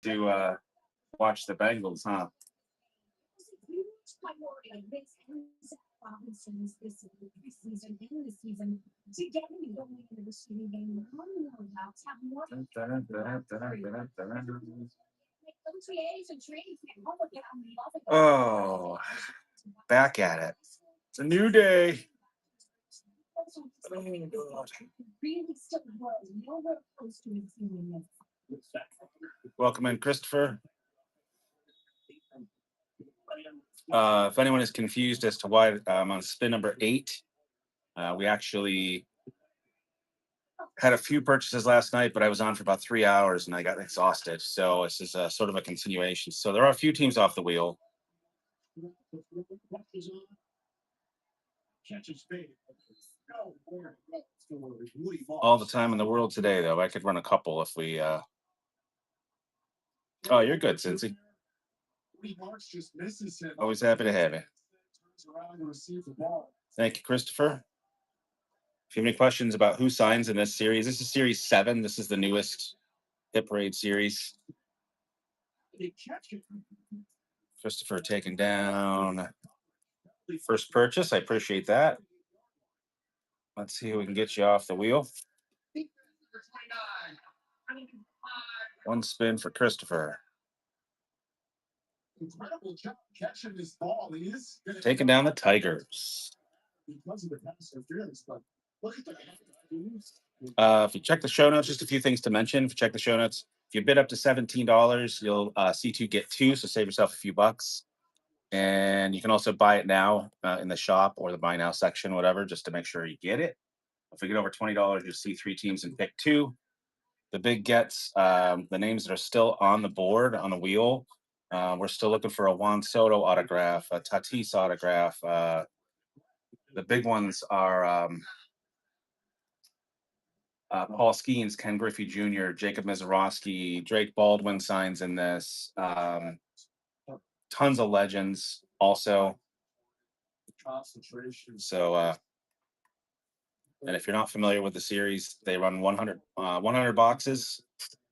to watch the Bengals, huh? Oh, back at it. It's a new day. Oh, welcome in, Christopher. If anyone is confused as to why I'm on spin number 8, we actually had a few purchases last night, but I was on for about 3 hours and I got exhausted. So this is sort of a continuation. So there are a few teams off the wheel. All the time in the world today, though. I could run a couple if we. Oh, you're good, Cincy. Always happy to have you. Thank you, Christopher. If you have any questions about who signs in this series, this is Series 7. This is the newest Hit Parade series. Christopher taking down first purchase. I appreciate that. Let's see who we can get you off the wheel. One spin for Christopher. Taking down the Tigers. If you check the show notes, just a few things to mention. If you check the show notes, if you bid up to $17, you'll see 2 get 2, so save yourself a few bucks. And you can also buy it now in the shop or the buy now section, whatever, just to make sure you get it. If we get over $20, you'll see 3 teams and pick 2. The big gets, the names that are still on the board, on the wheel. We're still looking for a Juan Soto autograph, a Tatis autograph. The big ones are Paul Skeens, Ken Griffey Jr., Jacob Mizorowski, Drake Baldwin signs in this. Tons of legends also. So, and if you're not familiar with the series, they run 100 boxes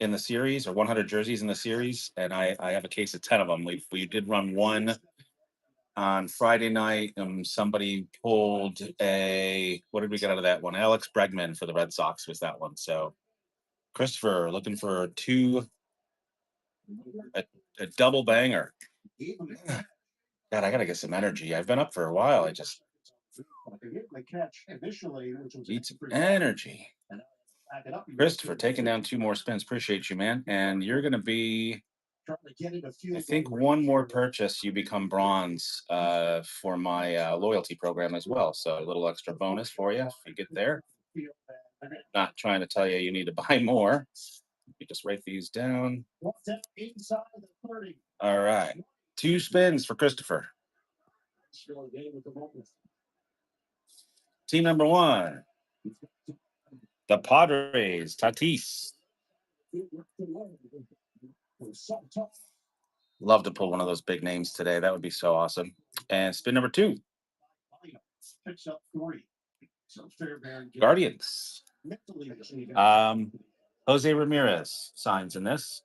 in the series, or 100 jerseys in the series, and I have a case of 10 of them. We did run one on Friday night. Somebody pulled what did we get out of that one? Alex Bregman for the Red Sox was that one. So Christopher looking for a double banger. God, I gotta get some energy. I've been up for a while. I just need some energy. Christopher taking down 2 more spins. Appreciate you, man. And you're gonna be, I think, one more purchase, you become bronze for my loyalty program as well. So a little extra bonus for you if you get there. Not trying to tell you you need to buy more. You just write these down. All right. 2 spins for Christopher. Team number 1. The Padres, Tatis. Love to pull one of those big names today. That would be so awesome. And spin number 2. Guardians. Jose Ramirez signs in this.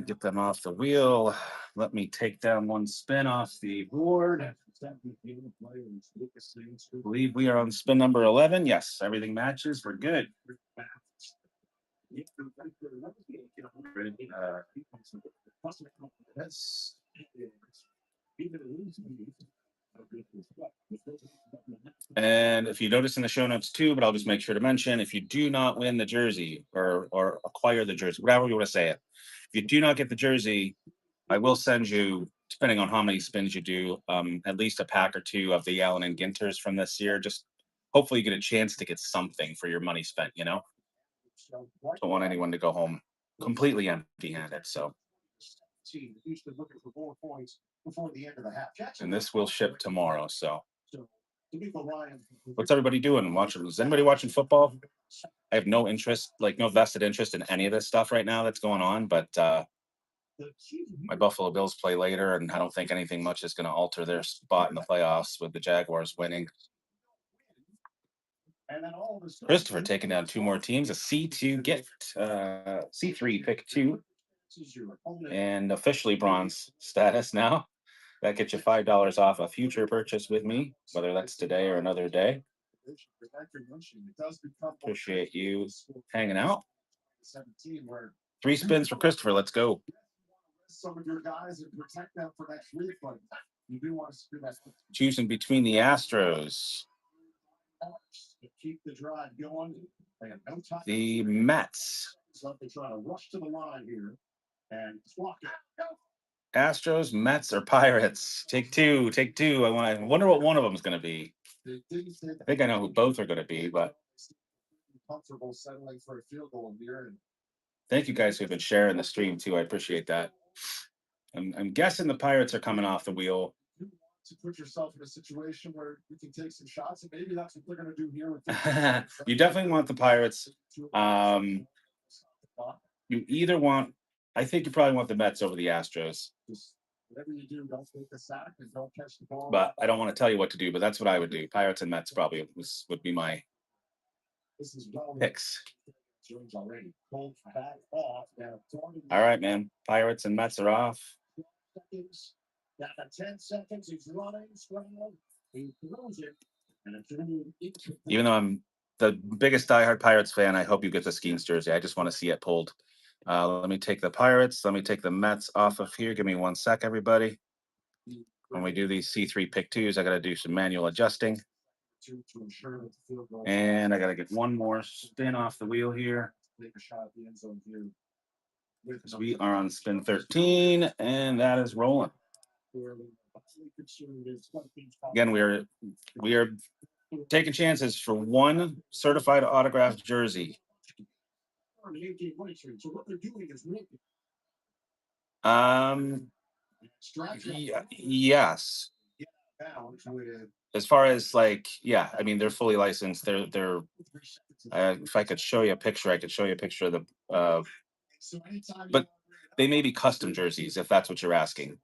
Get them off the wheel. Let me take down 1 spin off the board. I believe we are on spin number 11. Yes, everything matches. We're good. And if you notice in the show notes too, but I'll just make sure to mention, if you do not win the jersey or acquire the jersey, whatever you want to say it, if you do not get the jersey, I will send you, depending on how many spins you do, at least a pack or 2 of the Allen and Ginters from this year. Just hopefully you get a chance to get something for your money spent, you know? Don't want anyone to go home completely empty-handed. So, and this will ship tomorrow. So, what's everybody doing? Is anybody watching football? I have no interest, like no vested interest in any of this stuff right now that's going on. But my Buffalo Bills play later, and I don't think anything much is going to alter their spot in the playoffs with the Jaguars winning. Christopher taking down two more teams. A C2 gift, C3 pick two, and officially bronze status now. That gets you $5 off a future purchase with me, whether that's today or another day. Appreciate you hanging out. 3 spins for Christopher. Let's go. Choosing between the Astros, the Mets, Astros, Mets, or Pirates. Take two. Take two. I wonder what one of them is going to be. I think I know who both are going to be, but thank you guys who've been sharing the stream too. I appreciate that. I'm guessing the Pirates are coming off the wheel. To put yourself in a situation where you can take some shots, and maybe that's what they're going to do here. You definitely want the Pirates. You either want, I think you probably want the Mets over the Astros. Whatever you do, don't take the sack and don't catch the ball. But I don't want to tell you what to do, but that's what I would do. Pirates and Mets probably would be my picks. All right, man. Pirates and Mets are off. Even though I'm the biggest diehard Pirates fan, I hope you get the Skeens jersey. I just want to see it pulled. Let me take the Pirates. Let me take the Mets off of here. Give me 1 sec, everybody. When we do these C3 pick twos, I got to do some manual adjusting. And I got to get one more spin off the wheel here. We are on spin 13, and that is rolling. Again, we are taking chances for one certified autographed jersey. Yes. As far as like, yeah, I mean, they're fully licensed. They're. If I could show you a picture, I could show you a picture of the. But they may be custom jerseys if that's what you're asking.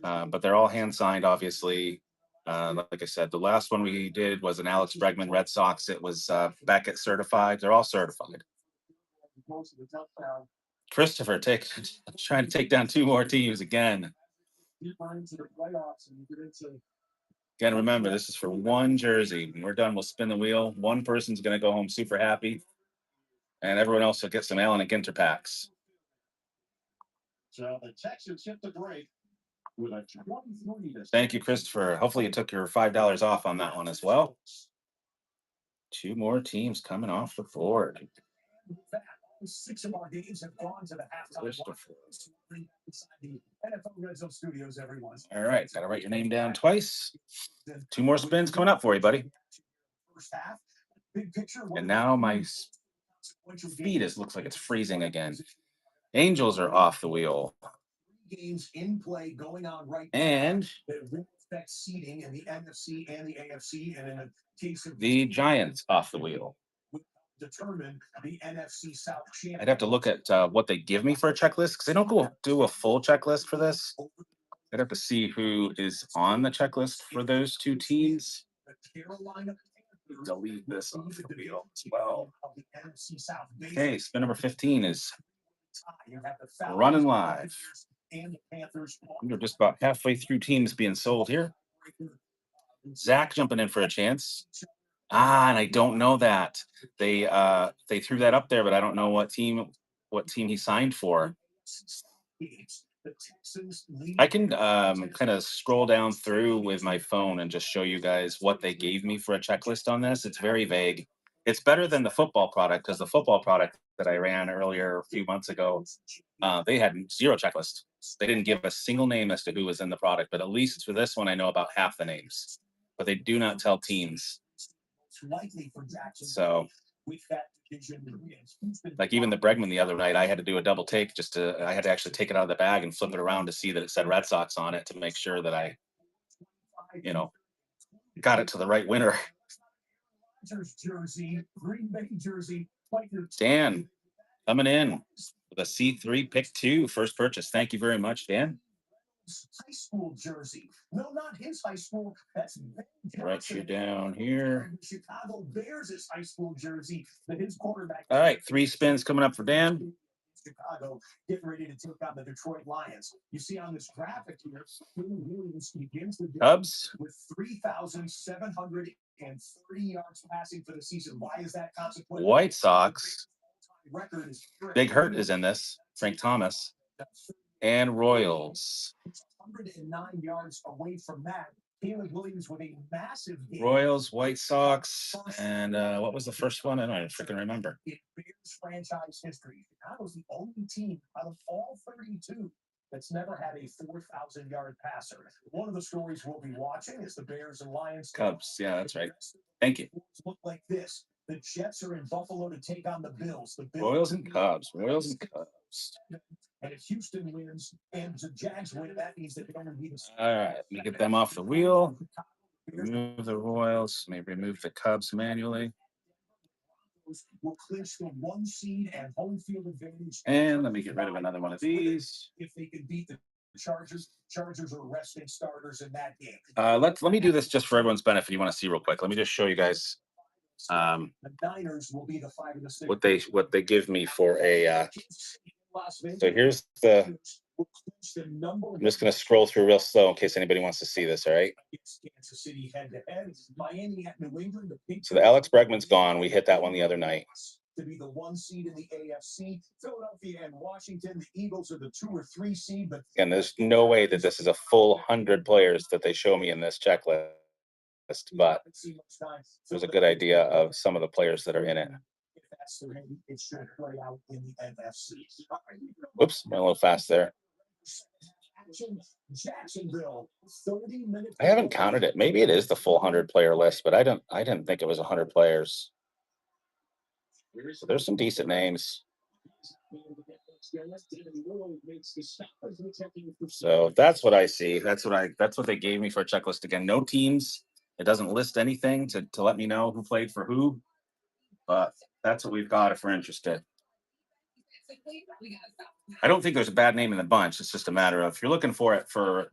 But they're all hand signed, obviously. Like I said, the last one we did was an Alex Bregman Red Sox. It was Beckett certified. They're all certified. Christopher trying to take down 2 more teams again. Again, remember, this is for one jersey. When we're done, we'll spin the wheel. One person's going to go home super happy, and everyone else will get some Allen and Ginter packs. So the Texans hit the break with a 23. Thank you, Christopher. Hopefully you took your $5 off on that one as well. 2 more teams coming off the board. 6 of our games have gone to the halftime inside the NFL Red Zone Studios, everyone. All right, gotta write your name down twice. 2 more spins coming up for you, buddy. And now my feed looks like it's freezing again. Angels are off the wheel. Games in play going on right now. And seeding in the NFC and the AFC, and in a case of the Giants off the wheel. Determine the NFC South champion. I'd have to look at what they give me for a checklist because they don't do a full checklist for this. I'd have to see who is on the checklist for those 2 teams. Delete this off the wheel as well. Okay, spin number 15 is running live. We're just about halfway through teams being sold here. Zach jumping in for a chance. And I don't know that. They threw that up there, but I don't know what team he signed for. I can kind of scroll down through with my phone and just show you guys what they gave me for a checklist on this. It's very vague. It's better than the football product because the football product that I ran earlier a few months ago, they had 0 checklist. They didn't give a single name as to who was in the product, but at least for this one, I know about half the names. But they do not tell teams. So, like even the Bregman the other night, I had to do a double take I had to actually take it out of the bag and flip it around to see that it said Red Sox on it to make sure that I, got it to the right winner. Dan coming in with a C3 pick 2 first purchase. Thank you very much, Dan. high school jersey. No, not his high school. That's Right you down here. Chicago Bears' high school jersey that his quarterback. All right, 3 spins coming up for Dan. Chicago getting ready to take on the Detroit Lions. You see on this graphic here, Williams begins the Cubs with 3,730 yards passing for the season. Why is that consequence? White Sox. Big Hurt is in this. Frank Thomas. And Royals. 109 yards away from that. Caleb Williams with a massive game. Royals, White Sox, and what was the first one? I don't freaking remember. In Bears franchise history, Chicago's the only team out of all 32 that's never had a 4,000-yard passer. One of the stories we'll be watching is the Bears and Lions. Cubs, yeah, that's right. Thank you. Look like this. The Jets are in Buffalo to take on the Bills. The Bills Royals and Cubs. Royals and Cubs. And if Houston wins and the Jags win, that means that they don't need to. All right, let me get them off the wheel. Remove the Royals. Maybe remove the Cubs manually. Will clinch the 1 seed and home field advantage. And let me get rid of another one of these. If they can beat the Chargers are resting starters in that game. Let me do this just for everyone's benefit. You want to see real quick? Let me just show you guys the Niners will be the 5 of the 6. what they give me for a. So here's the. I'm just going to scroll through real slow in case anybody wants to see this. All right. So the Alex Bregman's gone. We hit that one the other night. To be the 1 seed in the AFC, Philadelphia and Washington, the Eagles are the 2 or 3 seed. But and there's no way that this is a full 100 players that they show me in this checklist. But there's a good idea of some of the players that are in it. It should play out in the NFC. Whoops, went a little fast there. Jacksonville, 30 minutes. I haven't counted it. Maybe it is the full 100-player list, but I didn't think it was 100 players. So there's some decent names. So that's what I see. That's what they gave me for a checklist. Again, no teams. It doesn't list anything to let me know who played for who. But that's what we've got if we're interested. I don't think there's a bad name in the bunch. It's just a matter of if you're looking for it for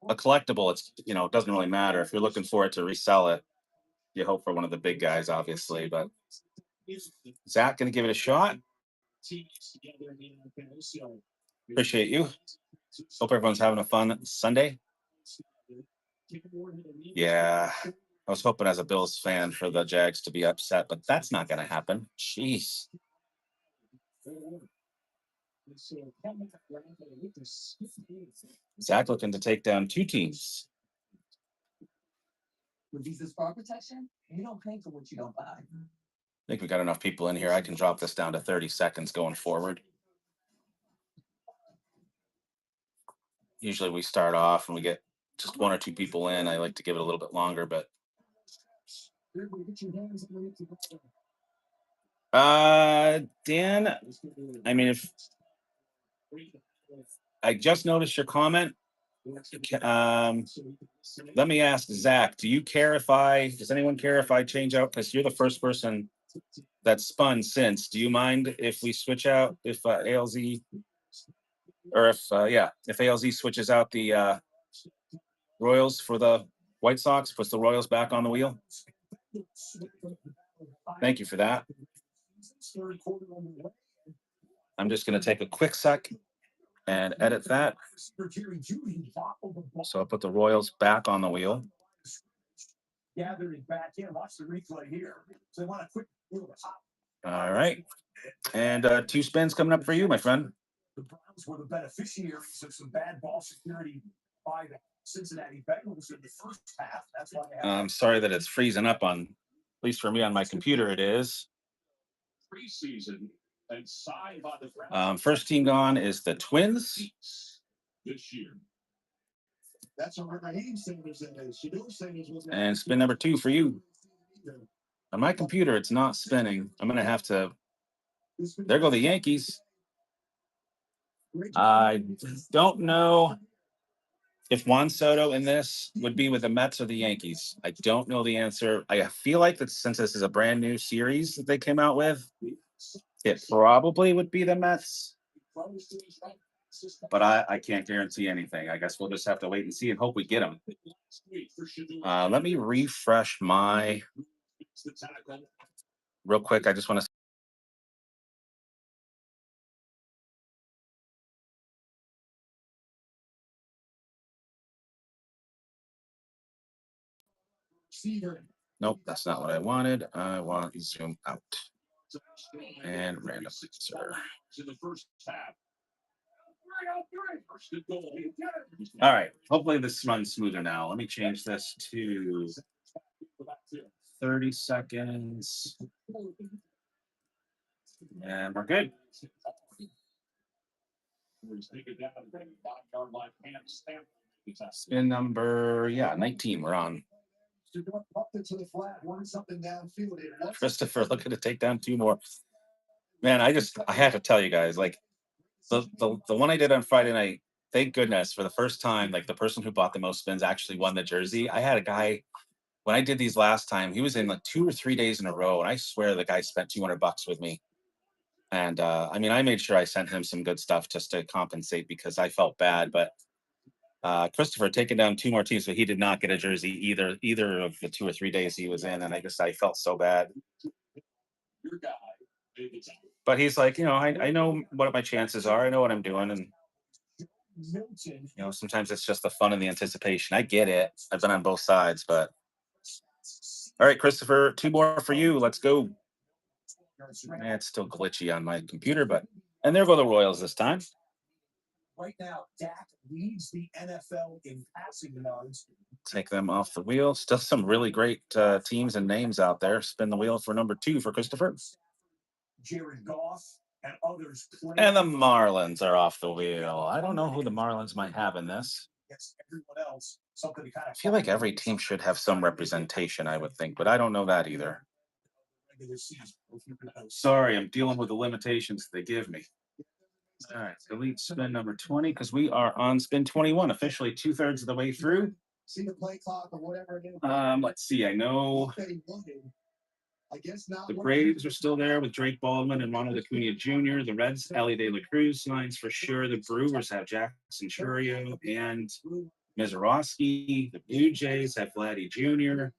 a collectible, it's it doesn't really matter. If you're looking for it to resell it, you hope for one of the big guys, obviously. But Zach gonna give it a shot. Appreciate you. Hope everyone's having a fun Sunday. Yeah. I was hoping as a Bills fan for the Jags to be upset, but that's not going to happen. Jeez. Zach looking to take down 2 teams. Reduces fraud protection. You don't pay for what you don't buy. I think we got enough people in here. I can drop this down to 30 seconds going forward. Usually we start off and we get just 1 or 2 people in. I like to give it a little bit longer, but Dan, I mean, if I just noticed your comment, let me ask Zach, does anyone care if I change out? Because you're the first person that spun since. Do you mind if we switch out, if ALZ, or if ALZ switches out the Royals for the White Sox, puts the Royals back on the wheel? Thank you for that. I'm just going to take a quick sec and edit that. So I'll put the Royals back on the wheel. All right. And 2 spins coming up for you, my friend. The Browns were the beneficiaries of some bad ball security by the Cincinnati Bengals in the first half. That's why I'm sorry that it's freezing up at least for me on my computer it is. Preseason and signed by the Browns. First team gone is the Twins. This year. That's what Raheem Sanders is. And spin number 2 for you. On my computer, it's not spinning. I'm going to have to. There go the Yankees. I don't know if Juan Soto in this would be with the Mets or the Yankees. I don't know the answer. I feel like that since this is a brand new series that they came out with, it probably would be the Mets. but I can't guarantee anything. I guess we'll just have to wait and see and hope we get him. Let me refresh my real quick. I just want to. Nope, that's not what I wanted. I want zoom out and randomizer. All right. Hopefully this runs smoother now. Let me change this to 30 seconds. And we're good. Spin number, yeah, 19. We're on. Christopher looking to take down two more. Man, I have to tell you guys, like the one I did on Friday night, thank goodness for the first time, like the person who bought the most spins actually won the jersey. I had a guy when I did these last time, he was in like 2 or 3 days in a row, and I swear the guy spent $200 with me. And I mean, I made sure I sent him some good stuff just to compensate because I felt bad. But Christopher taking down two more teams, so he did not get a jersey either of the 2 or 3 days he was in, and I felt so bad. But he's like, I know what my chances are. I know what I'm doing, and sometimes it's just the fun and the anticipation. I get it. I've been on both sides, but all right, Christopher, two more for you. Let's go. It's still glitchy on my computer, and there go the Royals this time. Right now, Dak leads the NFL in passing yards. Take them off the wheel. Still some really great teams and names out there. Spin the wheel for number 2 for Christopher. Jared Goff and others. And the Marlins are off the wheel. I don't know who the Marlins might have in this. I feel like every team should have some representation, I would think, but I don't know that either. Sorry, I'm dealing with the limitations they give me. All right, delete spin number 20 because we are on spin 21, officially 2/3 of the way through. See the play clock or whatever. Let's see. I know the Braves are still there with Drake Baldwin and Ronald Acuna Jr. The Reds, Ellie De La Cruz signs for sure. The Brewers have Jackson Churio and Mizorowski. The Blue Jays have Vladdy Jr.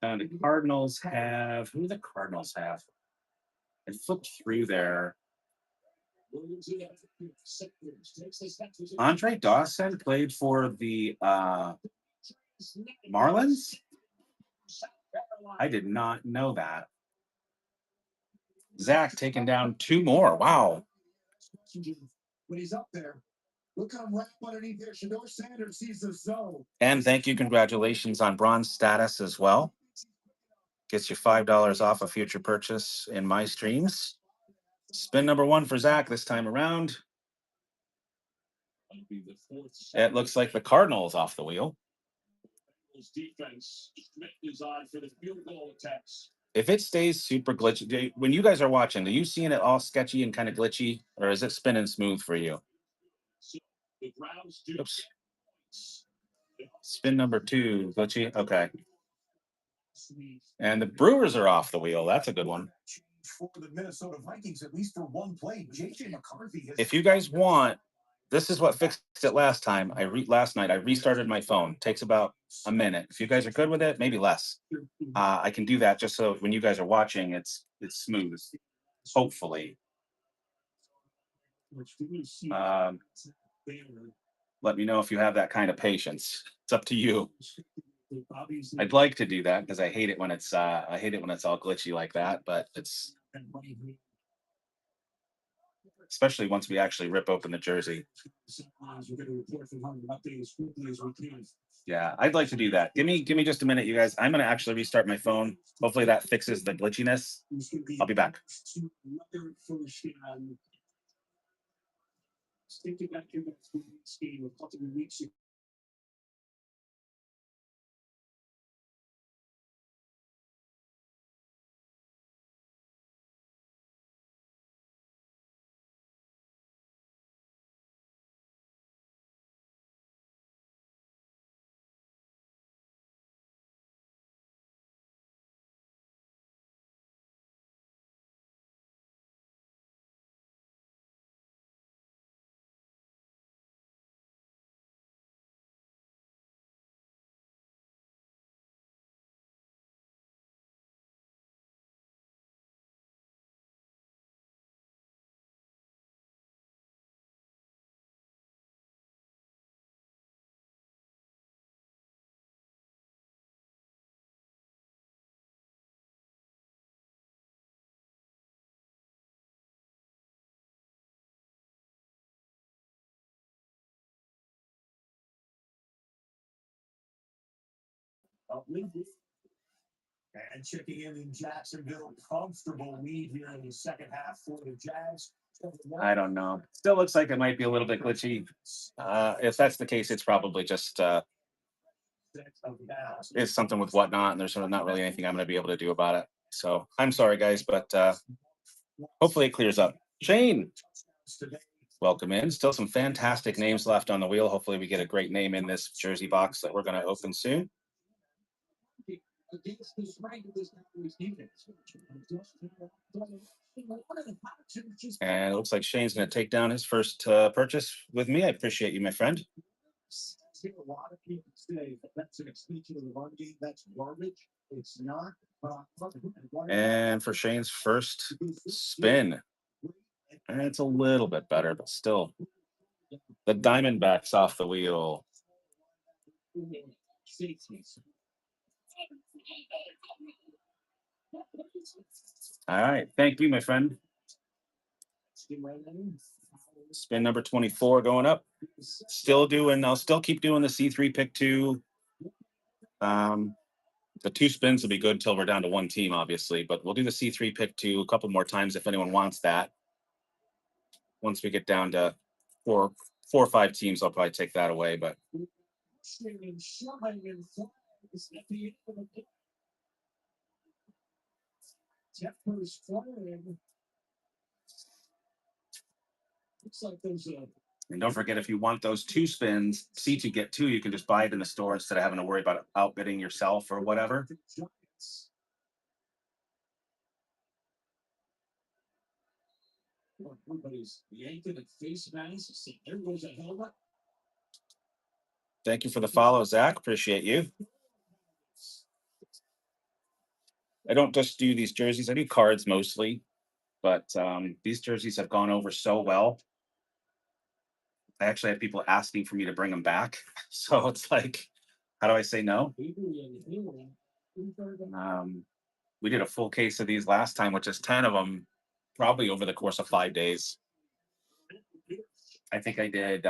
The Cardinals have who do the Cardinals have? I flipped through there. Andre Dawson played for the Marlins. I did not know that. Zach taking down two more. Wow. When he's up there, look how right underneath there. Shador Sanders sees the zone. And thank you. Congratulations on bronze status as well. Gets you $5 off a future purchase in my streams. Spin number 1 for Zach this time around. It looks like the Cardinals off the wheel. If it stays super glitchy, when you guys are watching, are you seeing it all sketchy and kind of glitchy, or is it spinning smooth for you? Oops. Spin number 2, glitchy. Okay. And the Brewers are off the wheel. That's a good one. For the Minnesota Vikings, at least for one play, JJ McCarthy. If you guys want, this is what fixed it last time. Last night I restarted my phone. Takes about a minute. If you guys are good with it, maybe less. I can do that just so when you guys are watching, it's smooth. Hopefully. Let me know if you have that kind of patience. It's up to you. I'd like to do that because I hate it when it's all glitchy like that, but it's especially once we actually rip open the jersey. Yeah, I'd like to do that. Give me just a minute, you guys. I'm gonna actually restart my phone. Hopefully that fixes the glitchiness. I'll be back. And checking in Jacksonville, comfortable lead here in the second half for the Jags. I don't know. Still looks like it might be a little bit glitchy. If that's the case, it's probably just it's something with whatnot, and there's sort of not really anything I'm going to be able to do about it. So I'm sorry, guys, but hopefully it clears up. Shane, welcome in. Still some fantastic names left on the wheel. Hopefully we get a great name in this jersey box that we're going to open soon. And it looks like Shane's going to take down his first purchase with me. I appreciate you, my friend. A lot of people say that's an extension of the run game. That's garbage. It's not. And for Shane's first spin, and it's a little bit better, but still, the Diamondbacks off the wheel. All right, thank you, my friend. Spin number 24 going up. I'll still keep doing the C3 pick 2. The 2 spins will be good until we're down to 1 team, obviously, but we'll do the C3 pick 2 a couple more times if anyone wants that. Once we get down to 4 or 5 teams, I'll probably take that away, but and don't forget, if you want those 2 spins, C2 get 2, you can just buy it in the store instead of having to worry about outbidding yourself or whatever. Thank you for the follow, Zach. Appreciate you. I don't just do these jerseys. I do cards mostly, but these jerseys have gone over so well. I actually have people asking for me to bring them back. So it's like, how do I say no? We did a full case of these last time, which is 10 of them, probably over the course of 5 days. I think I did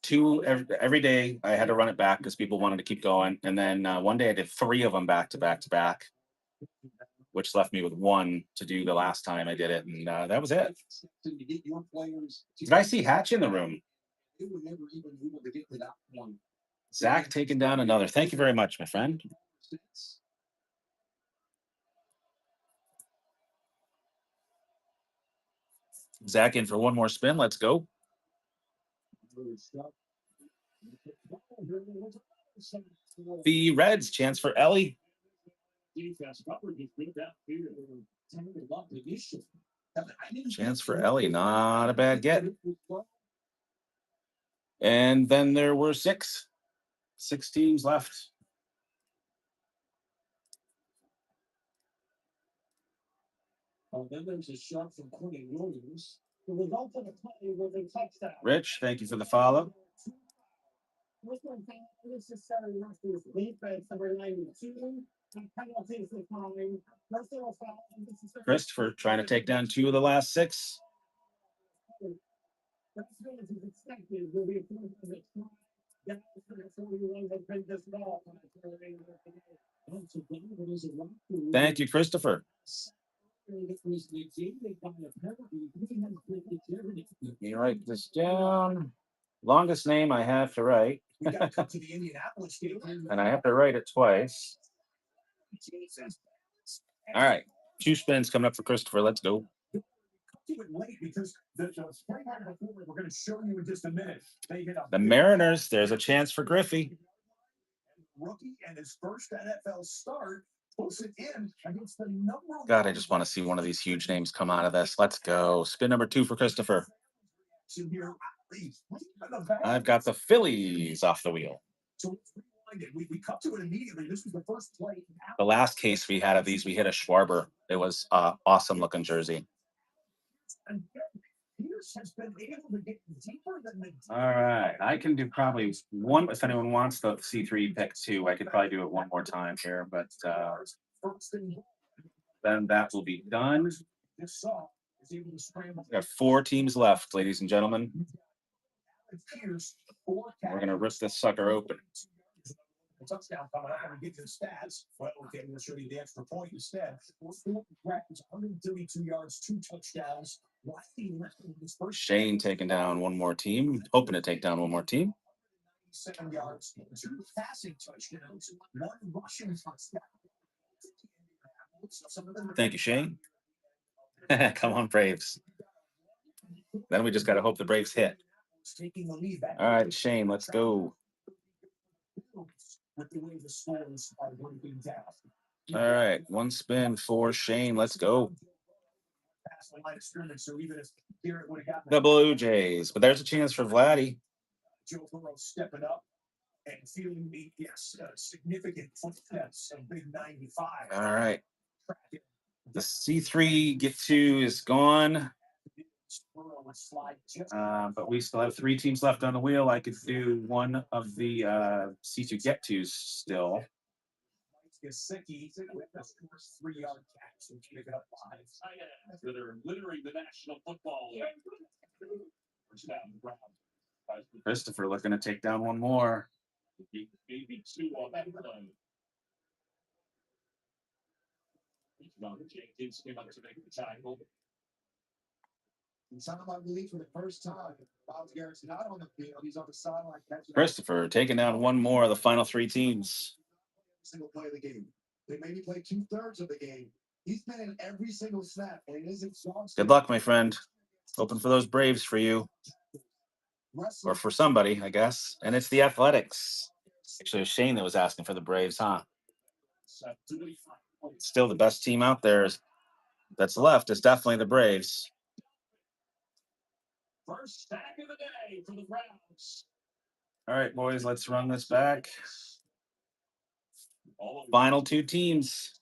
2 every day. I had to run it back because people wanted to keep going. And then one day I did 3 of them back to back to back, which left me with 1 to do the last time I did it. And that was it. Did I see Hatch in the room? Zach taking down another. Thank you very much, my friend. Zach in for 1 more spin. Let's go. The Reds, chance for Ellie. Chance for Ellie, not a bad get. And then there were 6 teams left. Then there's a shot from Quentin Williams. The result of the play was a touchdown. Rich, thank you for the follow. Christopher trying to take down 2 of the last 6. Thank you, Christopher. Let me write this down. Longest name I have to write. And I have to write it twice. All right. 2 spins coming up for Christopher. Let's go. The Mariners, there's a chance for Griffey. Rookie and his first NFL start. God, I just want to see one of these huge names come out of this. Let's go. Spin number 2 for Christopher. I've got the Phillies off the wheel. The last case we had of these, we hit a Schwarber. It was awesome looking jersey. All right, I can do probably 1 if anyone wants the C3 pick 2. I could probably do it 1 more time here, but then that will be done. We got 4 teams left, ladies and gentlemen. We're gonna rip this sucker open. A touchdown coming up and we get to the stats. Well, okay, we'll show you the extra point instead. 132 yards, 2 touchdowns. Shane taking down one more team, hoping to take down one more team. 7 yards, 2 passing touchdowns, 1 rushing touchdown. Thank you, Shane. Come on, Braves. Then we just got to hope the Braves hit. All right, Shane, let's go. All right, one spin for Shane. Let's go. The Blue Jays, but there's a chance for Vladdy. Joe Burrow stepping up and feeling the significant footsteps of big 95. All right. The C3 get to is gone. But we still have 3 teams left on the wheel. I could do one of the C2 get tos still. Gesicki with the 3-yard catch and pick it up 5. They're littering the National Football League. Christopher looking to take down one more. Christopher taking down one more of the final 3 teams. Single play of the game. They maybe play 2/3 of the game. He's been in every single snap, and it is exhausting. Good luck, my friend. Hoping for those Braves for you. Or for somebody, I guess. And it's the Athletics. Actually, it was Shane that was asking for the Braves, huh? Still the best team out there that's left is definitely the Braves. First sack of the day for the Browns. All right, boys, let's run this back. Final 2 teams.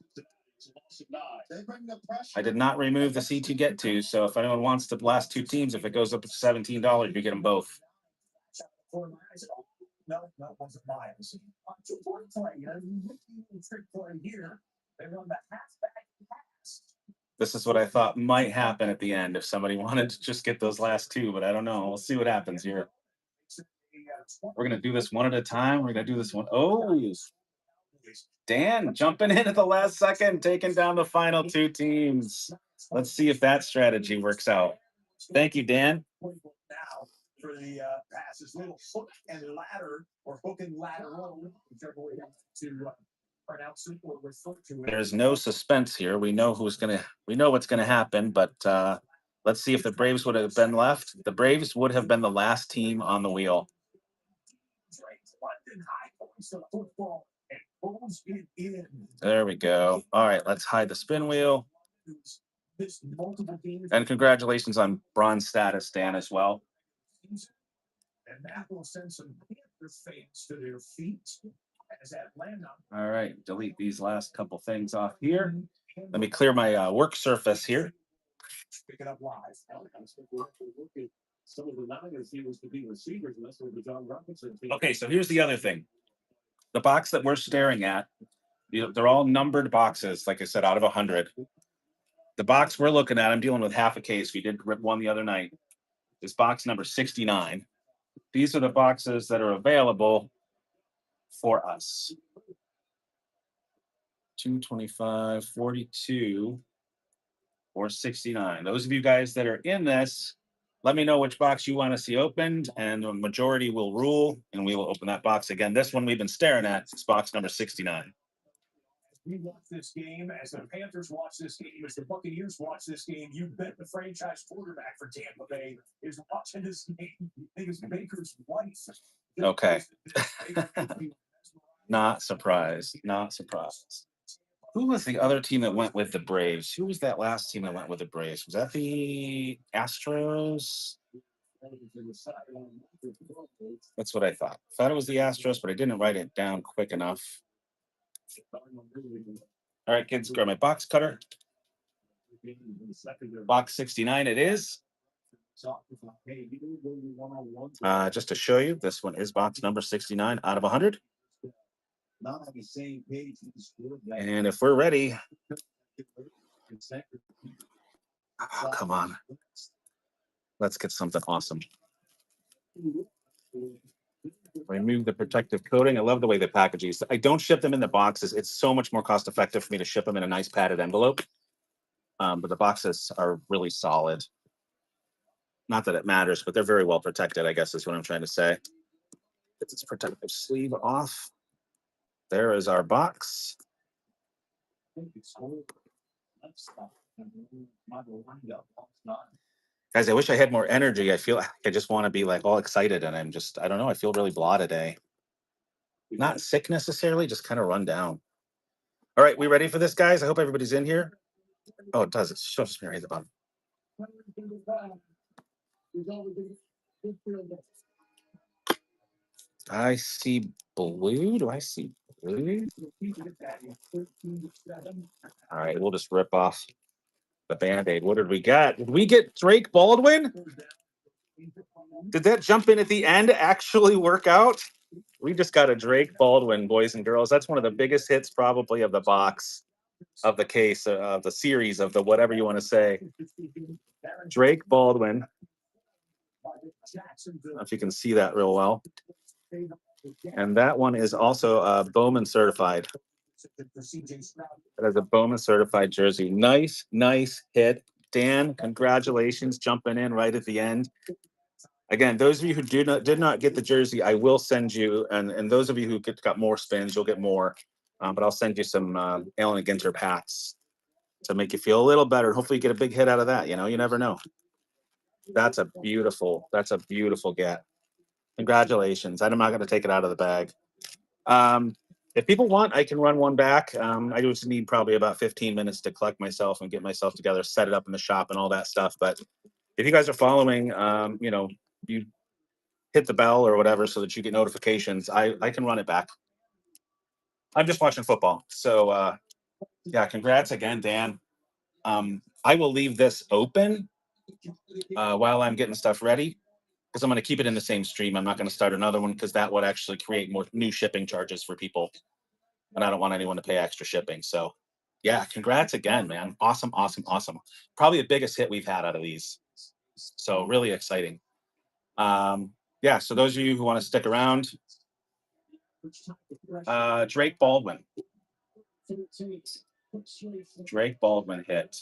I did not remove the C2 get to, so if anyone wants the last 2 teams, if it goes up to $17, you get them both. No, that wasn't Miles. This is what I thought might happen at the end if somebody wanted to just get those last 2, but I don't know. We'll see what happens here. We're going to do this one at a time. We're going to do this one. Oh, Dan jumping in at the last second, taking down the final 2 teams. Let's see if that strategy works out. Thank you, Dan. For the passes, little hook and ladder or hook and lateral, whichever way to pronounce it or refer to it. There's no suspense here. We know what's gonna happen, but let's see if the Braves would have been left. The Braves would have been the last team on the wheel. There we go. All right, let's hide the spin wheel. And congratulations on bronze status, Dan, as well. And that will send some Panthers fans to their feet as Atlanta. All right, delete these last couple things off here. Let me clear my work surface here. Pick it up live. Okay, so here's the other thing. The box that we're staring at, they're all numbered boxes, like I said, out of 100. The box we're looking at, I'm dealing with half a case. We did rip one the other night. Is box number 69. These are the boxes that are available for us. 225, 42, or 69. Those of you guys that are in this, let me know which box you want to see opened, and the majority will rule, and we will open that box again. This one we've been staring at is box number 69. We watch this game, as the Panthers watch this game, as the Buccaneers watch this game, you bet the franchise quarterback for Tampa Bay is watching this game. I think it's Baker's wife. Okay. Not surprised. Not surprised. Who was the other team that went with the Braves? Who was that last team that went with the Braves? Was that the Astros? That's what I thought. Thought it was the Astros, but I didn't write it down quick enough. All right, kids, grab my box cutter. Box 69 it is. Just to show you, this one is box number 69 out of 100. And if we're ready, oh, come on. Let's get something awesome. Remove the protective coating. I love the way they package these. I don't ship them in the boxes. It's so much more cost effective for me to ship them in a nice padded envelope. But the boxes are really solid. Not that it matters, but they're very well protected, I guess is what I'm trying to say. Get this protective sleeve off. There is our box. Guys, I wish I had more energy. I feel like I just want to be like all excited, and I don't know, I feel really blah today. Not sick necessarily, just kind of run down. All right, we ready for this, guys? I hope everybody's in here. Oh, it does. It shows me right at the bottom. I see blue. Do I see blue? All right, we'll just rip off the Band-Aid. What did we get? Did we get Drake Baldwin? Did that jump in at the end actually work out? We just got a Drake Baldwin, boys and girls. That's one of the biggest hits probably of the box, of the case, of the series, of the whatever you want to say. Drake Baldwin. I don't know if you can see that real well. And that one is also Bowman certified. It has a Bowman certified jersey. Nice, nice hit. Dan, congratulations, jumping in right at the end. Again, those of you who did not get the jersey, I will send you, and those of you who got more spins, you'll get more. But I'll send you some Allen Ginter hats to make you feel a little better. Hopefully you get a big hit out of that. You know, you never know. That's a beautiful get. Congratulations. I'm not going to take it out of the bag. If people want, I can run one back. I just need probably about 15 minutes to collect myself and get myself together, set it up in the shop and all that stuff. But if you guys are following, you hit the bell or whatever so that you get notifications. I can run it back. I'm just watching football. So, yeah, congrats again, Dan. I will leave this open while I'm getting stuff ready because I'm going to keep it in the same stream. I'm not going to start another one because that would actually create more new shipping charges for people. And I don't want anyone to pay extra shipping. So, yeah, congrats again, man. Awesome, awesome, awesome. Probably the biggest hit we've had out of these. So, really exciting. Yeah, so those of you who want to stick around, Drake Baldwin. Drake Baldwin hit.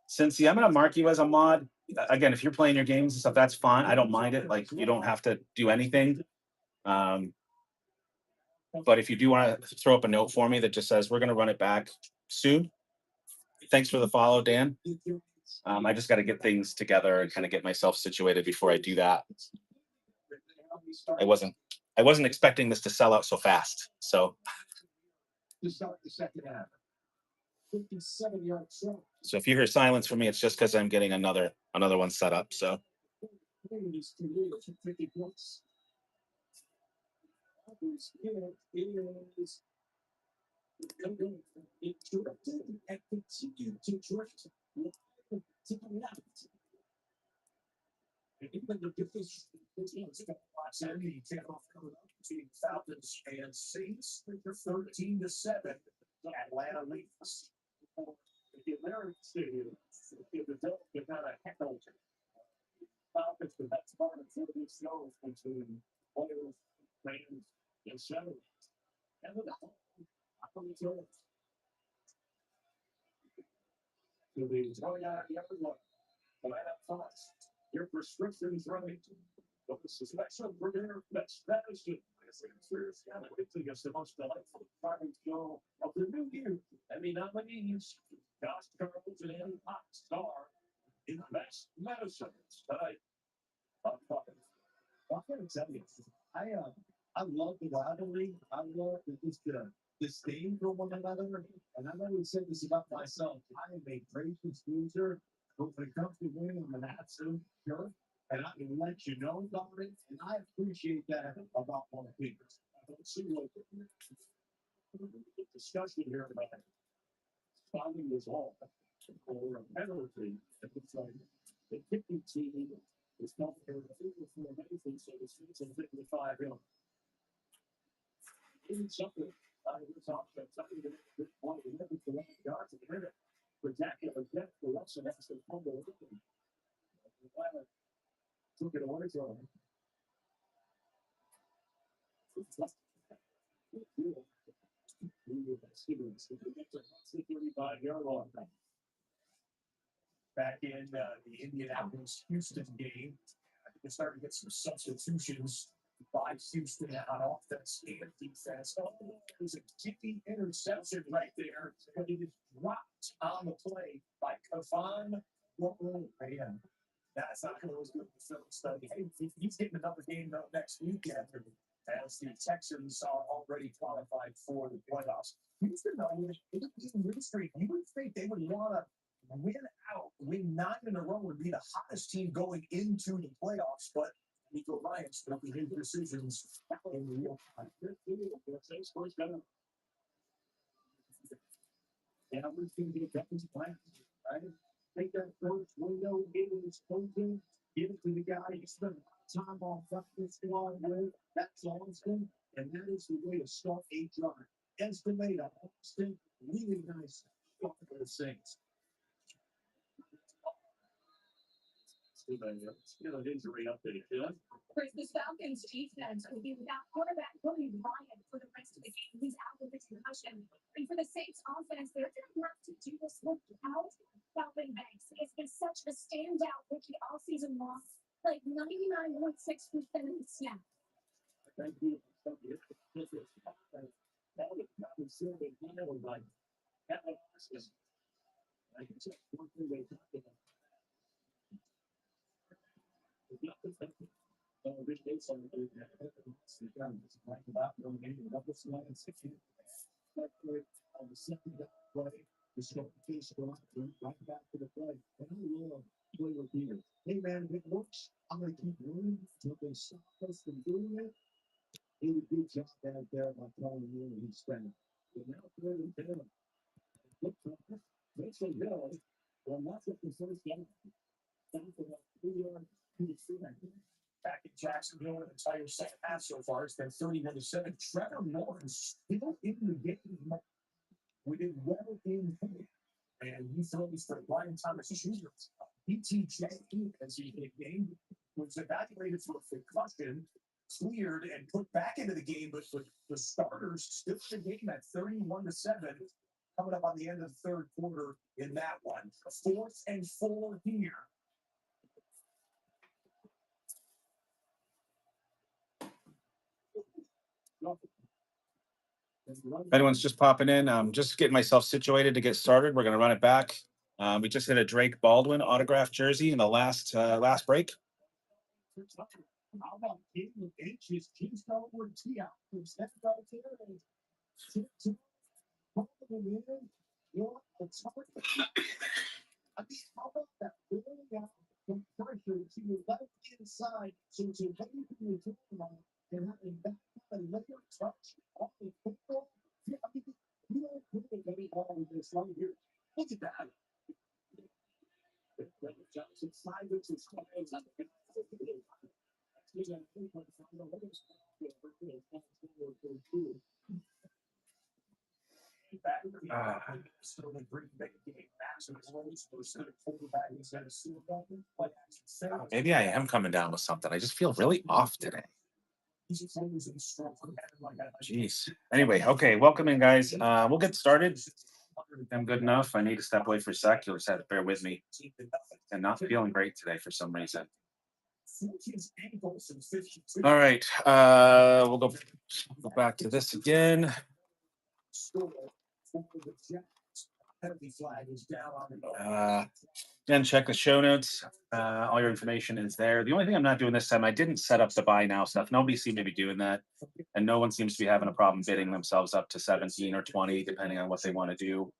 Cincy, I'm going to mark you as a mod. Again, if you're playing your games and stuff, that's fine. I don't mind it. Like, you don't have to do anything. But if you do want to throw up a note for me that just says, we're going to run it back soon. Thanks for the follow, Dan. I just got to get things together and kind of get myself situated before I do that. I wasn't expecting this to sell out so fast. So if you hear silence from me, it's just because I'm getting another one set up. So Falcons and Saints 13-7. Atlanta leads. The American Stadium, Philadelphia got a heckle. Falcons, the best part of the show between players, fans, and show. And the your prescription's running. But this is special for their best medicine. It's the most delightful party show of the new year. Emmy nominees, Josh Charles and Pop Star in Best Medicine tonight. I'm going to tell you, I love the rivalry. I love the disdain for one another. And I've always said this about myself. I am a gracious loser, but when it comes to winning, I'm an absolute jerk. And I can let you know about it. And I appreciate that about my peers. I don't see what the discussion here about finding this all or a penalty. It's like the kicking team is not for anything, so it's a 55 hill. Something something that one of the yards a minute. Spectacular depth for us, and that's the fumble. Took it away from him. Back in the Indianapolis Houston game, I think they started to get some substitutions by Houston on offense and defense. Oh, there's a kicking interception right there, but it is dropped on the play by Kavan. Man, that's not going to look good for film study. Hey, he's getting another game next weekend as the Texans are already qualified for the playoffs. Houston, though, in win streak, you would think they would want to win 9 in a row and be the hottest team going into the playoffs, but Nico Ryan's making his decisions in real time. Yeah, we're going to be a defensive plan, right? Take that first window, get it exposing, give it to the guy you spend time on practice squad with. That's Austin, and that is the way to start a drive. Estimate Austin, really nice for the Saints. Injury update. Chris, the Falcons defense will be without quarterback Cody Bryant for the rest of the game. He's out with a concussion. And for the Saints offense, they're going to have to do this without Falcon Banks. It's been such a standout rookie all season long, like 99.6% of the snap. Thank you. That was probably silly. Like, that was like, it's one thing they talked about. Rich Gates on the about going into the double slide and 16. On the second play, the case right back to the play. And I love play with Peter. Hey man, if it works, I'm gonna keep running until they stop us from doing it. He would do just that there by telling you and he's spending. But now play with him. Look, makes it go. Well, that's what the first game. Down for that 3-yard back in Jacksonville, an entire second half so far. It's been 31-7. Trevor Lawrence still in the game. We did well in him. And he throws for Brian Thomas Jr. BTJ, as he hit game, was evaluated for a concussion, cleared, and put back into the game. But the starters still in the game at 31-7. Coming up on the end of the third quarter in that one. 4th and 4 here. If anyone's just popping in, I'm just getting myself situated to get started. We're going to run it back. We just hit a Drake Baldwin autographed jersey in the last break. How about getting inches? He's over T out. I mean, how about that? Going out from pressure to your left inside, so it's away from your team and having that kind of layer touch off the football. Yeah, I mean, you don't really get any ball with this right here. Look at that. Johnson silence is Maybe I am coming down with something. I just feel really off today. Jeez. Anyway, okay. Welcome in, guys. We'll get started. I'm good enough. I need to step away for a sec. You'll just have to bear with me. I'm not feeling great today for some reason. All right. We'll go back to this again. Again, check the show notes. All your information is there. The only thing I'm not doing this time, I didn't set up the buy now stuff. Nobody seemed to be doing that. And no one seems to be having a problem bidding themselves up to 17 or 20, depending on what they want to do.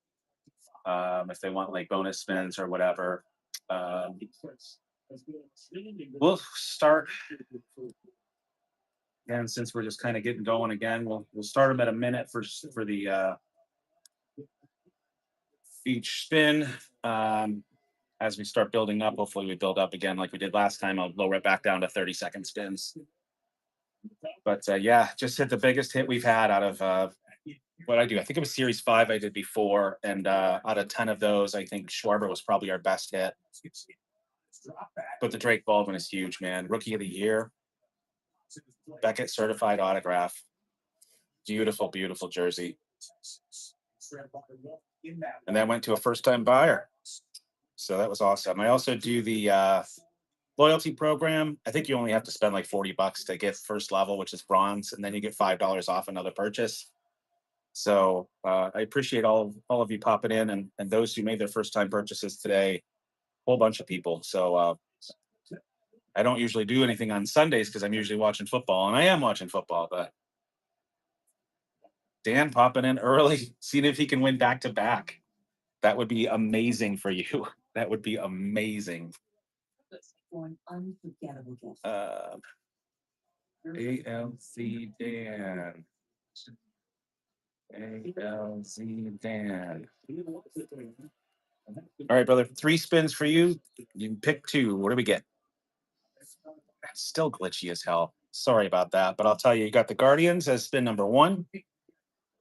If they want like bonus spins or whatever. We'll start. And since we're just kind of getting going again, we'll start them at a minute for the each spin. As we start building up, hopefully we build up again like we did last time. I'll lower it back down to 30-second spins. But yeah, just hit the biggest hit we've had out of what I do. I think it was Series 5 I did before. And out of 10 of those, I think Schwarber was probably our best hit. But the Drake Baldwin is huge, man. Rookie of the year. Beckett certified autograph. Beautiful, beautiful jersey. And that went to a first-time buyer. So that was awesome. I also do the loyalty program. I think you only have to spend like $40 to get first level, which is bronze, and then you get $5 off another purchase. So I appreciate all of you popping in, and those who made their first time purchases today. Whole bunch of people. So I don't usually do anything on Sundays because I'm usually watching football, and I am watching football. But Dan popping in early, seeing if he can win back to back. That would be amazing for you. That would be amazing. ALC Dan. ALC Dan. All right, brother. 3 spins for you. You can pick 2. What do we get? It's still glitchy as hell. Sorry about that, but I'll tell you, you got the Guardians as spin number 1.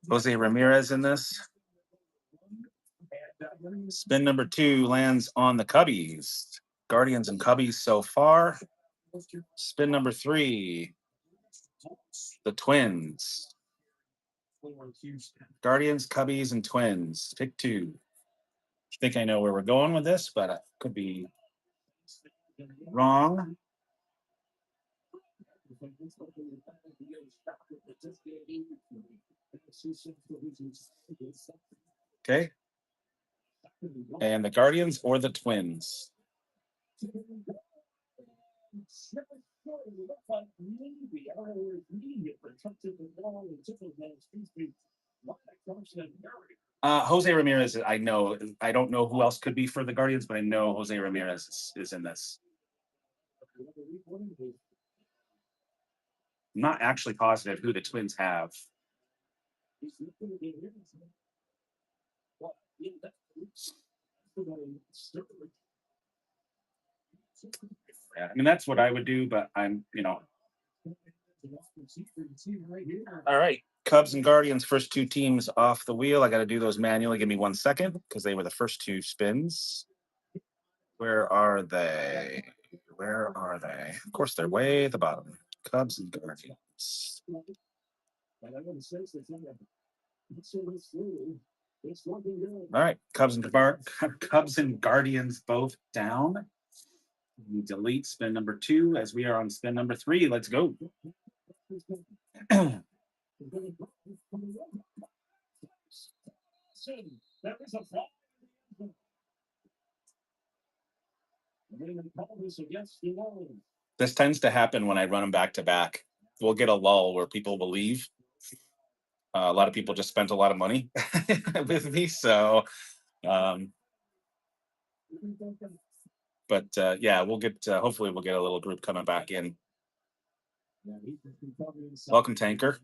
Jose Ramirez in this. Spin number 2 lands on the Cubbies. Guardians and Cubbies so far. Spin number 3, the Twins. Guardians, Cubbies, and Twins. Pick 2. I think I know where we're going with this, but I could be wrong. Okay. And the Guardians or the Twins? Jose Ramirez, I know. I don't know who else could be for the Guardians, but I know Jose Ramirez is in this. I'm not actually positive who the Twins have. Yeah, I mean, that's what I would do, but I'm. All right. Cubs and Guardians, first 2 teams off the wheel. I got to do those manually. Give me 1 second because they were the first 2 spins. Where are they? Where are they? Of course, they're way at the bottom. Cubs and Guardians. All right. Cubs and Guardians both down. We delete spin number 2 as we are on spin number 3. Let's go. This tends to happen when I run them back to back. We'll get a lull where people will leave. A lot of people just spent a lot of money with me, so. But yeah, we'll get. Hopefully, we'll get a little group coming back in. Welcome, Tanker.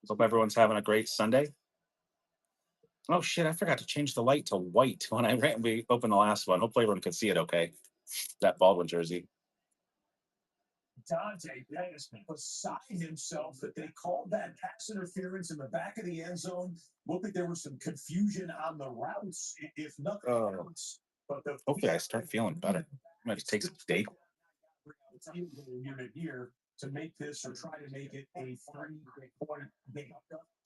Hope everyone's having a great Sunday. Oh shit! I forgot to change the light to white when we opened the last one. Hopefully, everyone could see it. Okay, that Baldwin jersey. Dante Pettis beside himself that they called that pass interference in the back of the end zone. Looked like there was some confusion on the routes, if nothing else. But hopefully, I start feeling better. I might just take some steak. Unit here to make this or try to make it a 3-point game.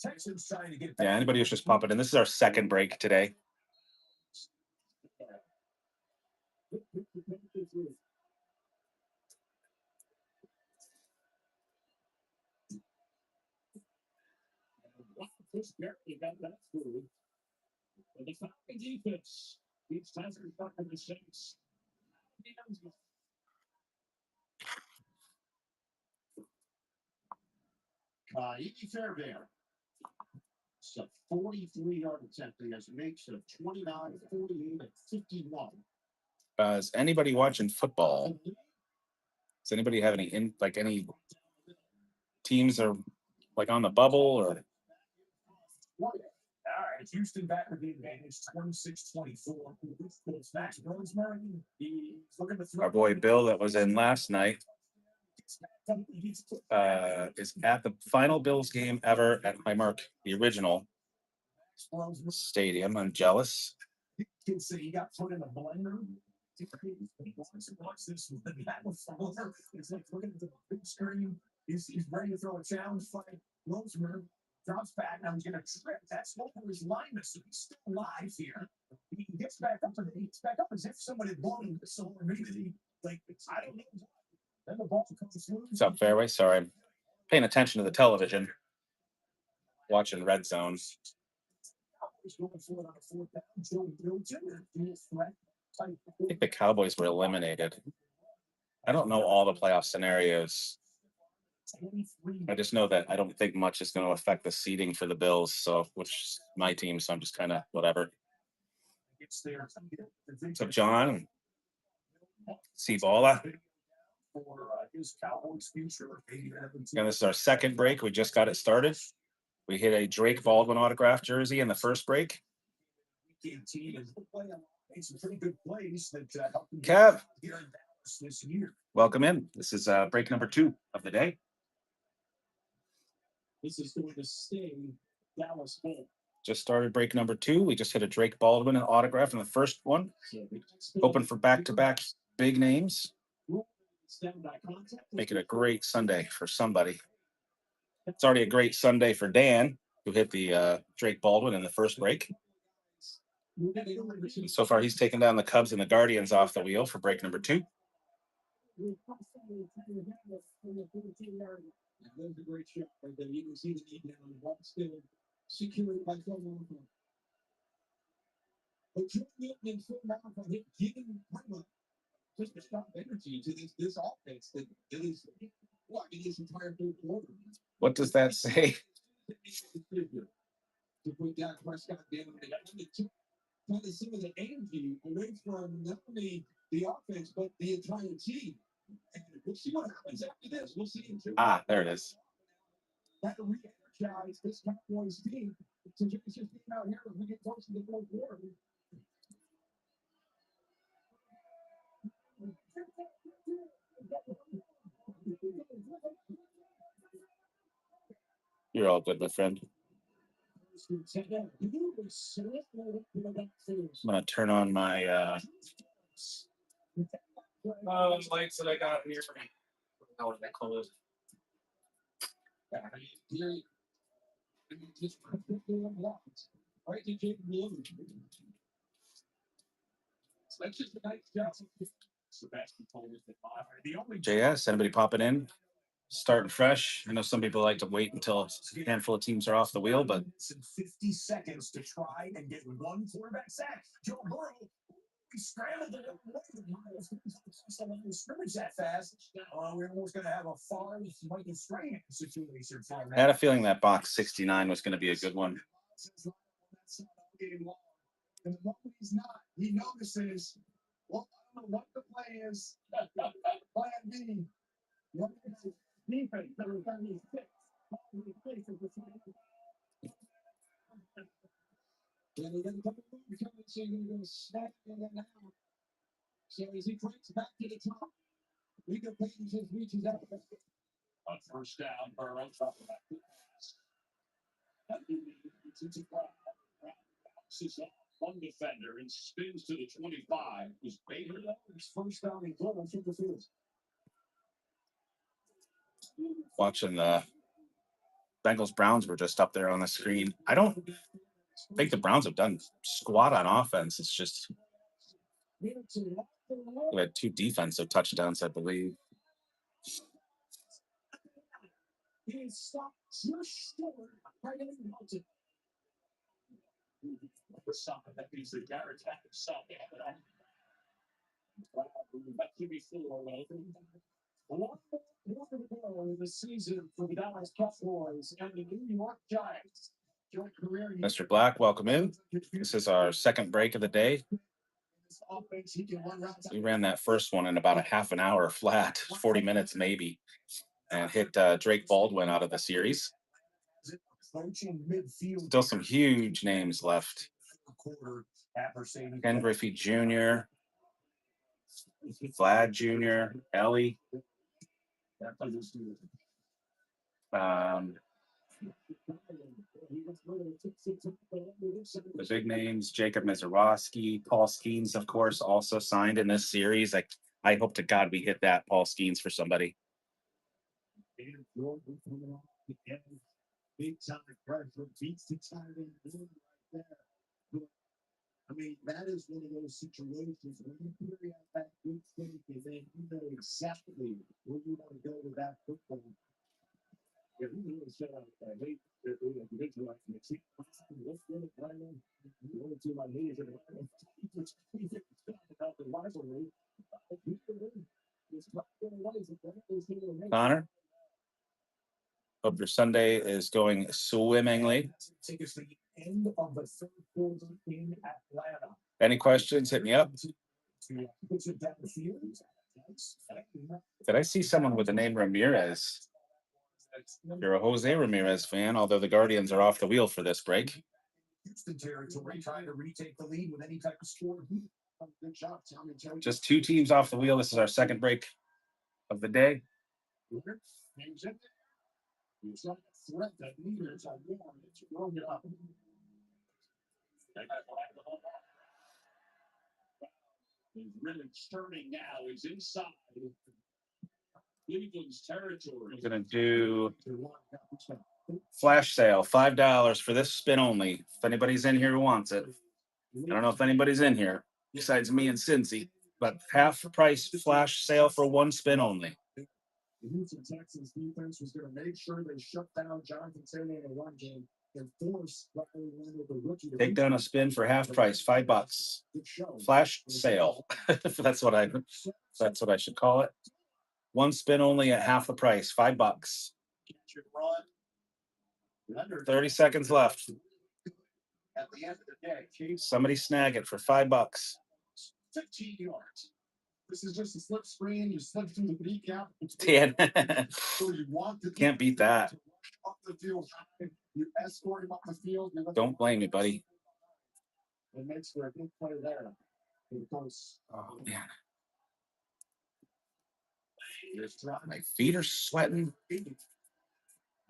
Texans trying to get. Yeah, anybody who's just popping in. This is our second break today. Fairbairn. It's a 43-yard attempt. He has makes of 29, 48, and 51. Is anybody watching football? Does anybody have any any teams are like on the bubble or? All right, Houston back with the advantage, 26-24. It's Max Rosemary. He's looking to throw. Our boy Bill that was in last night is at the final Bills game ever at Highmark, the original stadium. I'm jealous. Kids say he got put in a blender. Watch this one. It's like looking at the big screen. He's ready to throw a challenge fight. Rosemary drops back. Now he's going to trip. That's what his line is. So he's still alive here. He gets back up and he gets back up as if someone had blown a whistle or maybe they, like, I don't know. Then the ball comes through. What's up, Fairway? Sorry, I'm paying attention to the television, watching Red Zone. I think the Cowboys were eliminated. I don't know all the playoff scenarios. I just know that I don't think much is going to affect the seeding for the Bills, so which is my team, so I'm just kind of whatever. What's up, John? Cibola. And this is our second break. We just got it started. We hit a Drake Baldwin autograph jersey in the first break. Kev, welcome in. This is break number 2 of the day. This is going to stay Dallas full. Just started break number 2. We just hit a Drake Baldwin autograph in the first one. Hoping for back-to-back big names. Make it a great Sunday for somebody. It's already a great Sunday for Dan, who hit the Drake Baldwin in the first break. So far, he's taken down the Cubs and the Guardians off the wheel for break number 2. That was a great shot right there. You can see the knee down, but still secured by Phil Malcolm. But Joe Newton and Phil Malcolm have given just a stop energy to this offense that is, well, I mean, this entire third quarter. What does that say? To put Dak Prescott down, and took kind of some of the energy away from not only the offense but the entire team. And we'll see what happens after this. We'll see. There it is. That re-energize this Cowboys team to just being out here as we get close to the fourth quarter. You're all good, my friend. I'm going to turn on my lights that I got here. How would I call it? JS, anybody popping in? Starting fresh. I know some people like to wait until a handful of teams are off the wheel, but 50 seconds to try and get one quarterback sack. Joe Burrow, he scrambled it scrimmage that fast. We're almost going to have a farm Michael Strahan situation. I had a feeling that box 69 was going to be a good one. And he's not. He notices. Well, I don't know what the play is. Plan B. Defense, number 36. And he doesn't come coming, so you're going to snap in that now. So as he breaks back to the top, we can play just reaches out. On first down, Burrow top of that. One defender and spins to the 25. Is Baker his first down and goal on the field. Watching the Bengals Browns were just up there on the screen. I don't think the Browns have done squat on offense. It's just we had 2 defensive touchdowns, I believe. That means the Garrett had himself. The season for the Dallas Cowboys and the New York Giants. Mr. Black, welcome in. This is our second break of the day. We ran that first one in about a half an hour flat, 40 minutes maybe, and hit Drake Baldwin out of the series. Still some huge names left. Ken Griffey Jr., Vlad Jr., Ellie. The big names, Jacob Mizorowski, Paul Skeens, of course, also signed in this series. I hope to God we hit that Paul Skeens for somebody. big time pressure, beats the tight end right there. But, I mean, that is one of those situations when you carry out that good thing, and then you know exactly where you want to go with that football. Yeah, he really said, hey, visualizing it. See, let's get it right on. You want to see my knees and about the rivalry. Connor, hope your Sunday is going swimmingly. Take us to the end of the third quarter in Atlanta. Any questions? Hit me up. Did I see someone with the name Ramirez? You're a Jose Ramirez fan, although the Guardians are off the wheel for this break. Houston territory trying to retake the lead with any type of score. Good job, Tommy. Just 2 teams off the wheel. This is our second break of the day. It's not a threat that leaders are warm. It's growing it up. He's really turning now. He's inside Cleveland's territory. We're going to do flash sale, $5 for this spin only. If anybody's in here who wants it. I don't know if anybody's in here besides me and Cincy, but half price flash sale for 1 spin only. The Houston Texans defense was going to make sure they shut down Jonathan Taylor in the run game and force the rookie. Take down a spin for half price, $5. Flash sale. That's what I should call it. 1 spin only at half the price, $5. 30 seconds left. At the end of the day, Somebody snag it for $5. 15 yards. This is just a slip screen. You slip through the kneecap. Dan. So you want the Can't beat that. Off the field. You escort him off the field. Don't blame me, buddy. It makes for a good play there. Oh, man. My feet are sweating.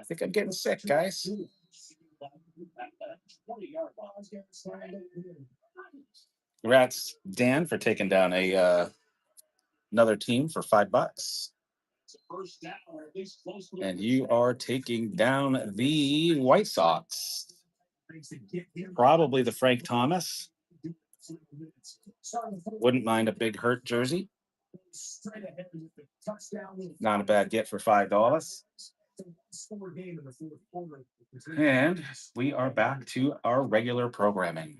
I think I'm getting sick, guys. Congrats, Dan, for taking down another team for $5. And you are taking down the White Sox. Probably the Frank Thomas. Wouldn't mind a big hurt jersey. Not a bad get for $5. And we are back to our regular programming.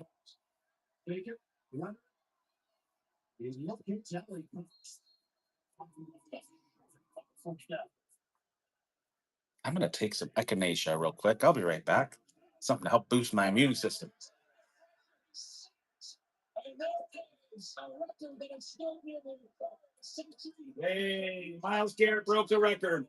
I'm going to take some echinacea real quick. I'll be right back. Something to help boost my immune system. Hey, Myles Garrett broke the record.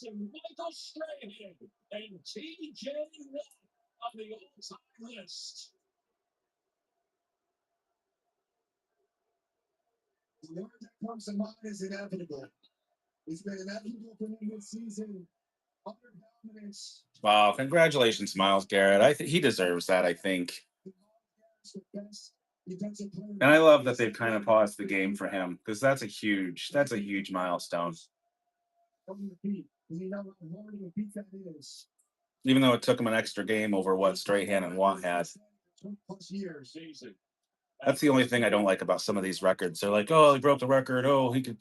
Michael Strahan and TJ on the all-time list. The word that comes to mind is inevitable. It's been inevitable for me this season. Utter dominance. Wow, congratulations, Myles Garrett. I think he deserves that, I think. And I love that they've kind of paused the game for him because that's a huge milestone. Even though it took him an extra game over what Strahan and Watt had. That's the only thing I don't like about some of these records. They're like, oh, he broke the record. Oh, he could,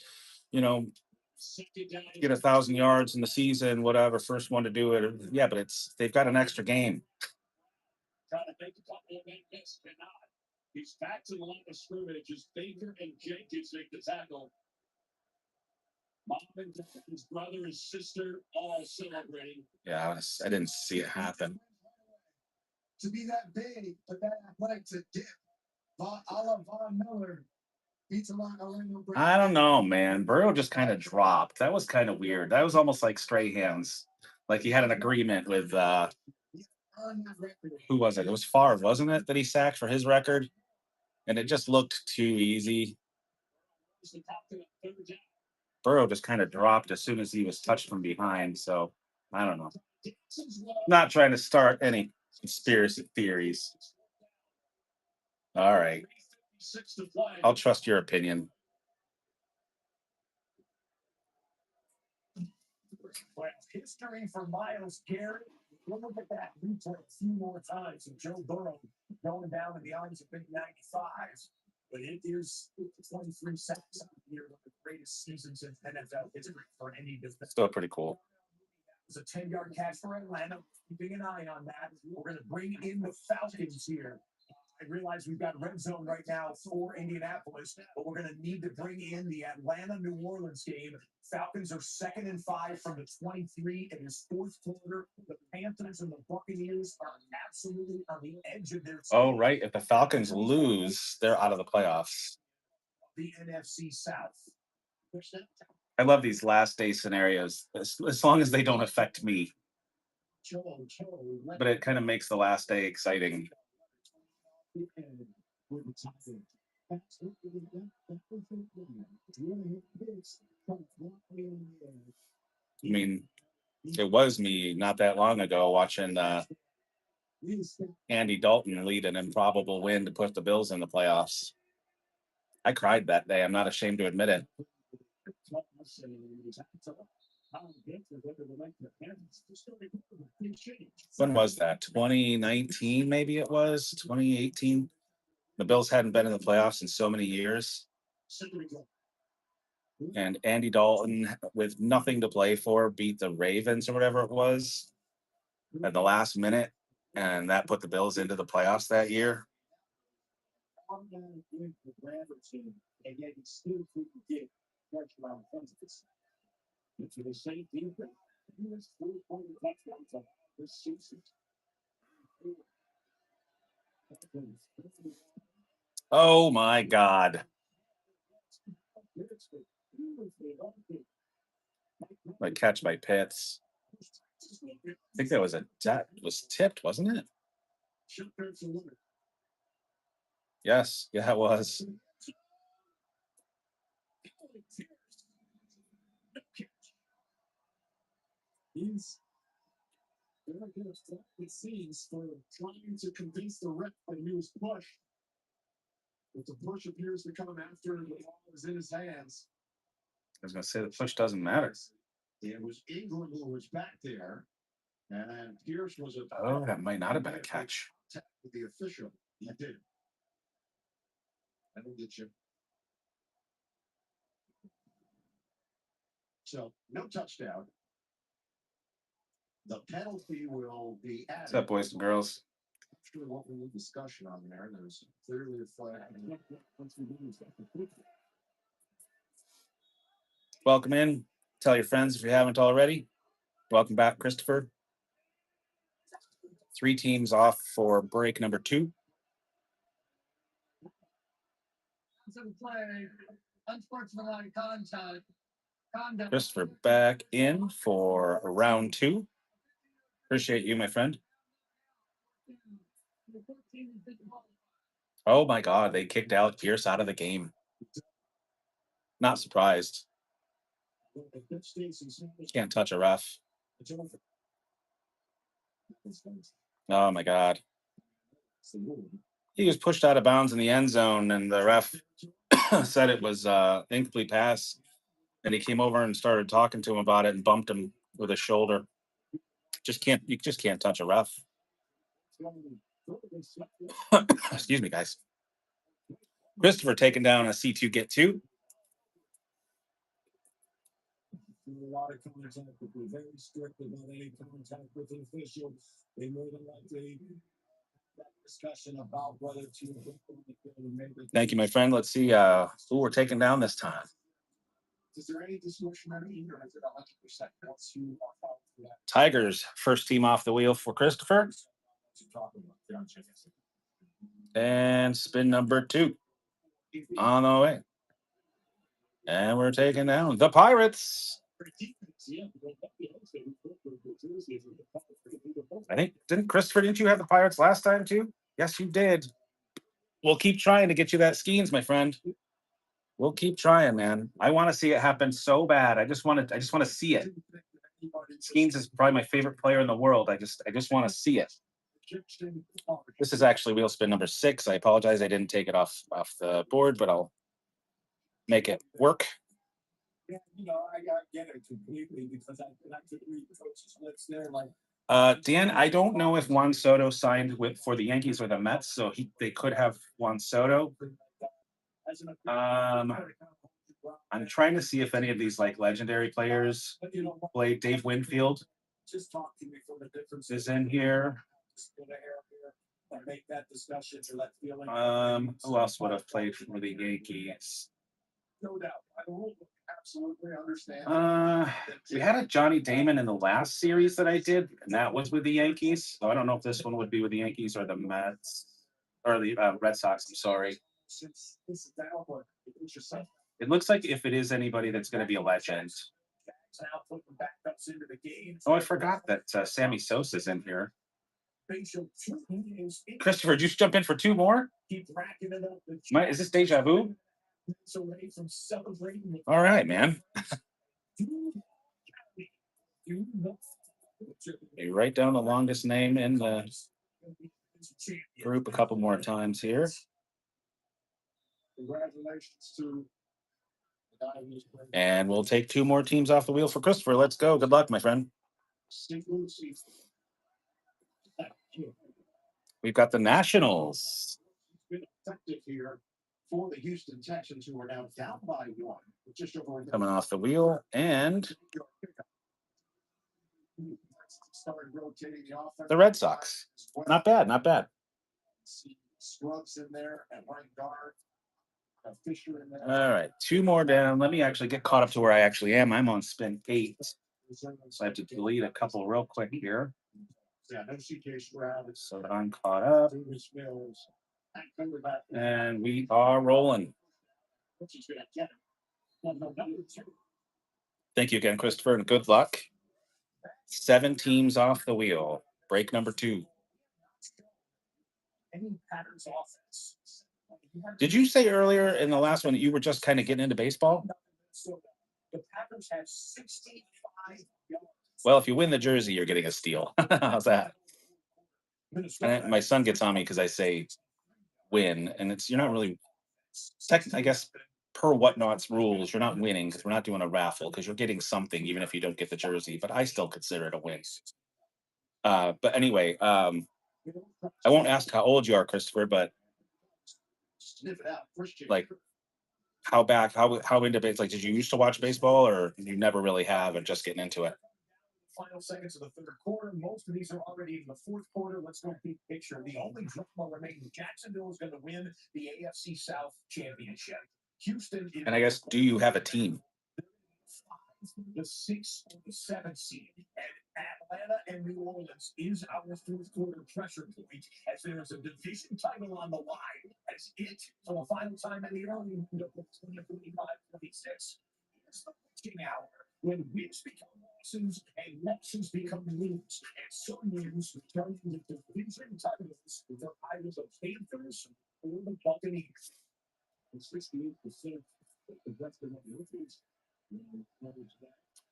get 1,000 yards in the season, whatever. First one to do it. Yeah, but they've got an extra game. He's back to the line of scrimmage as Baker and Jenkins make the tackle. Mom and dad, his brother, his sister, all celebrating. Yeah, I didn't see it happen. To be that big, but that athletic to dip. A la Von Miller. I don't know, man. Burrow just kind of dropped. That was kind of weird. That was almost like Strahan's. Like he had an agreement with who was it? It was Favre, wasn't it, that he sacked for his record? And it just looked too easy. Burrow just kind of dropped as soon as he was touched from behind. So I don't know. Not trying to start any conspiracy theories. All right. I'll trust your opinion. Well, history for Miles Garrett. We'll look at that replay a few more times. And Joe Burrow going down in the arms of Big 95. But it is 23 sacks on the year, one of the greatest seasons in NFL history for any business. Still pretty cool. It was a 10-yard catch for Atlanta. Keeping an eye on that. We're going to bring in the Falcons here. I realize we've got red zone right now for Indianapolis, but we're going to need to bring in the Atlanta-New Orleans game. Falcons are 2nd and 5 from the 23 in this fourth quarter. The Panthers and the Buccaneers are absolutely on the edge of their seat. Oh, right. If the Falcons lose, they're out of the playoffs. The NFC South. I love these last day scenarios, as long as they don't affect me. But it kind of makes the last day exciting. I mean, it was me not that long ago watching Andy Dalton lead an improbable win to put the Bills in the playoffs. I cried that day. I'm not ashamed to admit it. When was that? 2019, maybe it was 2018. The Bills hadn't been in the playoffs in so many years. And Andy Dalton, with nothing to play for, beat the Ravens or whatever it was at the last minute. And that put the Bills into the playoffs that year. Oh my God. Like catch by Pitts. I think that was tipped, wasn't it? Yes, yeah, it was. It seems for trying to convince the ref that he was pushed. But the push appears to come after the ball is in his hands. I was going to say the push doesn't matter. It was Ingram who was back there, and Pierce was a. Oh, that might not have been a catch. With the official, he did. I don't get you. So no touchdown. The penalty will be added. What's up, boys and girls? Sure, what we need discussion on there. There's clearly a flag. Welcome in. Tell your friends if you haven't already. Welcome back, Christopher. 3 teams off for break number 2. Christopher back in for round 2. Appreciate you, my friend. Oh my God, they kicked Alec Pierce out of the game. Not surprised. Can't touch a ref. Oh my God. He was pushed out of bounds in the end zone, and the ref said it was incomplete pass. And he came over and started talking to him about it and bumped him with his shoulder. You just can't touch a ref. Excuse me, guys. Christopher taking down a C2 get 2. A lot of contact with be very strict about any contact with the official. They more than likely that discussion about whether to. Thank you, my friend. Let's see who we're taking down this time. Is there any discussion on either? Is it 100%? What's you that? Tigers, first team off the wheel for Christopher. And spin number 2 on the way. And we're taking down the Pirates. I think, didn't you have the Pirates last time too? Yes, you did. We'll keep trying to get you that Skeens, my friend. We'll keep trying, man. I want to see it happen so bad. I just want to see it. Skeens is probably my favorite player in the world. I just want to see it. This is actually wheel spin number 6. I apologize. I didn't take it off the board, but I'll make it work. I get it completely because I could read coaches' lips there. Like, Dan, I don't know if Juan Soto signed for the Yankees or the Mets, so they could have Juan Soto. I'm trying to see if any of these like legendary players play. Dave Winfield just talk to me for the difference is in here. Make that discussion or that feeling. Who else would have played for the Yankees? No doubt. I will absolutely understand. We had a Johnny Damon in the last series that I did, and that was with the Yankees. So I don't know if this one would be with the Yankees or the Mets or the Red Sox. I'm sorry. It looks like if it is anybody that's going to be a legend. Oh, I forgot that Sammy Sosa's in here. Christopher, did you jump in for two more? Is this deja vu? All right, man. You write down the longest name in the group a couple more times here. Congratulations to. And we'll take two more teams off the wheel for Christopher. Let's go. Good luck, my friend. We've got the Nationals. Here for the Houston Texans, who are now down by one, just over coming off the wheel, and the Red Sox. Not bad, not bad. Scrubs in there at right guard. Fisher in there. All right, two more down. Let me actually get caught up to where I actually am. I'm on spin 8, so I have to delete a couple real quick here. Yeah, no CJ Stroud. So that I'm caught up. And we are rolling. Thank you again, Christopher, and good luck. 7 teams off the wheel. Break number 2. Did you say earlier in the last one that you were just kind of getting into baseball? Well, if you win the jersey, you're getting a steal. How's that? And my son gets on me because I say win, and you're not really, I guess, per Whatnot's rules, you're not winning because we're not doing a raffle because you're getting something even if you don't get the jersey, but I still consider it a win. But anyway, I won't ask how old you are, Christopher, but like how into baseball? Like, did you used to watch baseball, or you never really have and just getting into it? Final seconds of the third quarter. Most of these are already in the fourth quarter. Let's go big picture. The only drama remaining: Jacksonville is going to win the AFC South championship. Houston. And I guess, do you have a team? The 6 or the 7 seed, and Atlanta and New Orleans is our fourth quarter pressure point, as there is a division title on the line. As it, for the final time in the early 2025-26, is the witching hour when wins become losses and losses become wins, and some wins turn into division titles for either the Panthers or the Buccaneers. And 68% of the rest of the rookies.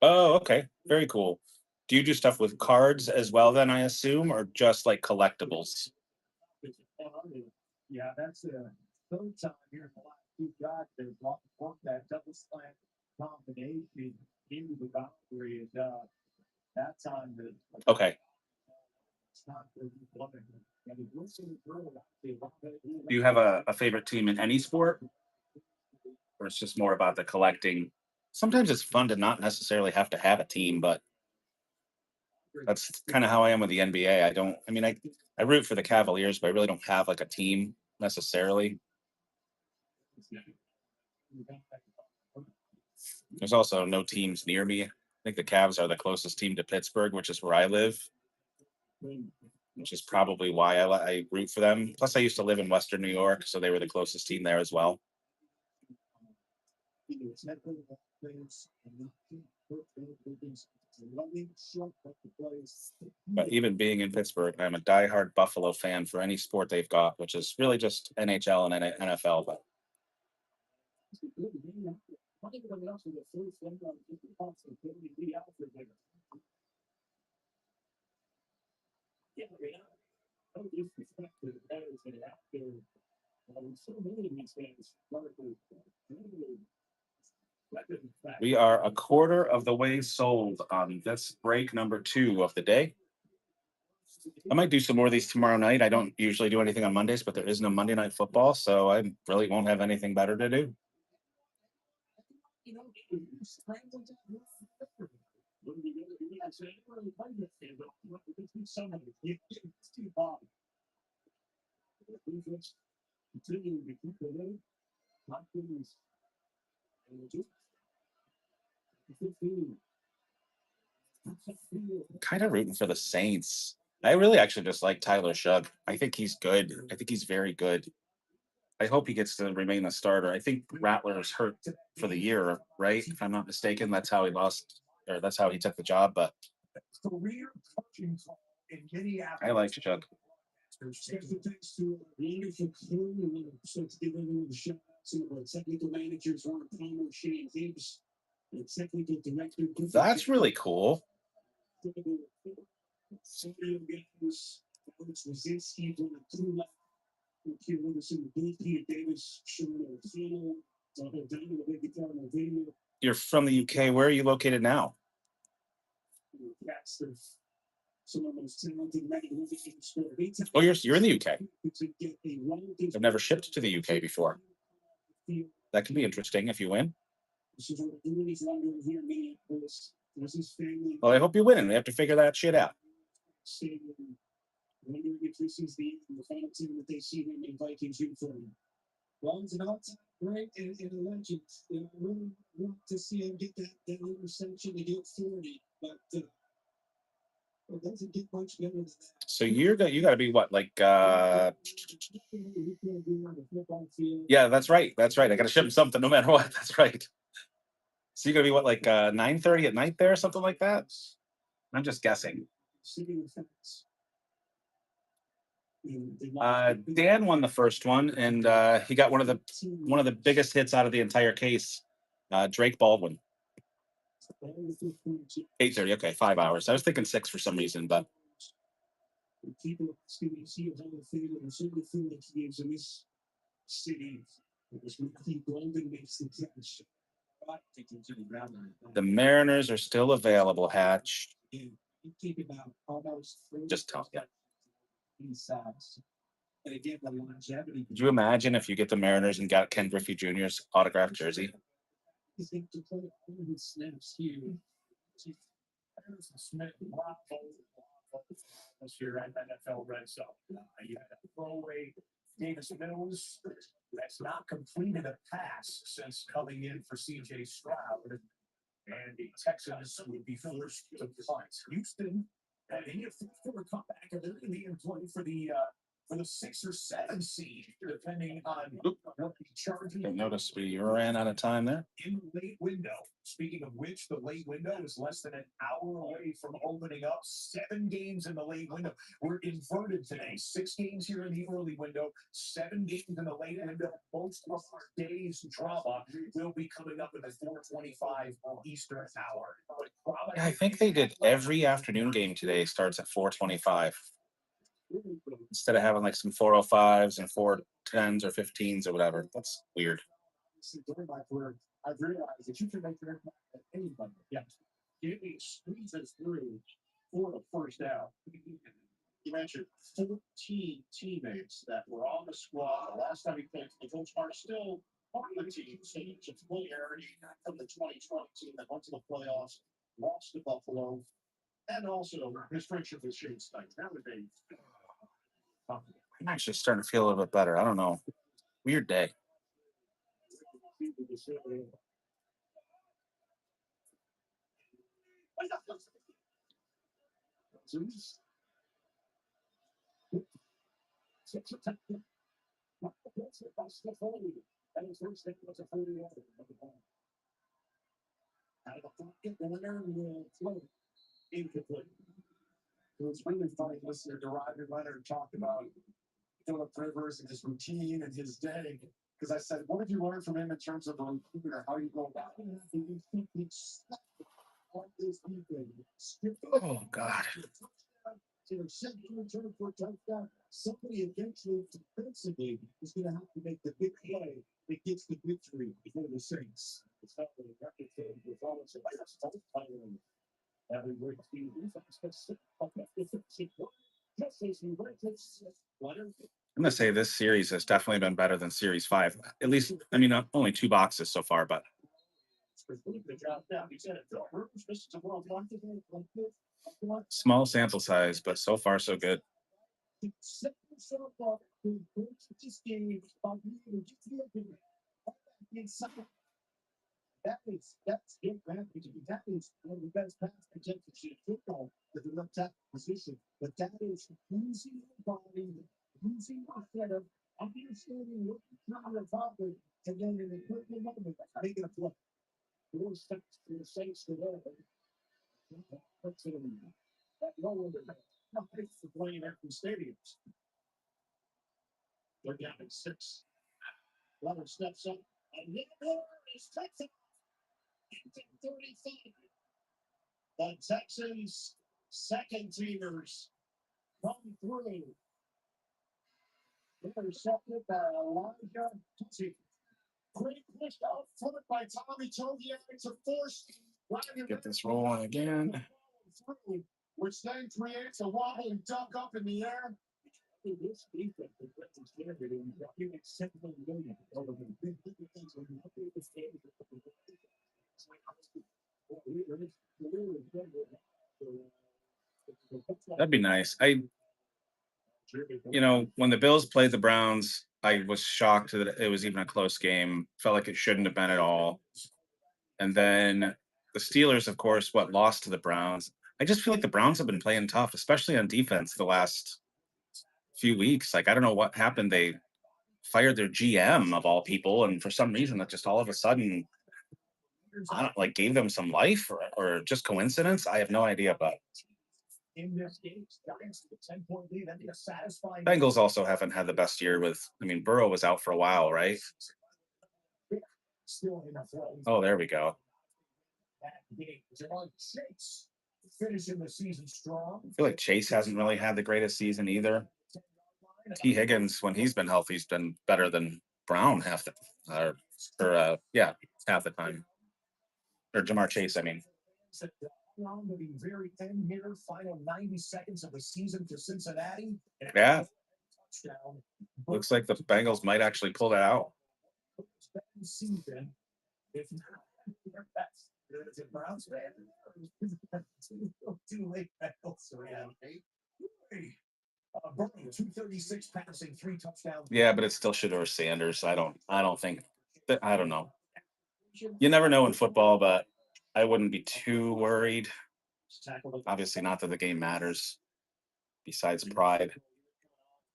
Oh, okay. Very cool. Do you do stuff with cards as well then, I assume, or just like collectibles? Yeah, that's a third time here in the last 2 guys that work that double slant combination into the boundary, and that time Okay. Do you have a favorite team in any sport? Or it's just more about the collecting? Sometimes it's fun to not necessarily have to have a team, but that's kind of how I am with the NBA. I root for the Cavaliers, but I really don't have like a team necessarily. There's also no teams near me. I think the Cavs are the closest team to Pittsburgh, which is where I live, which is probably why I root for them. Plus, I used to live in Western New York, so they were the closest team there as well. But even being in Pittsburgh, I'm a diehard Buffalo fan for any sport they've got, which is really just NHL and NFL. But We are a quarter of the way sold on this break number 2 of the day. I might do some more of these tomorrow night. I don't usually do anything on Mondays, but there is no Monday night football, so I really won't have anything better to do. Kind of rooting for the Saints. I really actually just like Tyler Shug. I think he's good. I think he's very good. I hope he gets to remain a starter. I think Rattler is hurt for the year, right? If I'm not mistaken, that's how he lost, or that's how he took the job. But I like Shug. That's really cool. You're from the UK. Where are you located now? Oh, you're in the UK. I've never shipped to the UK before. That can be interesting if you win. Well, I hope you win, and we have to figure that shit out. Right, and a legend. I really want to see him get that interception to get 40, but it doesn't get much better than that. So you got to be what, like yeah, that's right. That's right. I got to ship him something no matter what. That's right. So you're gonna be what, like 9:30 at night there, something like that? I'm just guessing. Dan won the first one, and he got one of the biggest hits out of the entire case. Drake Baldwin. 8:30. Okay, 5 hours. I was thinking 6 for some reason, but. The Mariners are still available, Hatch. Just tell me. Could you imagine if you get the Mariners and got Ken Griffey Jr.'s autographed jersey? This year at NFL Red Sox. You had a throwaway Davis Mills that's not completed a pass since coming in for C.J. Stroud. And the Texans would be forced to punt. Houston had a fourth comeback, and they're going to be in play for the 6 or 7 seed, depending on what the Chargers. Notice we ran out of time there. In the late window. Speaking of which, the late window is less than an hour away from opening up. 7 games in the late window. We're inverted today. 6 games here in the early window, 7 games in the late window. Most of our day's drama will be coming up at the 4:25 Eastern hour. Yeah, I think they did every afternoon game today starts at 4:25. Instead of having like some 4:05s and 4:10s or 15s or whatever. That's weird. I've realized that you can make your impact at anybody. Yeah. It squeezes through for the first out. You mentioned 14 teammates that were on the squad. The last time he played, the Colts are still on the team. So it's a familiarity from the 2020 team that went to the playoffs, lost to Buffalo, and also his friendship with Shane Steichen. That would be. I'm actually starting to feel a little bit better. I don't know. Weird day. It was really funny listening to Roger Leonard talk about Philip Rivers and his routine and his day. Because I said, what have you learned from him in terms of a routine or how you go about it? Oh, God. Somebody eventually defensively is going to have to make the big play that gets the victory before the Saints. It's not really replicated performance of last time. Every week, he just as he went to I'm gonna say this series has definitely been better than Series 5. At least, I mean, only 2 boxes so far, but small sample size, but so far so good. That's it, man. That is one of the best pass attempts in football with the left tackle position. But that is using the body, using the setup, understanding what you're trying to accomplish, and then in the critical moment, making a play. Four steps to the Saints today. That's it. That no one not thanks for playing at the stadiums. They're down at 6. Leonard steps up, and Nick is touching. 35. The Texans second teamers come through. Intercepted by Elijah Tucci. Great push out front by Tommy Togiak to force Get this rolling again. through, which then creates a wobbling duck up in the air. This defense is standard in the simple million over the big things when you update the standard. That'd be nice. When the Bills played the Browns, I was shocked that it was even a close game. Felt like it shouldn't have been at all. And then the Steelers, of course, lost to the Browns. I just feel like the Browns have been playing tough, especially on defense the last few weeks. Like, I don't know what happened. They fired their GM of all people, and for some reason that just all of a sudden, I don't like gave them some life or just coincidence. I have no idea, but In this game, Giants with a 10-point lead, and a satisfying. Bengals also haven't had the best year Burrow was out for a while, right? Still in the flow. Oh, there we go. That game, Jamar Chase finishing the season strong. I feel like Chase hasn't really had the greatest season either. T. Higgins, when he's been healthy, has been better than Brown half the time. Or Jamar Chase, I mean. To the very end here, final 90 seconds of the season for Cincinnati. Yeah. Looks like the Bengals might actually pull that out. Season, if not, that's a Browns fan. Too late. Burrow, 236 passing, 3 touchdowns. Yeah, but it still should have Sanders. I don't know. You never know in football, but I wouldn't be too worried. Obviously, not that the game matters. Besides pride.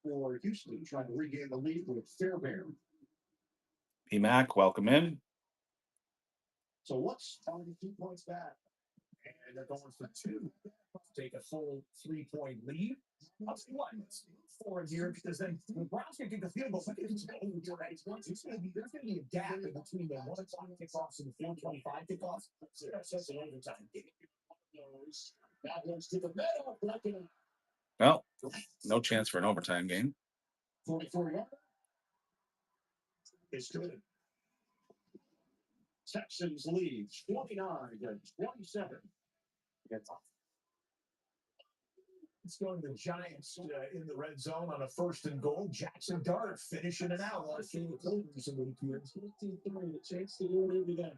For Houston, trying to regain the lead with Fairbairn. P-Mac, welcome in. So what's 2 points back? And they're going for 2. Take a full 3-point lead. I'll see what. 4 here because then the Browns can get the field goal. There's going to be a gap in between the 1 o'clock kickoffs and the 4:25 kickoffs. So that's an overtime game. That goes to the middle. Well, no chance for an overtime game. 44 yards. It's good. Texans lead 29-27. It's going to the Giants in the red zone on a 1st and goal. Jackson Dart finishing it out. A chance to do it again.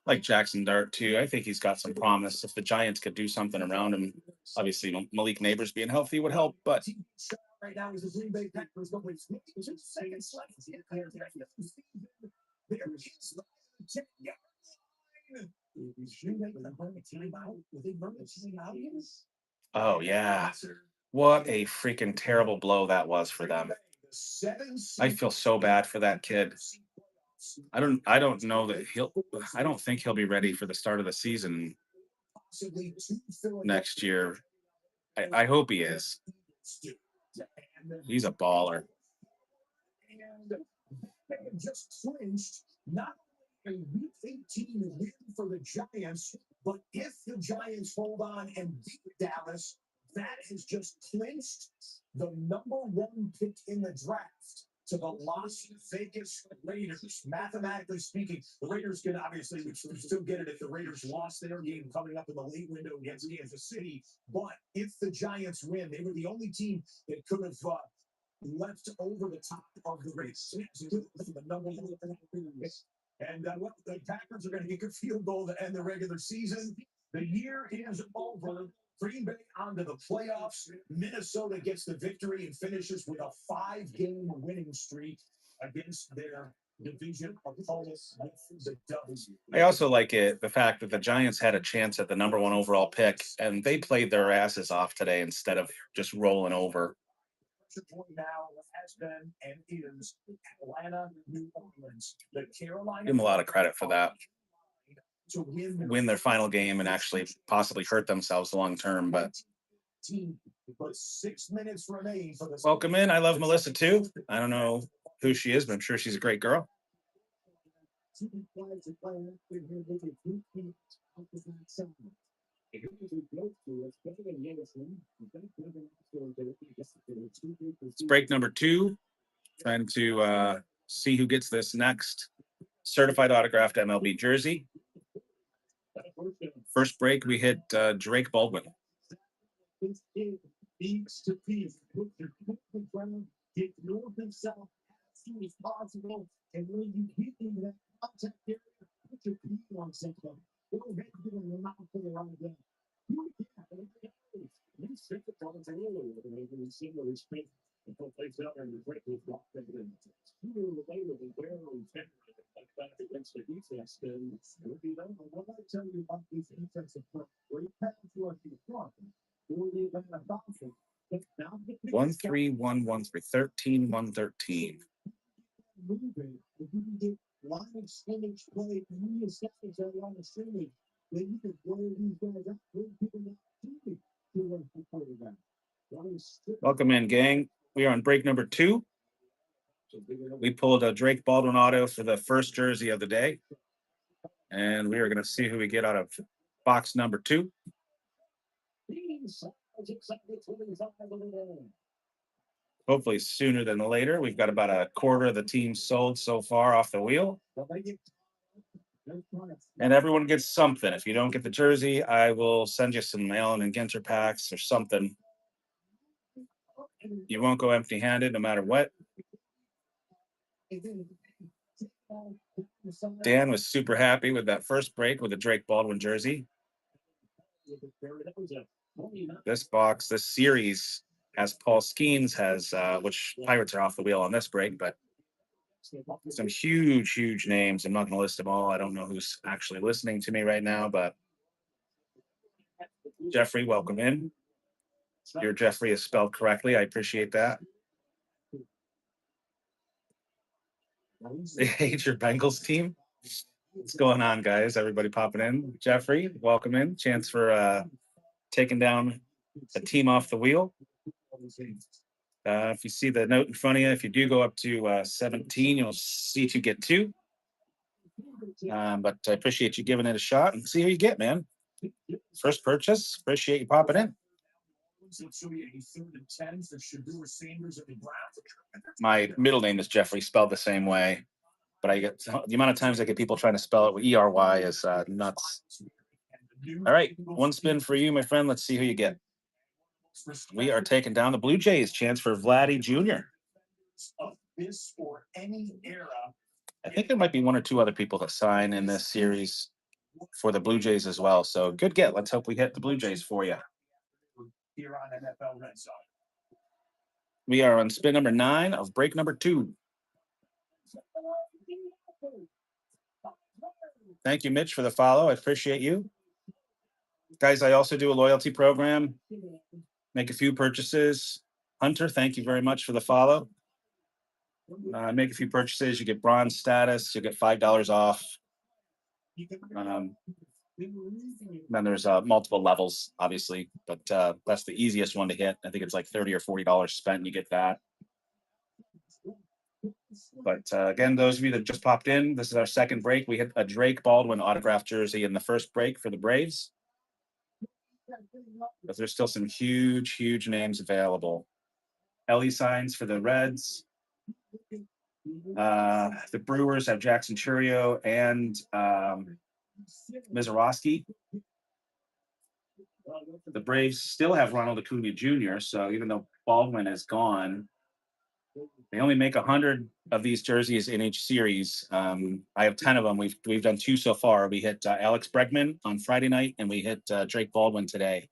Like Jackson Dart too. I think he's got some promise. If the Giants could do something around him, obviously Malik Neighbors being healthy would help. But right now is the Green Bay Packers going second slide. There is 10-yard line. Oh yeah, what a freaking terrible blow that was for them. I feel so bad for that kid. I don't know that I don't think he'll be ready for the start of the season next year. I hope he is. He's a baller. And just clinched not only a week 18 win for the Giants, but if the Giants hold on and beat Dallas, that has just clinched the number 1 pick in the draft. to the Las Vegas Raiders. Mathematically speaking, the Raiders can obviously still get it if the Raiders lost their game coming up in the late window against Kansas City. But if the Giants win, they were the only team that could have left over the top of the race. The number one. And what the Packers are going to kick a field goal to end the regular season. The year is over. Green Bay onto the playoffs. Minnesota gets the victory and finishes with a 5-game winning streak against their division opponents with the W. I also like the fact that the Giants had a chance at the number 1 overall pick, and they played their asses off today instead of just rolling over. Point now has been and is Atlanta, New Orleans. The Carolina. Give them a lot of credit for that. To Win their final game and actually possibly hurt themselves long term. But 6 minutes remain for the welcome in. I love Melissa too. I don't know who she is, but I'm sure she's a great girl. It's break number 2. Trying to see who gets this next certified autographed MLB jersey. First break, we hit Drake Baldwin. Get north and south as soon as possible. And when you get in that contact area, put your feet on something. Go ahead and get on the mouth for the right there. What I tell you about this defensive play, where you pass to us to the front, or the Atlanta Falcons. 1-3-1-1-3 13-1-13. Moving, if you can get line of scrimmage play, immediate seconds out line of scrimmage, then you can blow these guys up, bring people an opportunity to run for quarterback. Welcome in, gang. We are on break number 2. We pulled a Drake Baldwin auto for the first jersey of the day. And we are going to see who we get out of box number 2. Hopefully sooner than later. We've got about a quarter of the team sold so far off the wheel. And everyone gets something. If you don't get the jersey, I will send you some Allen and Ginter packs or something. You won't go empty-handed no matter what. Dan was super happy with that first break with the Drake Baldwin jersey. This box, this series, as Paul Skeens has, which Pirates are off the wheel on this break, but some huge names. I'm not going to list them all. I don't know who's actually listening to me right now, but Jeffrey, welcome in. Your Jeffrey is spelled correctly. I appreciate that. They hate your Bengals team. What's going on, guys? Everybody popping in. Jeffrey, welcome in. Chance for taking down a team off the wheel. If you see the note in front of you, if you do go up to 17, you'll see to get 2. But I appreciate you giving it a shot and see how you get, man. First purchase. Appreciate you popping in. My middle name is Jeffrey, spelled the same way. But I get the amount of times I get people trying to spell it with ERY is nuts. All right, 1 spin for you, my friend. Let's see who you get. We are taking down the Blue Jays. Chance for Vladdy Jr. I think there might be 1 or 2 other people that sign in this series for the Blue Jays as well. So good get. Let's hope we hit the Blue Jays for you. We are on spin number 9 of break number 2. Thank you, Mitch, for the follow. I appreciate you. Guys, I also do a loyalty program. Make a few purchases. Hunter, thank you very much for the follow. Make a few purchases. You get bronze status. You get $5 off. Then there's multiple levels, obviously, but that's the easiest one to hit. I think it's like $30 or $40 spent, and you get that. But again, those of you that just popped in, this is our second break. We hit a Drake Baldwin autographed jersey in the first break for the Braves. But there's still some huge names available. Ellie signs for the Reds. The Brewers have Jackson Churio and Mizorowski. The Braves still have Ronald Acuna Jr., so even though Baldwin is gone, they only make 100 of these jerseys in each series. I have 10 of them. We've done 2 so far. We hit Alex Bregman on Friday night, and we hit Drake Baldwin today.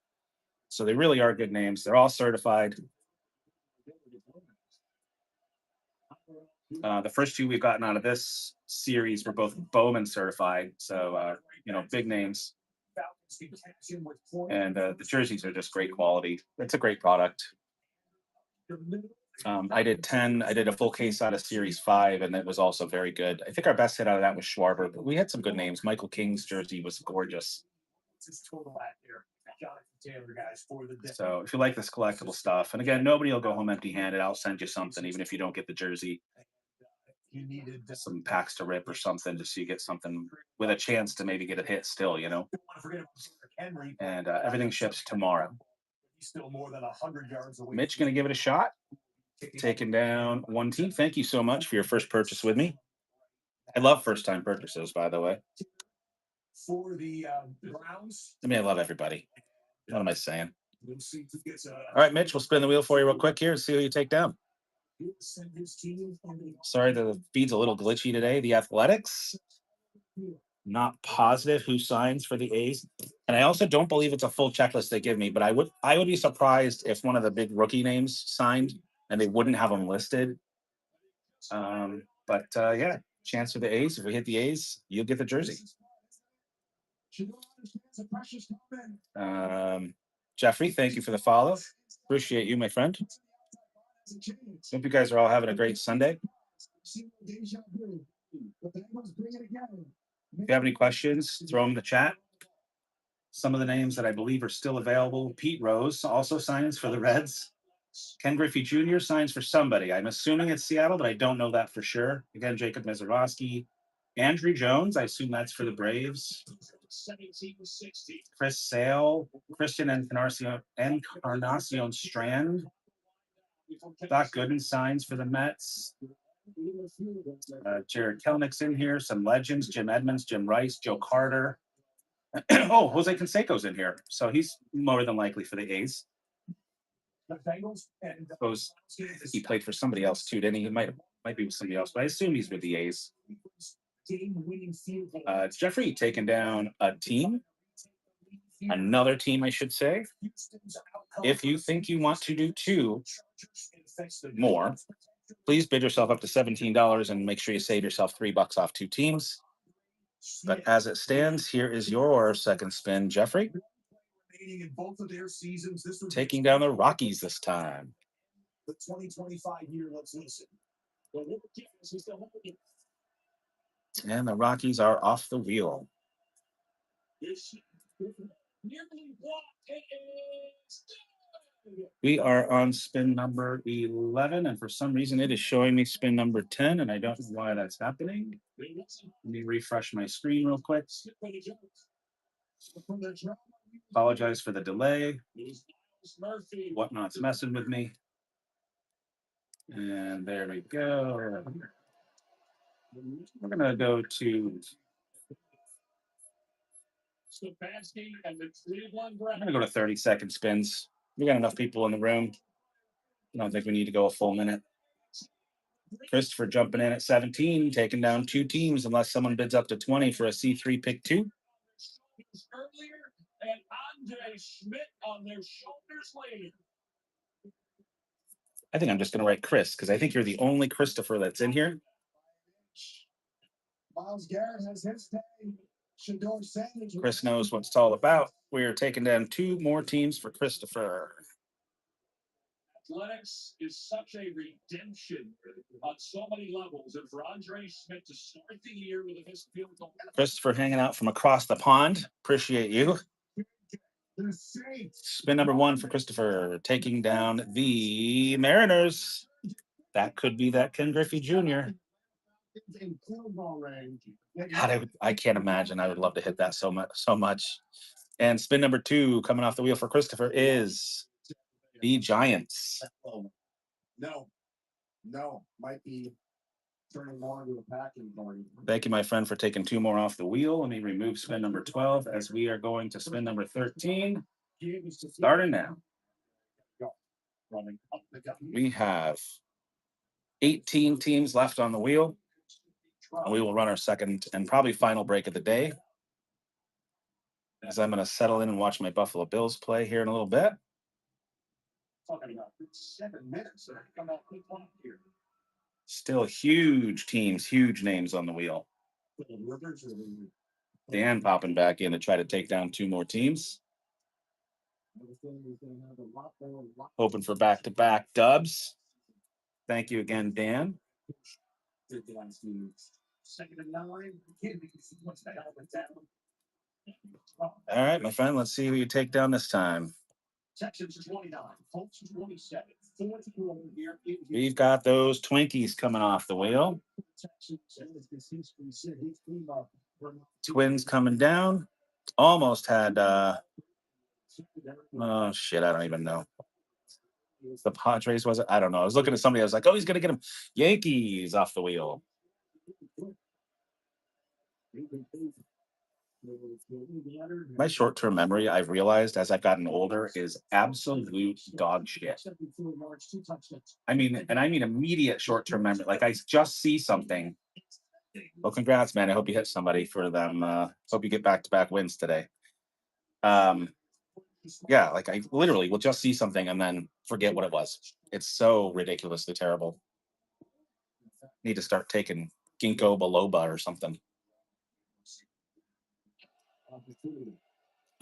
So they really are good names. They're all certified. The first 2 we've gotten out of this series were both Bowman certified. So, big names. And the jerseys are just great quality. It's a great product. I did 10. I did a full case out of Series 5, and it was also very good. I think our best hit out of that was Schwarber, but we had some good names. Michael King's jersey was gorgeous. So if you like this collectible stuff, and again, nobody will go home empty-handed. I'll send you something, even if you don't get the jersey. You needed some packs to rip or something, just so you get something with a chance to maybe get a hit still, And everything ships tomorrow. Still more than 100 yards away. Mitch going to give it a shot. Taking down one team. Thank you so much for your first purchase with me. I love first-time purchases, by the way. For the Browns. I love everybody. What am I saying? All right, Mitch, we'll spin the wheel for you real quick here and see who you take down. Sorry, the feed's a little glitchy today. The Athletics. Not positive who signs for the A's. And I also don't believe it's a full checklist they give me, but I would be surprised if one of the big rookie names signed and they wouldn't have them listed. But chance for the A's. If we hit the A's, you'll get the jersey. Jeffrey, thank you for the follow. Appreciate you, my friend. Hope you guys are all having a great Sunday. If you have any questions, throw them in the chat. Some of the names that I believe are still available. Pete Rose also signs for the Reds. Ken Griffey Jr. signs for somebody. I'm assuming it's Seattle, but I don't know that for sure. Again, Jacob Mizorowski. Andrew Jones, I assume that's for the Braves. Chris Sale. Christian Encarnacion Strand. Doc Gooden signs for the Mets. Jared Kelnick's in here. Some legends. Jim Edmonds, Jim Rice, Joe Carter. Oh, Jose Canseco's in here. So he's more than likely for the A's. Suppose he played for somebody else too, didn't he? He might be with somebody else, but I assume he's with the A's. Jeffrey taking down a team. Another team, I should say. If you think you want to do 2 more, please bid yourself up to $17 and make sure you save yourself $3 off 2 teams. But as it stands, here is your second spin, Jeffrey. Taking down the Rockies this time. The 2025 year, let's listen. And the Rockies are off the wheel. We are on spin number 11, and for some reason it is showing me spin number 10, and I don't know why that's happening. Let me refresh my screen real quick. Apologize for the delay. Whatnot's messing with me. And there we go. We're going to go to... I'm going to go to 30-second spins. We got enough people in the room. I don't think we need to go a full minute. Christopher jumping in at 17, taking down 2 teams unless someone bids up to 20 for a C3 pick 2. I think I'm just going to write Chris because I think you're the only Christopher that's in here. Chris knows what it's all about. We are taking down 2 more teams for Christopher. Athletics is such a redemption on so many levels, and for Andre Schmidt to start the year with a missed field goal. Christopher hanging out from across the pond. Appreciate you. Spin number 1 for Christopher, taking down the Mariners. That could be that Ken Griffey Jr. God, I can't imagine. I would love to hit that so much. And spin number 2 coming off the wheel for Christopher is the Giants. No. No, might be turning more into a packing party. Thank you, my friend, for taking 2 more off the wheel. Let me remove spin number 12 as we are going to spin number 13. Starting now. We have 18 teams left on the wheel. And we will run our second and probably final break of the day, as I'm going to settle in and watch my Buffalo Bills play here in a little bit. Talking about 7 minutes. Come out here. Still huge teams, huge names on the wheel. Dan popping back in to try to take down 2 more teams. Hoping for back-to-back dubs. Thank you again, Dan. All right, my friend, let's see who you take down this time. Texans 29, Colts 27. We've got those Twinkies coming off the wheel. Twins coming down. Almost had oh shit, I don't even know. The Padres, was it? I don't know. I was looking at somebody, I was like, oh, he's gonna get him. Yankees off the wheel. My short-term memory, I've realized as I've gotten older, is absolute dog shit. I mean immediate short-term memory. Like I just see something. Well, congrats, man. I hope you hit somebody for them. Hope you get back-to-back wins today. Yeah, like I literally will just see something and then forget what it was. It's so ridiculously terrible. Need to start taking ginkgo biloba or something.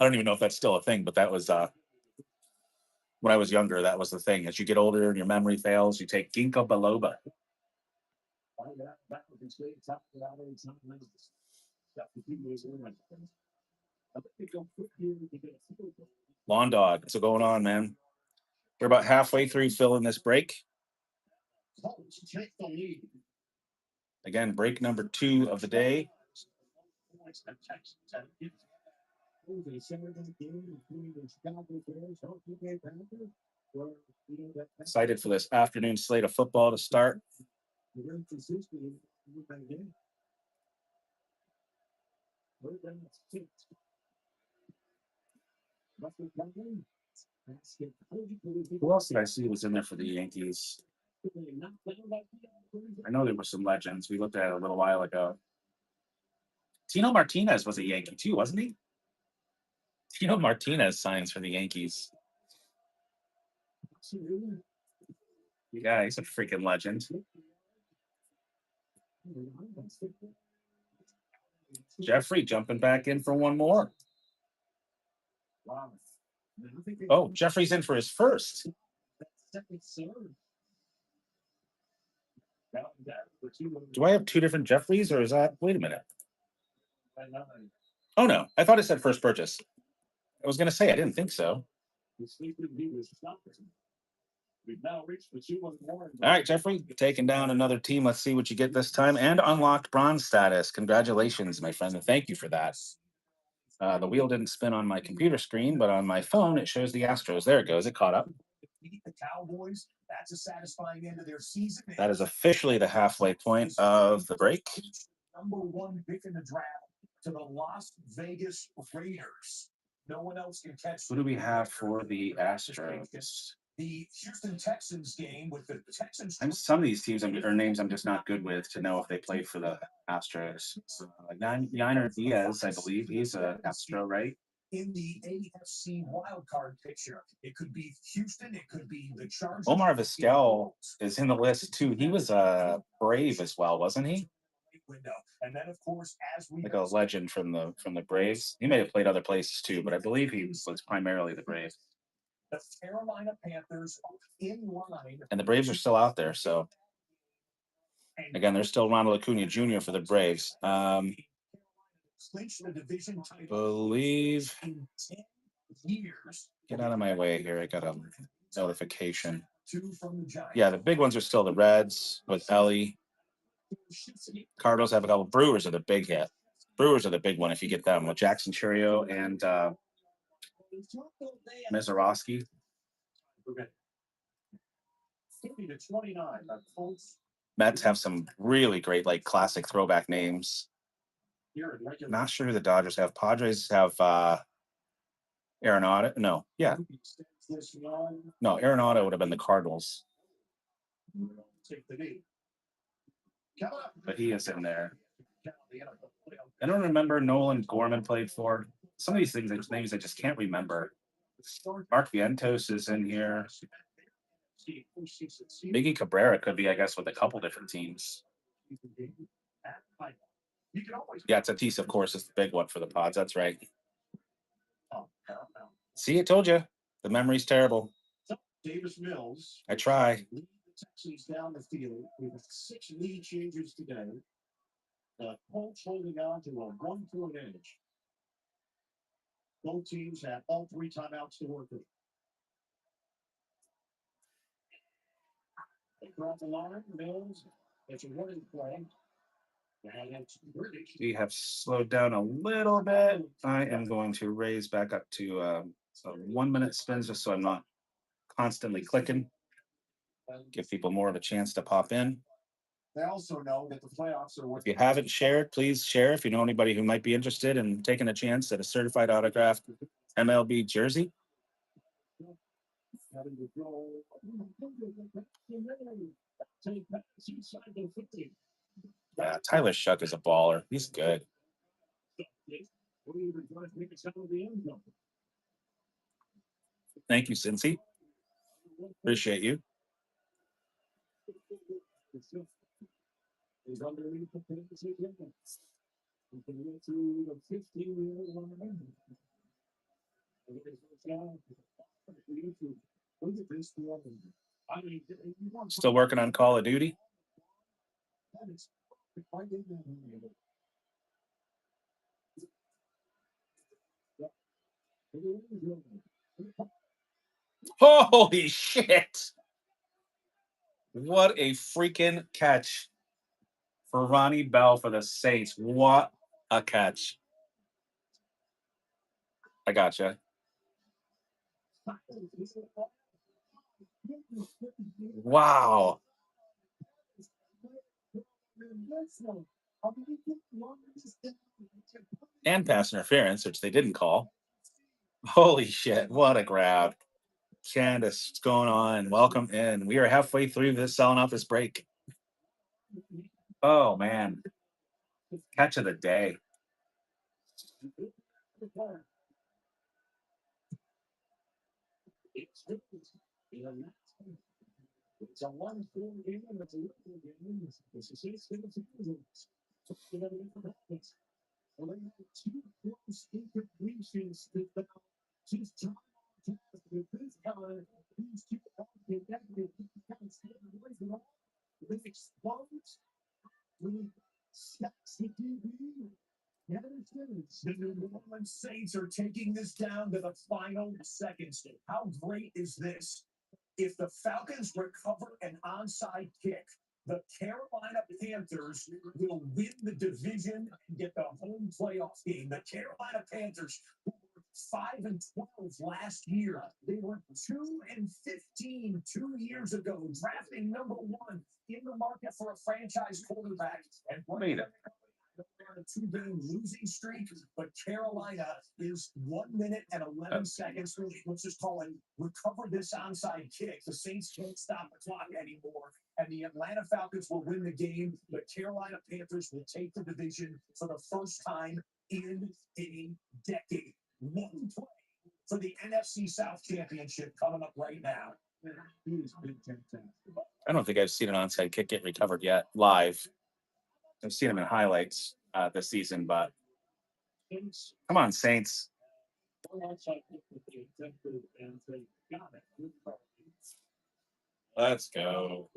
I don't even know if that's still a thing, but that was when I was younger, that was the thing. As you get older and your memory fails, you take ginkgo biloba. Lawn dog, what's going on, man? We're about halfway through filling this break. Again, break number 2 of the day. Excited for this afternoon slate of football to start. Who else did I see was in there for the Yankees? I know there were some legends. We looked at it a little while ago. Tino Martinez was a Yankee too, wasn't he? Tino Martinez signs for the Yankees. Yeah, he's a freaking legend. Jeffrey jumping back in for one more. Oh, Jeffrey's in for his first. Do I have 2 different Jeffreys, or is that? Wait a minute. Oh no, I thought it said first purchase. I was going to say I didn't think so. All right, Jeffrey, taking down another team. Let's see what you get this time. And unlocked bronze status. Congratulations, my friend, and thank you for that. The wheel didn't spin on my computer screen, but on my phone, it shows the Astros. There it goes. It caught up. The Cowboys, that's a satisfying end of their season. That is officially the halfway point of the break. Number 1 pick in the draft to the Las Vegas Raiders. No one else can catch. Who do we have for the Astros? The Houston Texans game with the Texans. Some of these teams or names I'm just not good with to know if they played for the Astros. Yiner Diaz, I believe he's an Astro, right? In the AFC wildcard picture, it could be Houston, it could be the Chargers. Omar Vizquel is in the list too. He was a Brave as well, wasn't he? And then, of course, as we like a legend from the Braves. He may have played other places too, but I believe he was primarily the Braves. The Carolina Panthers are in line. And the Braves are still out there, so again, there's still Ronald Acuna Jr. for the Braves. Believe. Get out of my way here. I got a notification. Yeah, the big ones are still the Reds with Ellie. Cardinals have a couple. Brewers are the big hit. Brewers are the big one if you get them with Jackson Churio and Mizorowski. 50-29. Colts Mets have some really great, like, classic throwback names. here in regular. Not sure who the Dodgers have. Padres have Arenado. No, yeah. This one, No, Arenado would have been the Cardinals, take the knee. Coming up. but he is in there. I don't remember Nolan Gorman played for. Some of these things, names I just can't remember. Mark Vientos is in here. Miggy Cabrera could be, I guess, with a couple different teams. Yeah, Tatis, of course, is the big one for the Pods. That's right. See, I told you. The memory's terrible. Davis Mills. I try. Lead the Texans down the field with 6 lead changes today. The Colts holding on to a 1-point edge. Both teams have all 3 timeouts to work with. Across the line, Mills. It's a running play. And it's British. We have slowed down a little bit. I am going to raise back up to a 1-minute spin just so I'm not constantly clicking. Give people more of a chance to pop in. They also know that the playoffs are If you haven't shared, please share. If you know anybody who might be interested in taking a chance at a certified autographed MLB jersey. Yeah, Tyler Shuck is a baller. He's good. Thank you, Cincy. Appreciate you. Still working on Call of Duty. Holy shit! What a freaking catch for Ronnie Bell for the Saints. What a catch. I gotcha. Wow. And pass interference, which they didn't call. Holy shit. What a grab. Candace, what's going on? Welcome in. We are halfway through this selling off this break. Oh, man. Catch of the day. It's a 1-4 game. It's a little game. This is his well, they had 2 close incompletions that just time with this guy. These 2 negative kind of stay away from all. They explode. We stacks the TV. The New Orleans Saints are taking this down to the final seconds. How great is this? If the Falcons recover an onside kick, the Carolina Panthers will win the division and get the home playoff game. The Carolina Panthers, who were 5-12 last year, they were 2-15 2 years ago, drafting number 1 in the market for a franchise quarterback. And Wait a a 2-game losing streak, but Carolina is 1 minute and 11 seconds. Let's just call it recover this onside kick. The Saints can't stop the clock anymore, and the Atlanta Falcons will win the game. The Carolina Panthers will take the division for the first time in a decade. 1 play for the NFC South Championship coming up right now. I don't think I've seen an onside kick get recovered yet live. I've seen them in highlights this season, but come on, Saints. Let's go.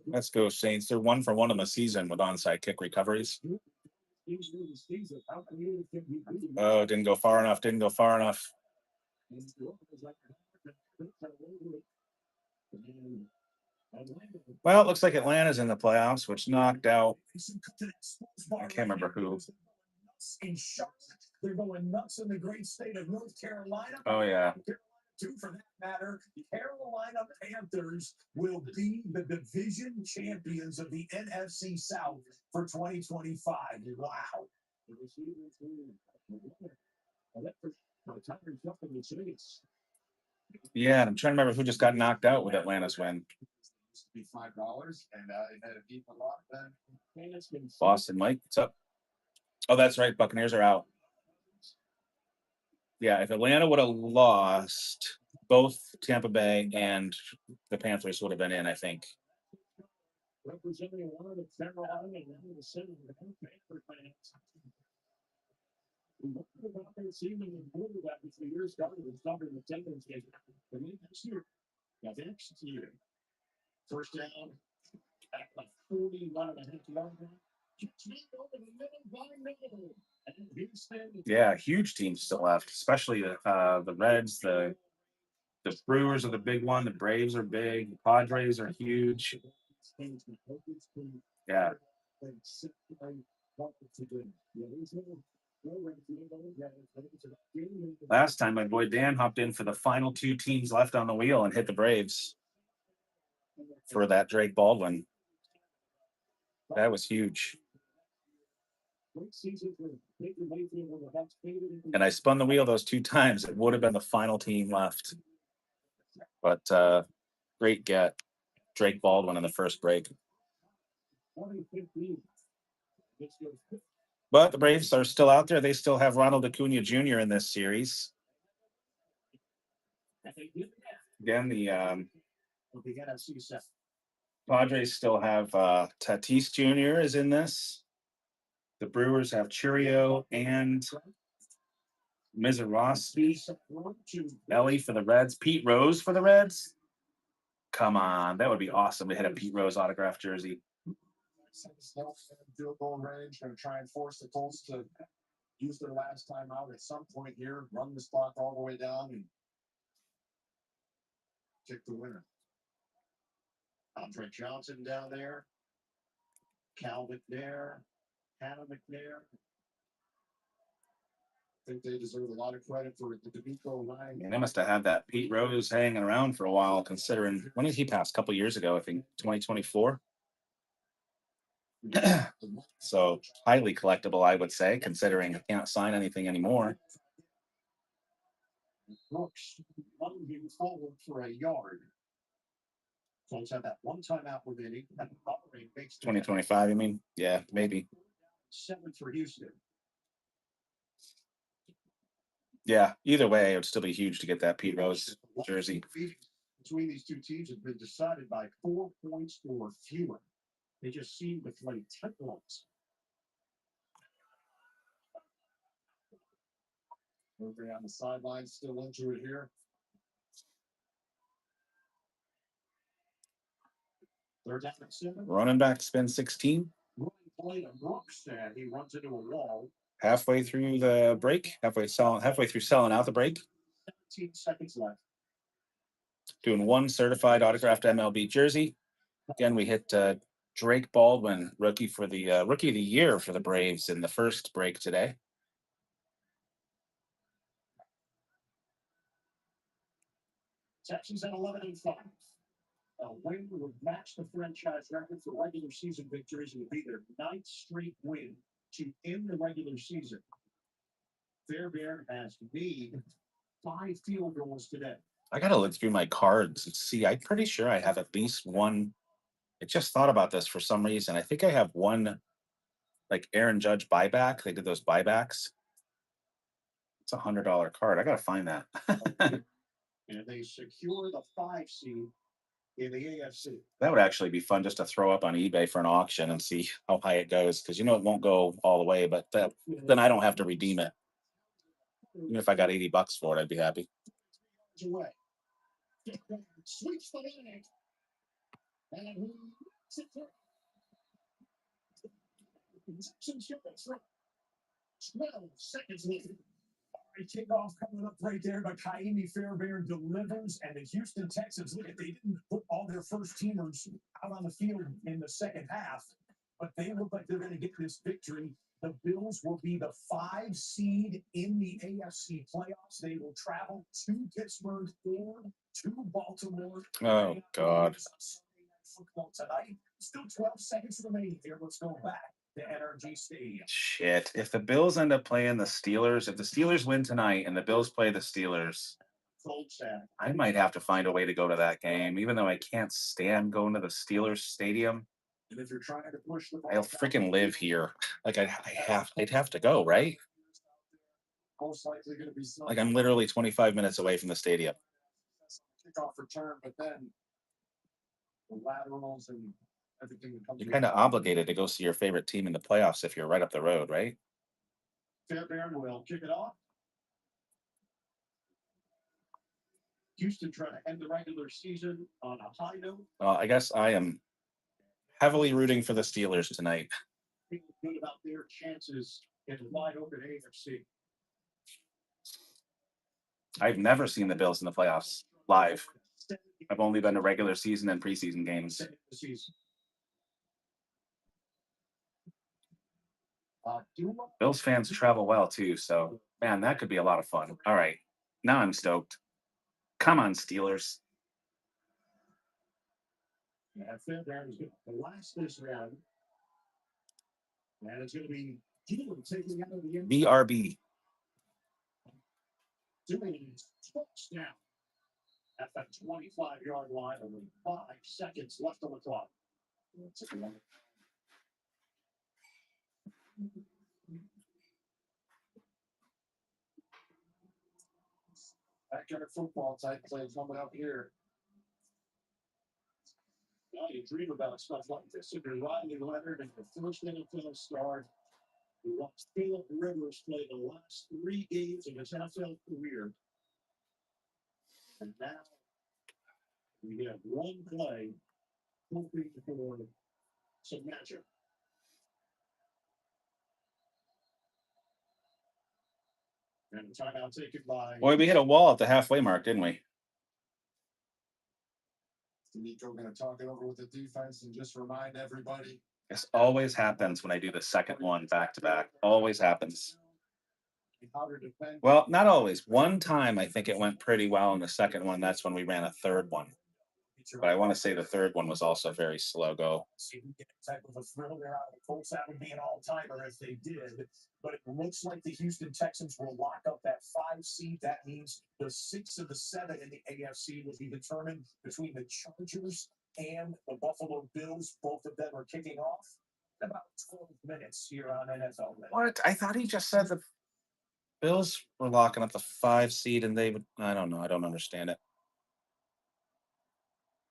Let's go, Saints. They're 1 for 1 in the season with onside kick recoveries. Oh, didn't go far enough. Didn't go far enough. Well, it looks like Atlanta's in the playoffs, which knocked out. I can't remember who. In Charlotte, they're going nuts in the great state of North Carolina. Oh yeah. Too, for that matter, the Carolina Panthers will be the division champions of the NFC South for 2025. Wow. Yeah, I'm trying to remember who just got knocked out with Atlanta's win. Be $5, and it had a deep a lot. Boston, Mike, what's up? Oh, that's right. Buccaneers are out. Yeah, if Atlanta would have lost, both Tampa Bay and the Panthers would have been in, I think. Representing one of the Carolina and the city of the Panther fans. About this evening in blue that was the year started with double attendance game. The next year, next year, first down at the 41.5 yard line. Yeah, huge teams still left, especially the Reds. The Brewers are the big one. The Braves are big. The Padres are huge. Yeah. Last time, my boy Dan hopped in for the final two teams left on the wheel and hit the Braves for that Drake Baldwin. That was huge. And I spun the wheel those two times. It would have been the final team left. But great get. Drake Baldwin in the first break. But the Braves are still out there. They still have Ronald Acuna Jr. in this series. Again, the Padres still have Tatis Jr. is in this. The Brewers have Churio and Mizorowski. Ellie for the Reds. Pete Rose for the Reds. Come on, that would be awesome to hit a Pete Rose autographed jersey. Field goal range, going to try and force the Colts to use their last time out at some point here, run this clock all the way down and pick the winner. Andre Johnson down there, Cal McNair, Hannah McNair. I think they deserve a lot of credit for the DeVito line. And they must have had that Pete Rose hanging around for a while, considering when did he pass? A couple years ago, I think 2024. So highly collectible, I would say, considering I can't sign anything anymore. Brooks lunging forward for a yard. Colts had that one time out with Eddie. 2025, I mean? Yeah, maybe. 7 for Houston. Yeah, either way, it would still be huge to get that Pete Rose jersey. Between these two teams has been decided by 4 points or fewer. They just seem to play tight ones. Over on the sidelines, still injured here. Third down and 7. Running back spin 16. Play to Brooks, and he runs into a wall. Halfway through the break, halfway through selling out the break. 17 seconds left. Doing one certified autographed MLB jersey. Again, we hit Drake Baldwin, rookie of the year for the Braves in the first break today. Texans at 11-5. A win would match the franchise record for regular season victories and would be their 9th straight win to end the regular season. Fairbairn has made 5 field goals today. I gotta look through my cards and see. I'm pretty sure I have at least one. I just thought about this for some reason. I think I have one, like Aaron Judge buyback. They did those buybacks. It's $100 card. I gotta find that. And they secure the 5 seed in the AFC. That would actually be fun just to throw up on eBay for an auction and see how high it goes, because it won't go all the way, but then I don't have to redeem it. Even if I got $80 for it, I'd be happy. Away. Sweeps the leg. And 12 seconds left. Kickoff coming up right there, but Kaimi Fairbairn delivers, and the Houston Texans, look at, they didn't put all their first teamers out on the field in the second half, but they look like they're going to get this victory. The Bills will be the 5 seed in the AFC playoffs. They will travel to Pittsburgh or to Baltimore. Oh, God. Football tonight. Still 12 seconds remaining here. Let's go back to NRG Stadium. Shit. If the Bills end up playing the Steelers, if the Steelers win tonight and the Bills play the Steelers, I might have to find a way to go to that game, even though I can't stand going to the Steelers stadium. And if you're trying to push the ball, I'll freaking live here. Like I'd have to go, right? most likely going to be Like I'm literally 25 minutes away from the stadium. kickoff return, but then the laterals and everything that comes. You're kind of obligated to go see your favorite team in the playoffs if you're right up the road, right? Fairbairn will kick it off. Houston trying to end the regular season on a high note. Well, I guess I am heavily rooting for the Steelers tonight. Feeling good about their chances in the wide open AFC. I've never seen the Bills in the playoffs live. I've only been to regular season and preseason games. Bills fans travel well too, so man, that could be a lot of fun. All right, now I'm stoked. Come on, Steelers. Yeah, Fairbairn is going to last this round. And it's going to be Gillen taking out of the end. BRB. Doing touchdown at that 25-yard line, only 5 seconds left on the clock. Backyard football type play coming up here. Now you dream about stuff like this. If you're Riley Leonard and the first NFL star, who watched Philip Rivers play the last 3 games of his NFL career. And now we have one play hoping for some magic. And a timeout taken by. Boy, we hit a wall at the halfway mark, didn't we? Nico going to talk it over with the defense and just remind everybody. This always happens when I do the second one back to back. Always happens. How to defend. Well, not always. One time I think it went pretty well in the second one. That's when we ran a third one. But I want to say the third one was also very slow go. See, we get type of a thrill there out of the Colts. That would be an all-timer if they did. But it looks like the Houston Texans will lock up that 5 seed. That means the 6 of the 7 in the AFC will be determined between the Chargers and the Buffalo Bills. Both of them are kicking off in about 12 minutes here on NFL. What? I thought he just said the Bills were locking up the 5 seed and they would. I don't know. I don't understand it.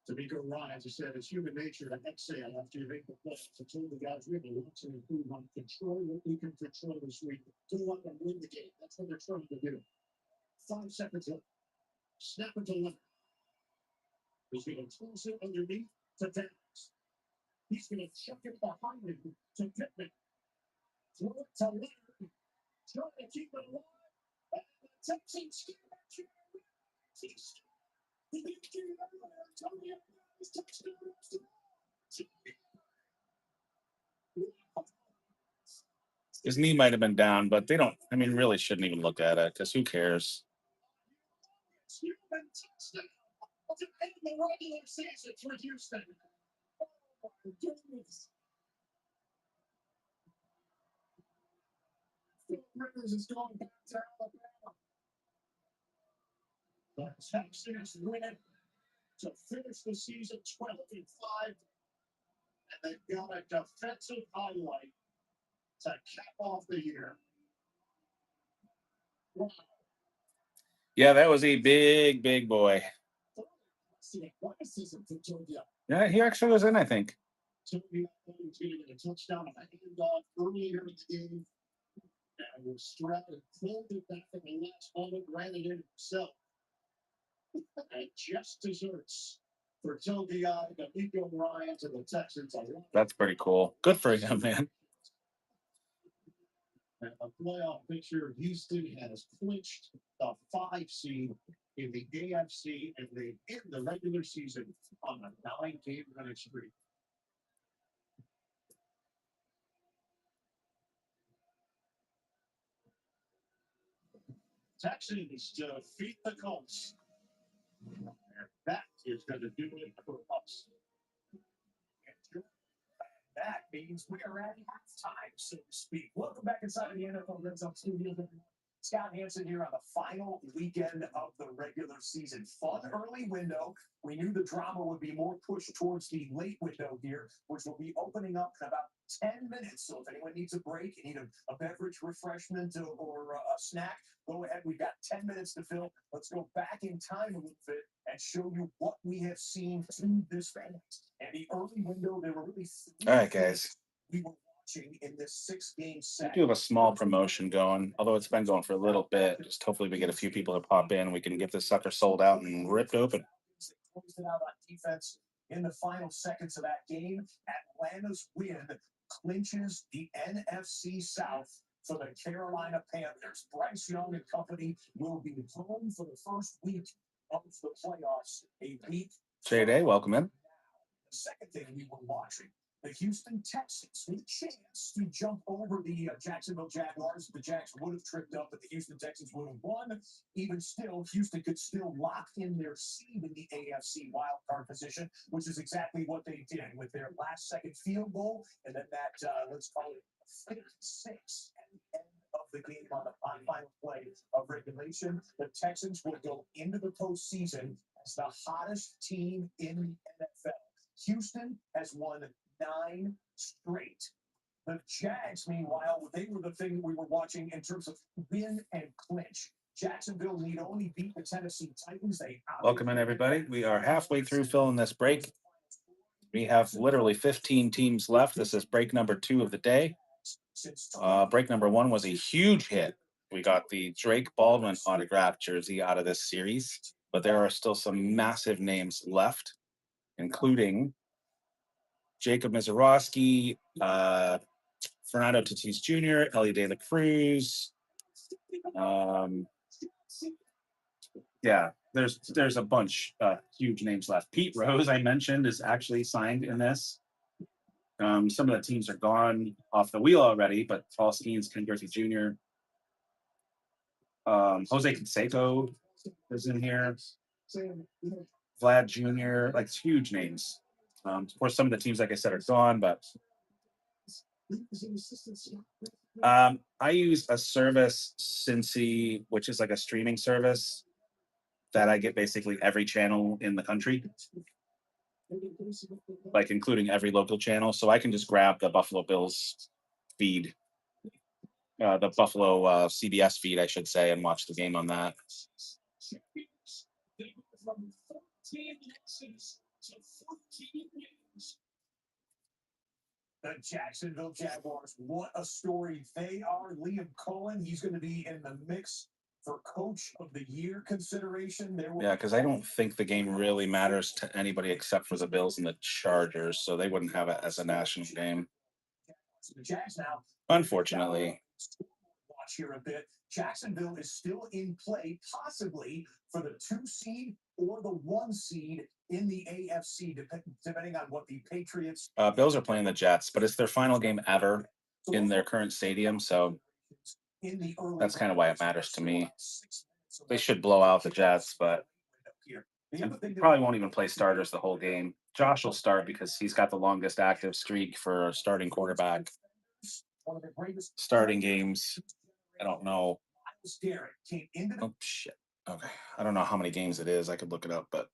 D'Amico Ryan just said it's human nature to exhale after you make the playoffs. I told the guys really want to improve on control what we can control this week. Go up and win the game. That's what they're trying to do. 5 seconds left. Snap it to Leonard. He's going to toss it underneath to Downs. He's going to chuck it behind him to Pittman. Throw it to Leonard. Trying to keep it alive. And the Texans get back here. His knee might have been down, but they don't. I mean, really shouldn't even look at it because who cares? Rivers is going back to Alabama. The Texans win it to finish the season 12-5, and they've got a defensive highlight to cap off the year. Wow. Yeah, that was a big, big boy. Yeah, he actually was in, I think. Toby was getting a touchdown on a handoff earlier in the game. And was strapped and pulled it back at the last moment, ran it in himself. And just desserts for Toby D'Amico Ryan to the Texans. That's pretty cool. Good for him, man. And a playoff picture, Houston has clinched the 5 seed in the AFC, and they end the regular season on a 9-game winning streak. Texans defeat the Colts. And that is going to do it for us. That means we are at halftime, so to speak. Welcome back inside of the NFL Red Zone Studios. Scott Hansen here on the final weekend of the regular season. Fun early window. We knew the drama would be more pushed towards the late window here, which will be opening up in about 10 minutes. So if anyone needs a break, you need a beverage, refreshment, or a snack, go ahead. We've got 10 minutes to fill. Let's go back in time a little bit and show you what we have seen through this fans. And the early window, there were really All right, guys. we were watching in this 6-game set. We do have a small promotion going, although it's been going for a little bit. Just hopefully we get a few people to pop in. We can get this sucker sold out and ripped open. They closed it out on defense in the final seconds of that game. Atlanta's win clinches the NFC South for the Carolina Panthers. Bryce Young and company will be home for the first week of the playoffs. A week. J-Day, welcome in. The second thing we were watching, the Houston Texans with a chance to jump over the Jacksonville Jaguars. The Jags would have tripped up, but the Houston Texans would have won. Even still, Houston could still lock in their seed in the AFC wildcard position, which is exactly what they did with their last-second field goal, and then that, let's call it, 56 at the end of the game on the final play of regulation. The Texans will go into the postseason as the hottest team in the NFL. Houston has won 9 straight. The Jags, meanwhile, they were the thing we were watching in terms of win and clinch. Jacksonville need only beat the Tennessee Titans. Welcome in, everybody. We are halfway through filling this break. We have literally 15 teams left. This is break number 2 of the day. Break number 1 was a huge hit. We got the Drake Baldwin autographed jersey out of this series, but there are still some massive names left, including Jacob Mizorowski, Fernando Tatis Jr., Ellie De La Cruz. Yeah, there's a bunch huge names left. Pete Rose, I mentioned, is actually signed in this. Some of the teams are gone off the wheel already, but Paul Skeens, Ken Griffey Jr., Jose Canseco is in here. Vlad Jr., like huge names. Of course, some of the teams, like I said, are gone, but I use a service, Cincy, which is like a streaming service that I get basically every channel in the country, like including every local channel. So I can just grab the Buffalo Bills feed, the Buffalo CBS feed, I should say, and watch the game on that. The Jacksonville Jaguars, what a story they are. Liam Cohen, he's going to be in the mix for Coach of the Year consideration. Yeah, because I don't think the game really matters to anybody except for the Bills and the Chargers, so they wouldn't have it as a national game. The Jags now, unfortunately. Watch here a bit. Jacksonville is still in play, possibly for the 2 seed or the 1 seed in the AFC, depending on what the Patriots. Bills are playing the Jets, but it's their final game ever in their current stadium, so that's kind of why it matters to me. They should blow out the Jets, but probably won't even play starters the whole game. Josh will start because he's got the longest active streak for a starting quarterback. Starting games, I don't know. Oh, shit. Okay. I don't know how many games it is. I could look it up, but.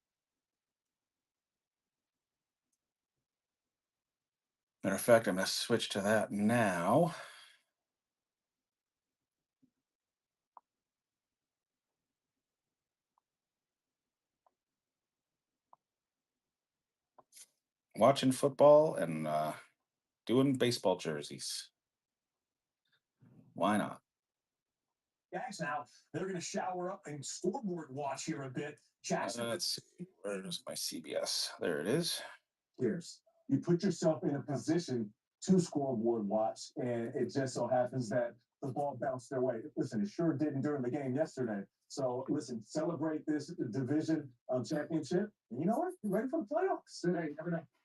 Matter of fact, I'm going to switch to that now. Watching football and doing baseball jerseys. Why not? Guys, now they're going to shower up and scoreboard watch here a bit. Let's see. Where's my CBS? There it is. Here's you put yourself in a position to scoreboard watch, and it just so happens that the ball bounced their way. Listen, it sure didn't during the game yesterday. So listen, celebrate this division championship. And you know what? You're ready for the playoffs. Hey,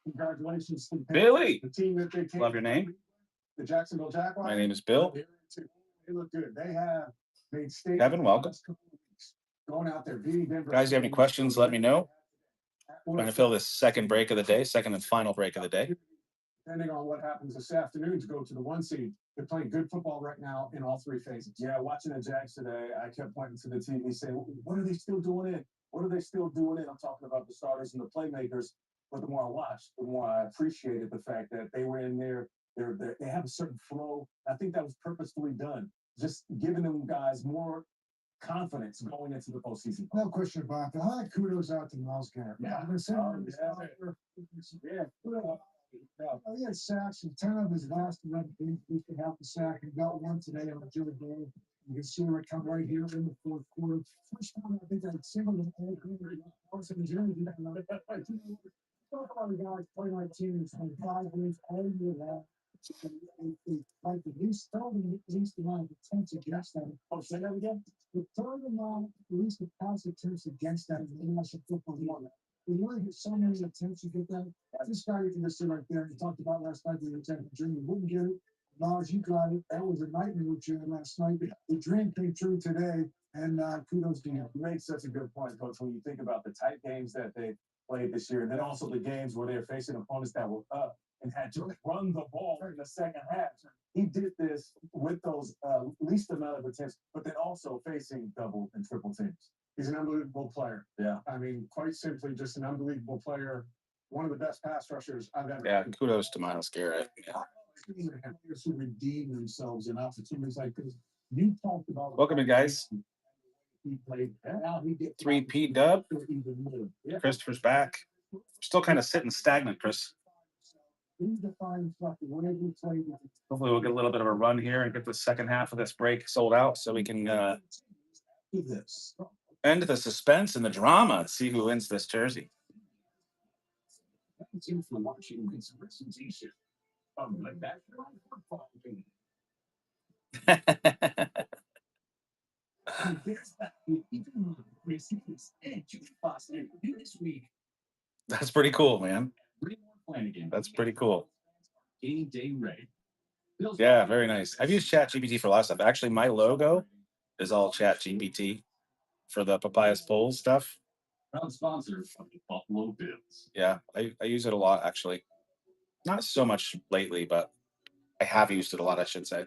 congratulations to Billy. the team that they came. Love your name. The Jacksonville Jaguars. My name is Bill. They look good. They have made state. Kevin, welcome. Going out there, beating Denver. Guys, you have any questions, let me know. Trying to fill this second break of the day, second and final break of the day. Depending on what happens this afternoon to go to the 1 seed. They're playing good football right now in all 3 phases. Yeah, watching the Jags today, I kept pointing to the TV saying, what are they still doing in? What are they still doing in? I'm talking about the starters and the playmakers. But the more I watched, the more I appreciated the fact that they were in there. They have a certain flow. I think that was purposefully done. Just giving them guys more confidence going into the postseason. No question about that. High kudos out to Miles Garrett. Yeah. He had sacks and 10 of his last 11 games. He could have the sack and got one today on a good game. You can see it come right here in the fourth quarter. First time I think I singled him all career. I was in the journey. Talk about the guys playing like teams 25 wins all year long. Like at least throw them at least amount of attempts against them. Oh, say that again? The third amount, at least the pass attempts against them in the National Football League. We only get so many attempts to get them. This guy you can just sit right there and talked about last night the attempt. Jimmy wouldn't get it. Miles, you got it. That was a nightmare with you last night. The dream came true today, and kudos to you. You make such a good point, Coach, when you think about the tight games that they played this year, and then also the games where they're facing opponents that were up and had to run the ball in the second half. He did this with those least amount of attempts, but then also facing double and triple teams. He's an unbelievable player. Yeah. I mean, quite simply, just an unbelievable player. One of the best pass rushers I've ever. Yeah, kudos to Miles Garrett. Yeah. Players who redeem themselves in opportunities like this. You talked about. Welcome in, guys. He played. Now he gets 3P dub. even more. Yeah. Christopher's back. Still kind of sitting stagnant, Chris. He's defined stuff the way we played. Hopefully we'll get a little bit of a run here and get the second half of this break sold out so we can Do this. end the suspense and the drama and see who wins this jersey. Thank you for watching this presentation of the National Football League. This week. That's pretty cool, man. Flanagan. That's pretty cool. Game day ready. Yeah, very nice. I've used ChatGPT for a lot of stuff. Actually, my logo is all ChatGPT for the Papayas polls stuff. Proud sponsor of the Buffalo Bills. Yeah, I use it a lot, actually. Not so much lately, but I have used it a lot, I should say.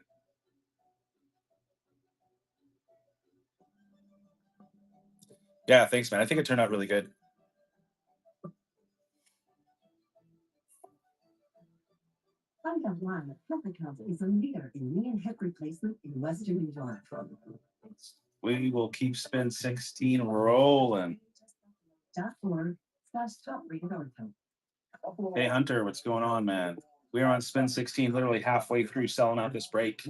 Yeah, thanks, man. I think it turned out really good. Find Line Health Council is a leader in knee and hip replacement in Western New York. We will keep spin 16 rolling. .org/top-rated Hey, Hunter, what's going on, man? We are on spin 16, literally halfway through selling out this break.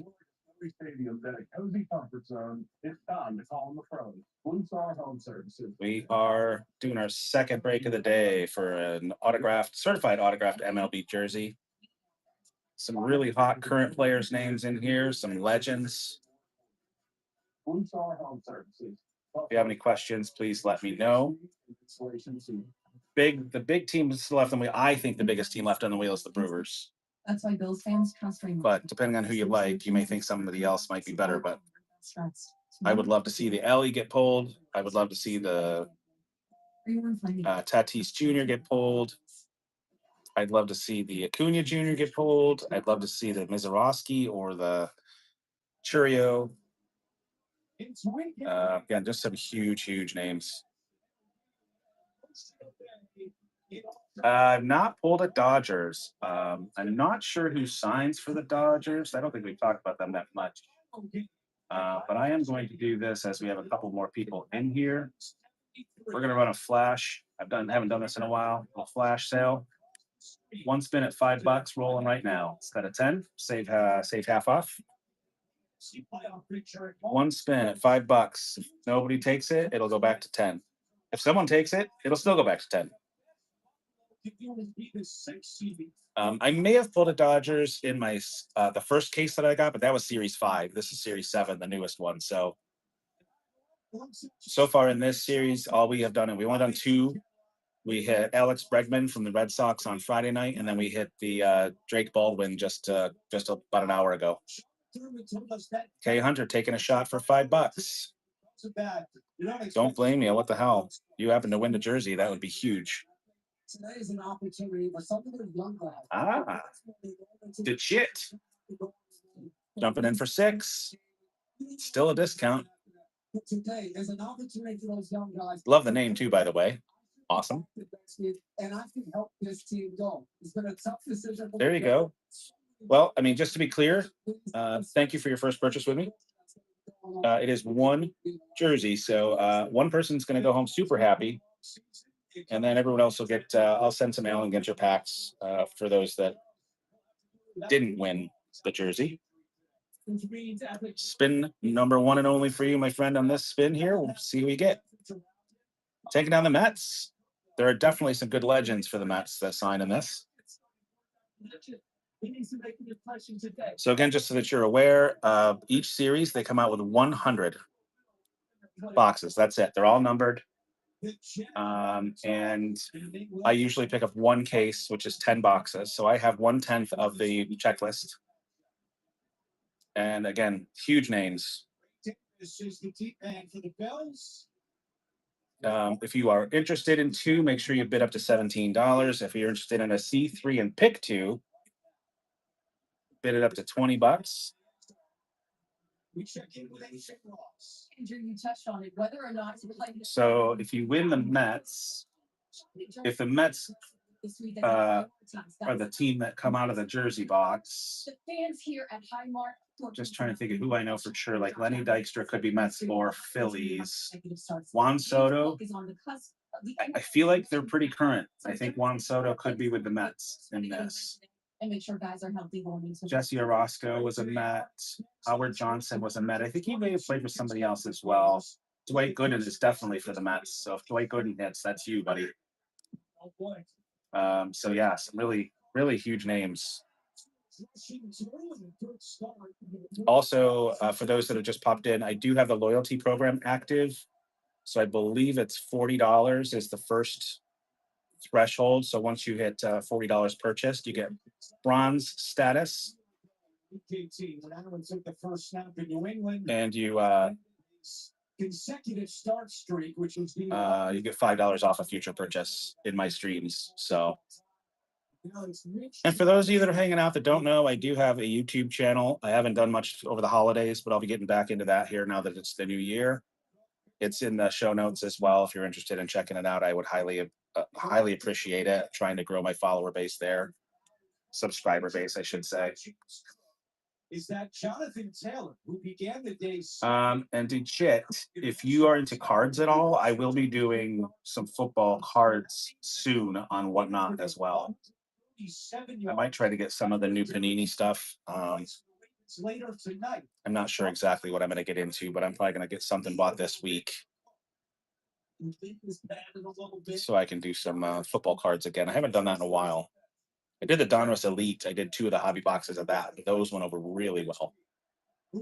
Stadium that a cozy comfort zone. It's time to call them the pros. Blue Star Home Services. We are doing our second break of the day for an certified autographed MLB jersey. Some really hot current players' names in here, some legends. Blue Star Home Services. If you have any questions, please let me know. The big team still left on the wheel. I think the biggest team left on the wheel is the Brewers. That's why Bills fans trust Raymond. But depending on who you like, you may think somebody else might be better. But I would love to see the Ellie get pulled. I would love to see the Tatis Jr. get pulled. I'd love to see the Acuna Jr. get pulled. I'd love to see the Mizorowski or the Churio. Again, just some huge names. I've not pulled at Dodgers. I'm not sure who signs for the Dodgers. I don't think we've talked about them that much. But I am going to do this as we have a couple more people in here. We're going to run a flash. Haven't done this in a while. A flash sale. One spin at $5 rolling right now. Instead of 10, save half off. One spin at $5. If nobody takes it, it'll go back to 10. If someone takes it, it'll still go back to 10. I may have pulled a Dodgers in my the first case that I got, but that was Series 5. This is Series 7, the newest one. So far in this series, all we have done, and we only done 2. We hit Alex Bregman from the Red Sox on Friday night, and then we hit the Drake Baldwin just about an hour ago. Kay Hunter taking a shot for $5. Don't blame you. What the hell? You happen to win the jersey, that would be huge. Today is an opportunity for some of the young guys. Ah, the shit. Jumping in for 6. Still a discount. Today is an opportunity for those young guys. Love the name too, by the way. Awesome. And I can help this team go. It's been a tough decision. There you go. Well, I mean, just to be clear, thank you for your first purchase with me. It is 1 jersey, so 1 person's going to go home super happy, and then everyone else will get. I'll send some mail and get your packs for those that didn't win the jersey. Spin number 1 and only for you, my friend, on this spin here. We'll see who we get. Taking down the Mets. There are definitely some good legends for the Mets that sign in this. So again, just so that you're aware, each series they come out with 100 boxes. That's it. They're all numbered. And I usually pick up 1 case, which is 10 boxes. So I have 1/10 of the checklist. And again, huge names. If you are interested in 2, make sure you bid up to $17. If you're interested in a C3 and pick 2, bid it up to $20. Andrew, you touched on it, whether or not to play. So if you win the Mets, if the Mets are the team that come out of the jersey box, The fans here at Highmark. just trying to think of who I know for sure. Like Lenny Dykstra could be Mets or Phillies. Juan Soto, I feel like they're pretty current. I think Juan Soto could be with the Mets in this. And make sure guys are healthy going into Jesse Orozco was a Met. Howard Johnson was a Met. I think he may have played for somebody else as well. Dwight Gooden is definitely for the Mets. So if Dwight Gooden hits, that's you, buddy. So yeah, some really, really huge names. Also, for those that have just popped in, I do have the loyalty program active. So I believe it's $40 is the first threshold. So once you hit $40 purchased, you get bronze status. And you consecutive start streak, which is you get $5 off a future purchase in my streams. So, and for those of you that are hanging out that don't know, I do have a YouTube channel. I haven't done much over the holidays, but I'll be getting back into that here now that it's the new year. It's in the show notes as well. If you're interested in checking it out, I would highly appreciate it. Trying to grow my follower base there, subscriber base, I should say. Is that Jonathan Taylor, who began the day. And to Chit, if you are into cards at all, I will be doing some football cards soon on Whatnot as well. I might try to get some of the new Panini stuff. Later tonight. I'm not sure exactly what I'm going to get into, but I'm probably going to get something bought this week so I can do some football cards again. I haven't done that in a while. I did the Donruss Elite. I did 2 of the hobby boxes of that. Those went over really well. Is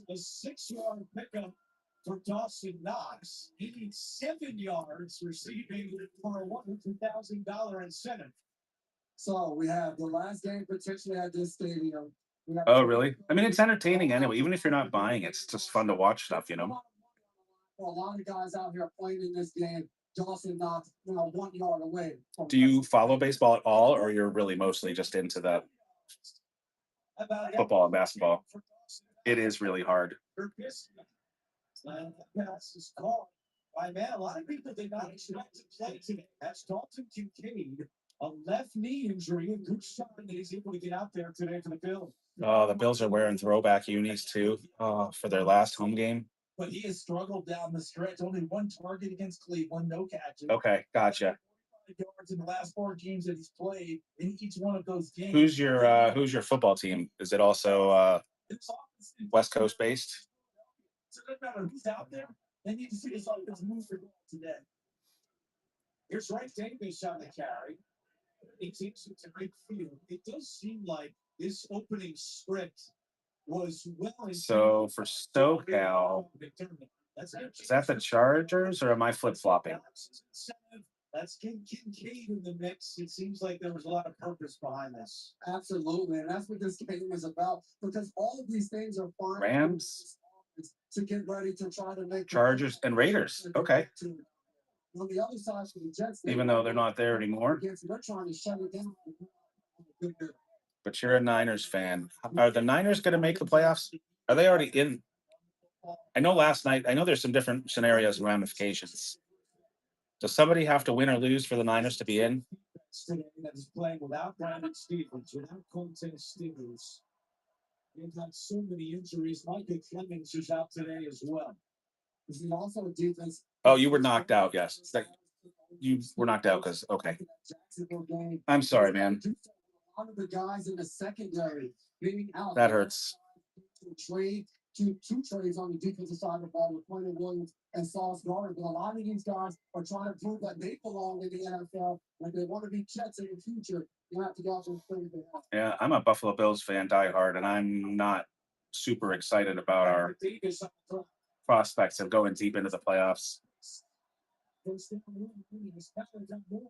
a 6-yard pickup for Dawson Knox. He needs 7 yards receiving for a $100,000 incentive. So we have the last game potentially at this stadium. Oh, really? I mean, it's entertaining anyway. Even if you're not buying it, it's just fun to watch stuff, you know? A lot of guys out here playing in this game. Dawson Knox, 1 yard away. Do you follow baseball at all, or you're really mostly just into the football and basketball? It is really hard. By man, a lot of people did not expect to play today. That's Dalton Kincaid, a left knee injury, a good shot that he's able to get out there today for the Bills. Oh, the Bills are wearing throwback unis too for their last home game. But he has struggled down the stretch. Only 1 target against Cleveland, no catches. Okay, gotcha. Yards in the last 4 games that he's played in each one of those games. Who's your football team? Is it also West Coast based? So it doesn't matter who's out there. They need to see this offense move the ball today. Here's Wright Davis on the carry. It takes it to midfield. It does seem like this opening script was well. So for SoCal, is that the Chargers or am I flip flopping? Let's get Kincaid in the mix. It seems like there was a lot of purpose behind this. Absolutely, and that's what this game is about. Because all of these things are fine. Rams, to get ready to try to make Chargers, and Raiders. Okay. On the other side for the Jets, Even though they're not there anymore. they're trying to shut it down. But you're a Niners fan. Are the Niners going to make the playoffs? Are they already in? I know last night, I know there's some different scenarios and ramifications. Does somebody have to win or lose for the Niners to be in? That is playing without Brandon Stevens, without Quentin Stevens. They've had so many injuries. Michael Clemens is out today as well. Is he also a defense? Oh, you were knocked out. Yes. You were knocked out because, okay. I'm sorry, man. One of the guys in the secondary being out. That hurts. Two trades on the defensive side of the ball with Quentin Williams and Sauce Gardner. But a lot of these guys are trying to prove that they belong in the NFL. Like they want to be Jets in the future. You have to go out and play with them. Yeah, I'm a Buffalo Bills fan, diehard, and I'm not super excited about our prospects of going deep into the playoffs.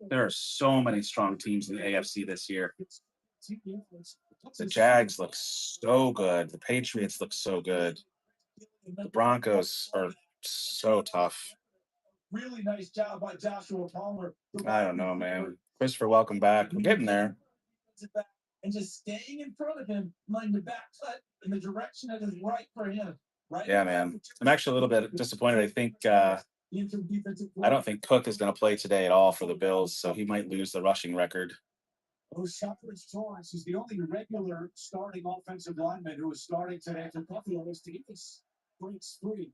There are so many strong teams in the AFC this year. The Jags look so good. The Patriots look so good. The Broncos are so tough. Really nice job by Joshua Palmer. I don't know, man. Christopher, welcome back. We're getting there. And just staying in front of him, letting the back cut in the direction that is right for him. Right? Yeah, man. I'm actually a little bit disappointed. I don't think Cook is going to play today at all for the Bills, so he might lose the rushing record. O'Shaughnessy Torrance is the only regular starting offensive lineman who is starting today for Buffalo. Davis breaks free.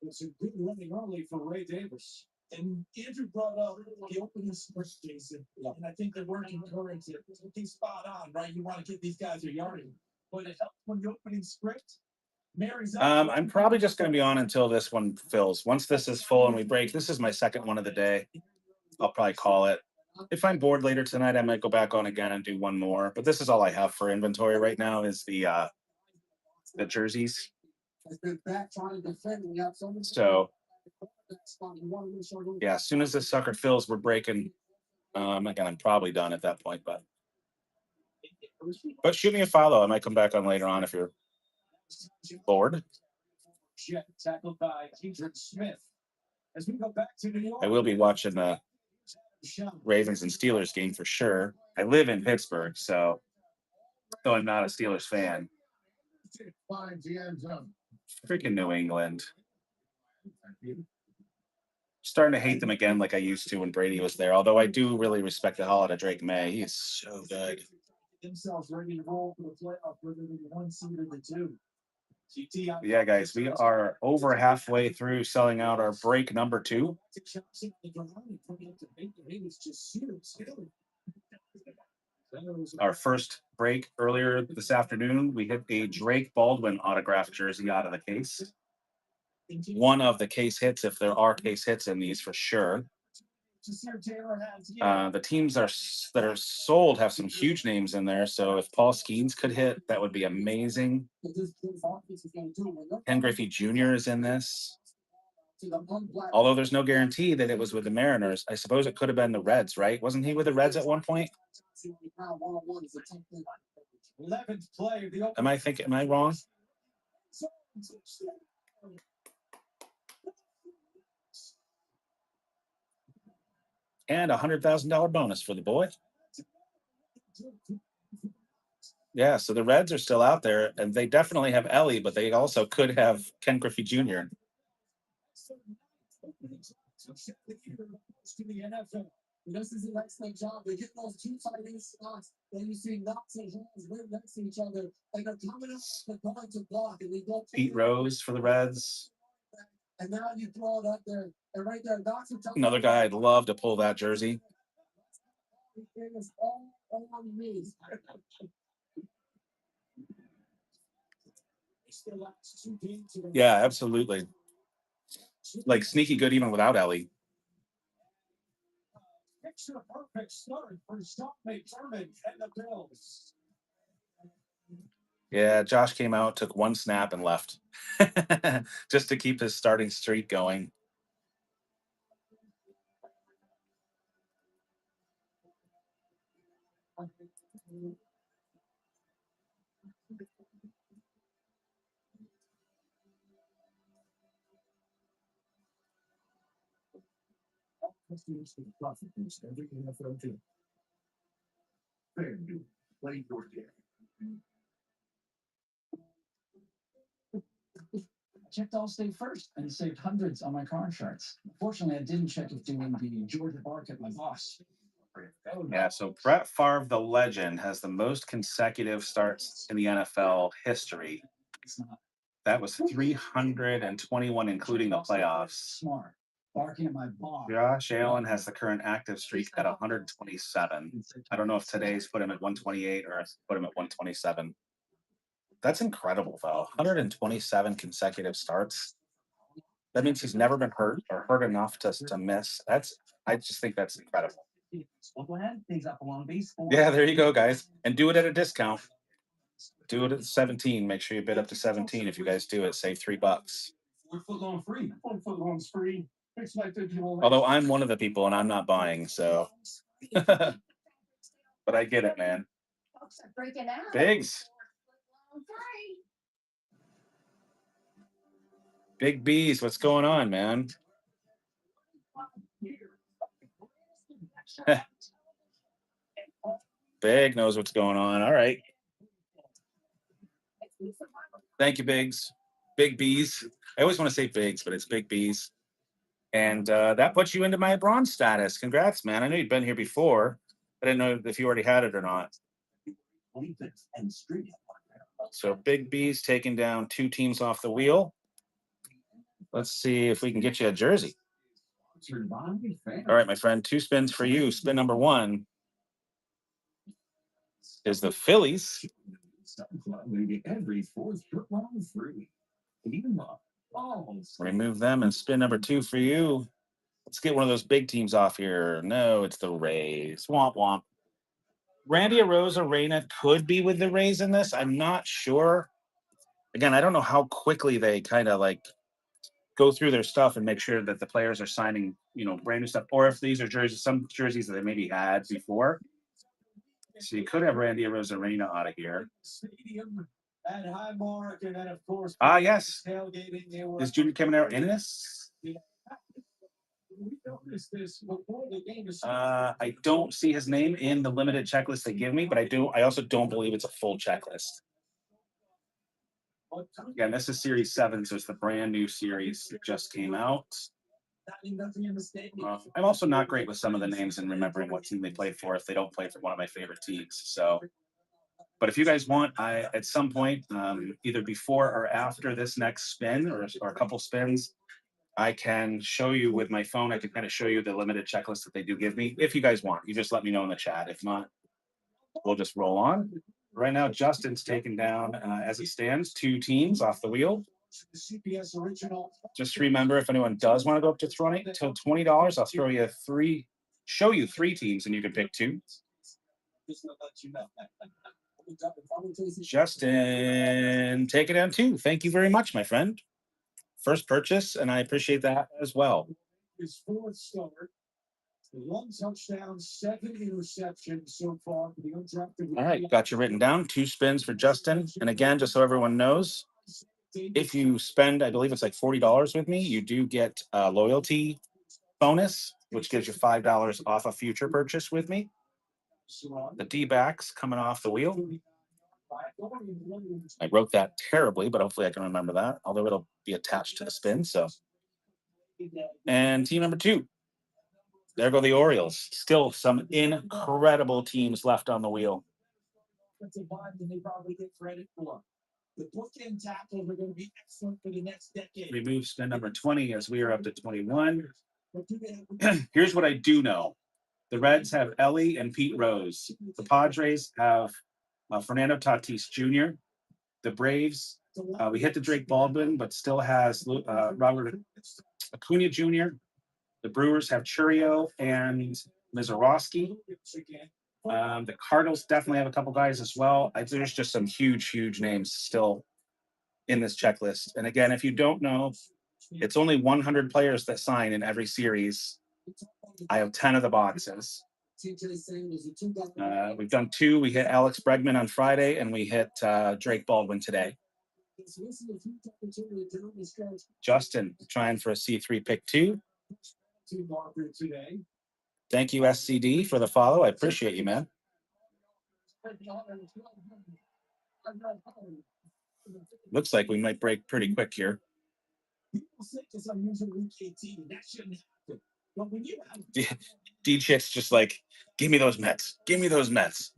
It's a good running early for Ray Davis. And Andrew brought up the opening script, Jason. And I think they're working current. He's spot on, right? You want to get these guys a yarding. But it helps when the opening script marries up. I'm probably just going to be on until this one fills. Once this is full and we break, this is my second one of the day. I'll probably call it. If I'm bored later tonight, I might go back on again and do one more. But this is all I have for inventory right now is the jerseys. So, yeah, as soon as this sucker fills, we're breaking. Again, I'm probably done at that point, but shoot me a follow. I might come back on later on if you're bored. Tackled by Kendrick Smith. As we go back to New York, I will be watching the Ravens and Steelers game for sure. I live in Pittsburgh, so though I'm not a Steelers fan. Freaking New England. Starting to hate them again like I used to when Brady was there, although I do really respect the hell out of Drake May. He is so good. Themselves ready to roll for the playoff whether they one seed or the two. Yeah, guys, we are over halfway through selling out our break number 2. Our first break earlier this afternoon, we hit a Drake Baldwin autographed jersey out of the case. One of the case hits, if there are case hits in these for sure. The teams that are sold have some huge names in there. So if Paul Skeens could hit, that would be amazing. Ken Griffey Jr. is in this. Although there's no guarantee that it was with the Mariners. I suppose it could have been the Reds, right? Wasn't he with the Reds at one point? Am I wrong? And $100,000 bonus for the boy. Yeah, so the Reds are still out there, and they definitely have Ellie, but they also could have Ken Griffey Jr. This is an excellent job. They get those two tight end spots. Then you see Knox and Jones right next to each other, and they're coming up, they're going to block, and they go. Pete Rose for the Reds. And now you throw it up there, and right there, Knox. Another guy I'd love to pull that jersey. Yeah, absolutely. Like sneaky good even without Ellie. Picture perfect start for Sean McDermott and the Bills. Yeah, Josh came out, took one snap, and left just to keep his starting streak going. Every NFL team. FanDuel, play your game. Checked Allstate first and saved hundreds on my car insurance. Unfortunately, I didn't check if doing the Georgia Bark at my boss. Yeah, so Brett Favre, the legend, has the most consecutive starts in the NFL history. It's not That was 321, including the playoffs. smart. Barking at my boss. Josh Allen has the current active streak at 127. I don't know if today's put him at 128 or put him at 127. That's incredible, though. 127 consecutive starts. That means he's never been hurt or hurt enough to miss. I just think that's incredible. Yeah, there you go, guys. And do it at a discount. Do it at 17. Make sure you bid up to 17. If you guys do it, save $3. 4 foot long free. 4 foot long free. Fix my 50-year-old. Although I'm one of the people and I'm not buying, so. But I get it, man. Biggs. Big B's, what's going on, man? Big knows what's going on. All right. Thank you, Biggs. Big B's. I always want to say Biggs, but it's Big B's. And that puts you into my bronze status. Congrats, man. I know you'd been here before. I didn't know if you already had it or not. So Big B's taking down 2 teams off the wheel. Let's see if we can get you a jersey. All right, my friend. 2 spins for you. Spin number 1 is the Phillies. Remove them and spin number 2 for you. Let's get one of those big teams off here. No, it's the Rays. Womp womp. Randy Arozarena could be with the Rays in this. I'm not sure. Again, I don't know how quickly they kind of like go through their stuff and make sure that the players are signing, brand new stuff, or if these are some jerseys that they maybe had before. So you could have Randy Arozarena out of here. At High Mark, and then of course. Yes. Is Junior Caminero in this? I don't see his name in the limited checklist they give me, but I also don't believe it's a full checklist. Again, this is Series 7, so it's the brand new series that just came out. I'm also not great with some of the names and remembering what team they played for if they don't play for one of my favorite teams. So, but if you guys want, at some point, either before or after this next spin or a couple spins, I can show you with my phone. I can kind of show you the limited checklist that they do give me. If you guys want, you just let me know in the chat. If not, we'll just roll on. Right now, Justin's taken down, as it stands, 2 teams off the wheel. Just remember, if anyone does want to go up to $20, I'll show you 3 teams, and you can pick 2. Justin, take it down 2. Thank you very much, my friend. First purchase, and I appreciate that as well. His 4th start. 1 touchdown, 7 interceptions so far for the undrafted. All right, got you written down. 2 spins for Justin. And again, just so everyone knows, if you spend, I believe it's like $40 with me, you do get a loyalty bonus, which gives you $5 off a future purchase with me. The D-backs coming off the wheel. I wrote that terribly, but hopefully I can remember that, although it'll be attached to the spin. So, and team number 2. There go the Orioles. Still some incredible teams left on the wheel. That's a vibe that they probably get credit for. The bookend tackles are going to be excellent for the next decade. Remove spin number 20 as we are up to 21. Here's what I do know. The Reds have Ellie and Pete Rose. The Padres have Fernando Tatis Jr. The Braves, we hit the Drake Baldwin, but still has Robert Acuna Jr. The Brewers have Churio and Mizorowski. The Cardinals definitely have a couple guys as well. There's just some huge names still in this checklist. And again, if you don't know, it's only 100 players that sign in every series. I have 10 of the boxes. We've done 2. We hit Alex Bregman on Friday, and we hit Drake Baldwin today. Justin trying for a C3 pick 2. Thank you, SCD, for the follow. I appreciate you, man. Looks like we might break pretty quick here. D-Chick's just like, give me those Mets. Give me those Mets.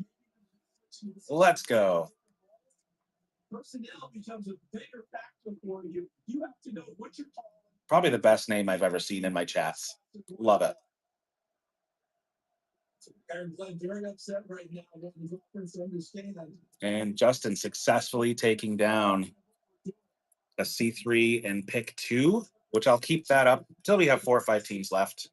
Let's go. Personnel becomes a bigger factor for you. You have to know what you're talking about. Probably the best name I've ever seen in my chats. Love it. Very upset right now. And Justin successfully taking down a C3 and pick 2, which I'll keep that up until we have 4 or 5 teams left.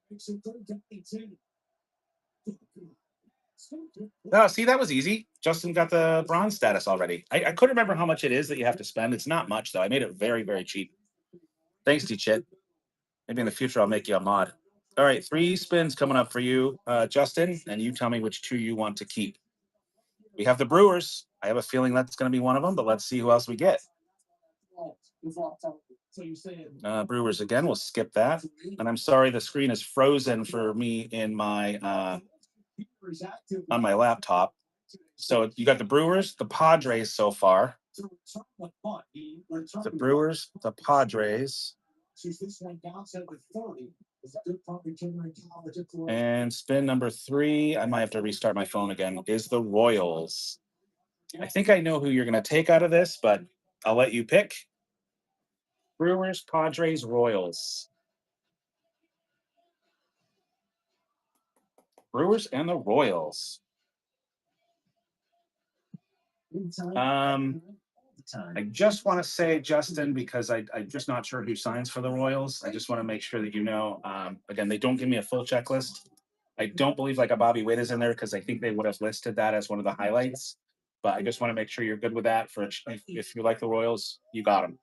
Oh, see, that was easy. Justin got the bronze status already. I couldn't remember how much it is that you have to spend. It's not much, though. I made it very cheap. Thanks, D-Chit. Maybe in the future I'll make you a mod. All right, 3 spins coming up for you, Justin, and you tell me which 2 you want to keep. We have the Brewers. I have a feeling that's going to be one of them, but let's see who else we get. Brewers again. We'll skip that. And I'm sorry, the screen is frozen for me in my on my laptop. So you got the Brewers, the Padres so far. The Brewers, the Padres. And spin number 3, I might have to restart my phone again, is the Royals. I think I know who you're going to take out of this, but I'll let you pick. Brewers, Padres, Royals. Brewers and the Royals. I just want to say, Justin, because I'm just not sure who signs for the Royals. I just want to make sure that you know. Again, they don't give me a full checklist. I don't believe like a Bobby Witt is in there because I think they would have listed that as one of the highlights. But I just want to make sure you're good with that. For if you like the Royals, you got them.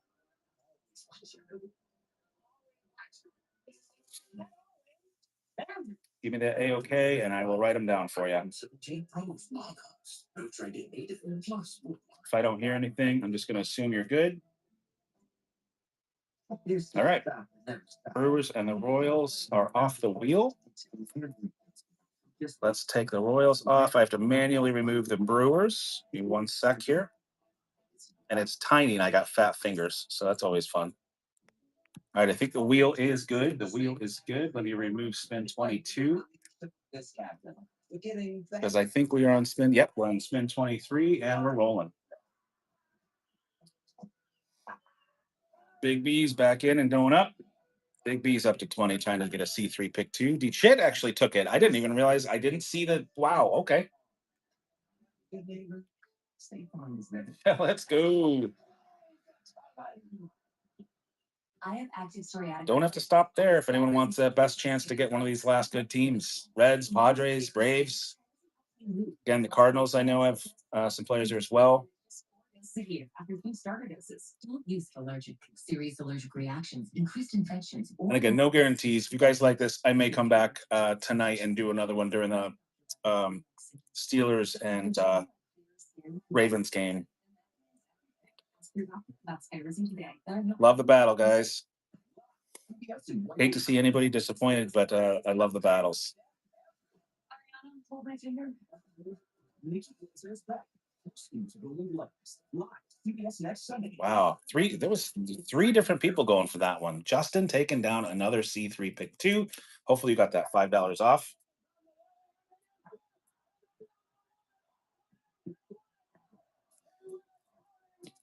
Give me the A-OK, and I will write them down for you. If I don't hear anything, I'm just going to assume you're good. All right. Brewers and the Royals are off the wheel. Let's take the Royals off. I have to manually remove the Brewers. Give me 1 sec here. And it's tiny, and I got fat fingers, so that's always fun. All right, I think the wheel is good. The wheel is good. Let me remove spin 22. Because I think we are on spin. Yep, we're on spin 23, and we're rolling. Big B's back in and going up. Big B's up to 20, trying to get a C3 pick 2. D-Chit actually took it. I didn't even realize. I didn't see the. Wow, okay. Let's go. I have active psoriatic. Don't have to stop there if anyone wants the best chance to get one of these last good teams. Reds, Padres, Braves. Again, the Cardinals, I know, have some players there as well. Don't use serious allergic reactions, increased infections. And again, no guarantees. If you guys like this, I may come back tonight and do another one during the Steelers and Ravens game. Love the battle, guys. Hate to see anybody disappointed, but I love the battles. Wow, there was 3 different people going for that one. Justin taking down another C3 pick 2. Hopefully you got that $5 off.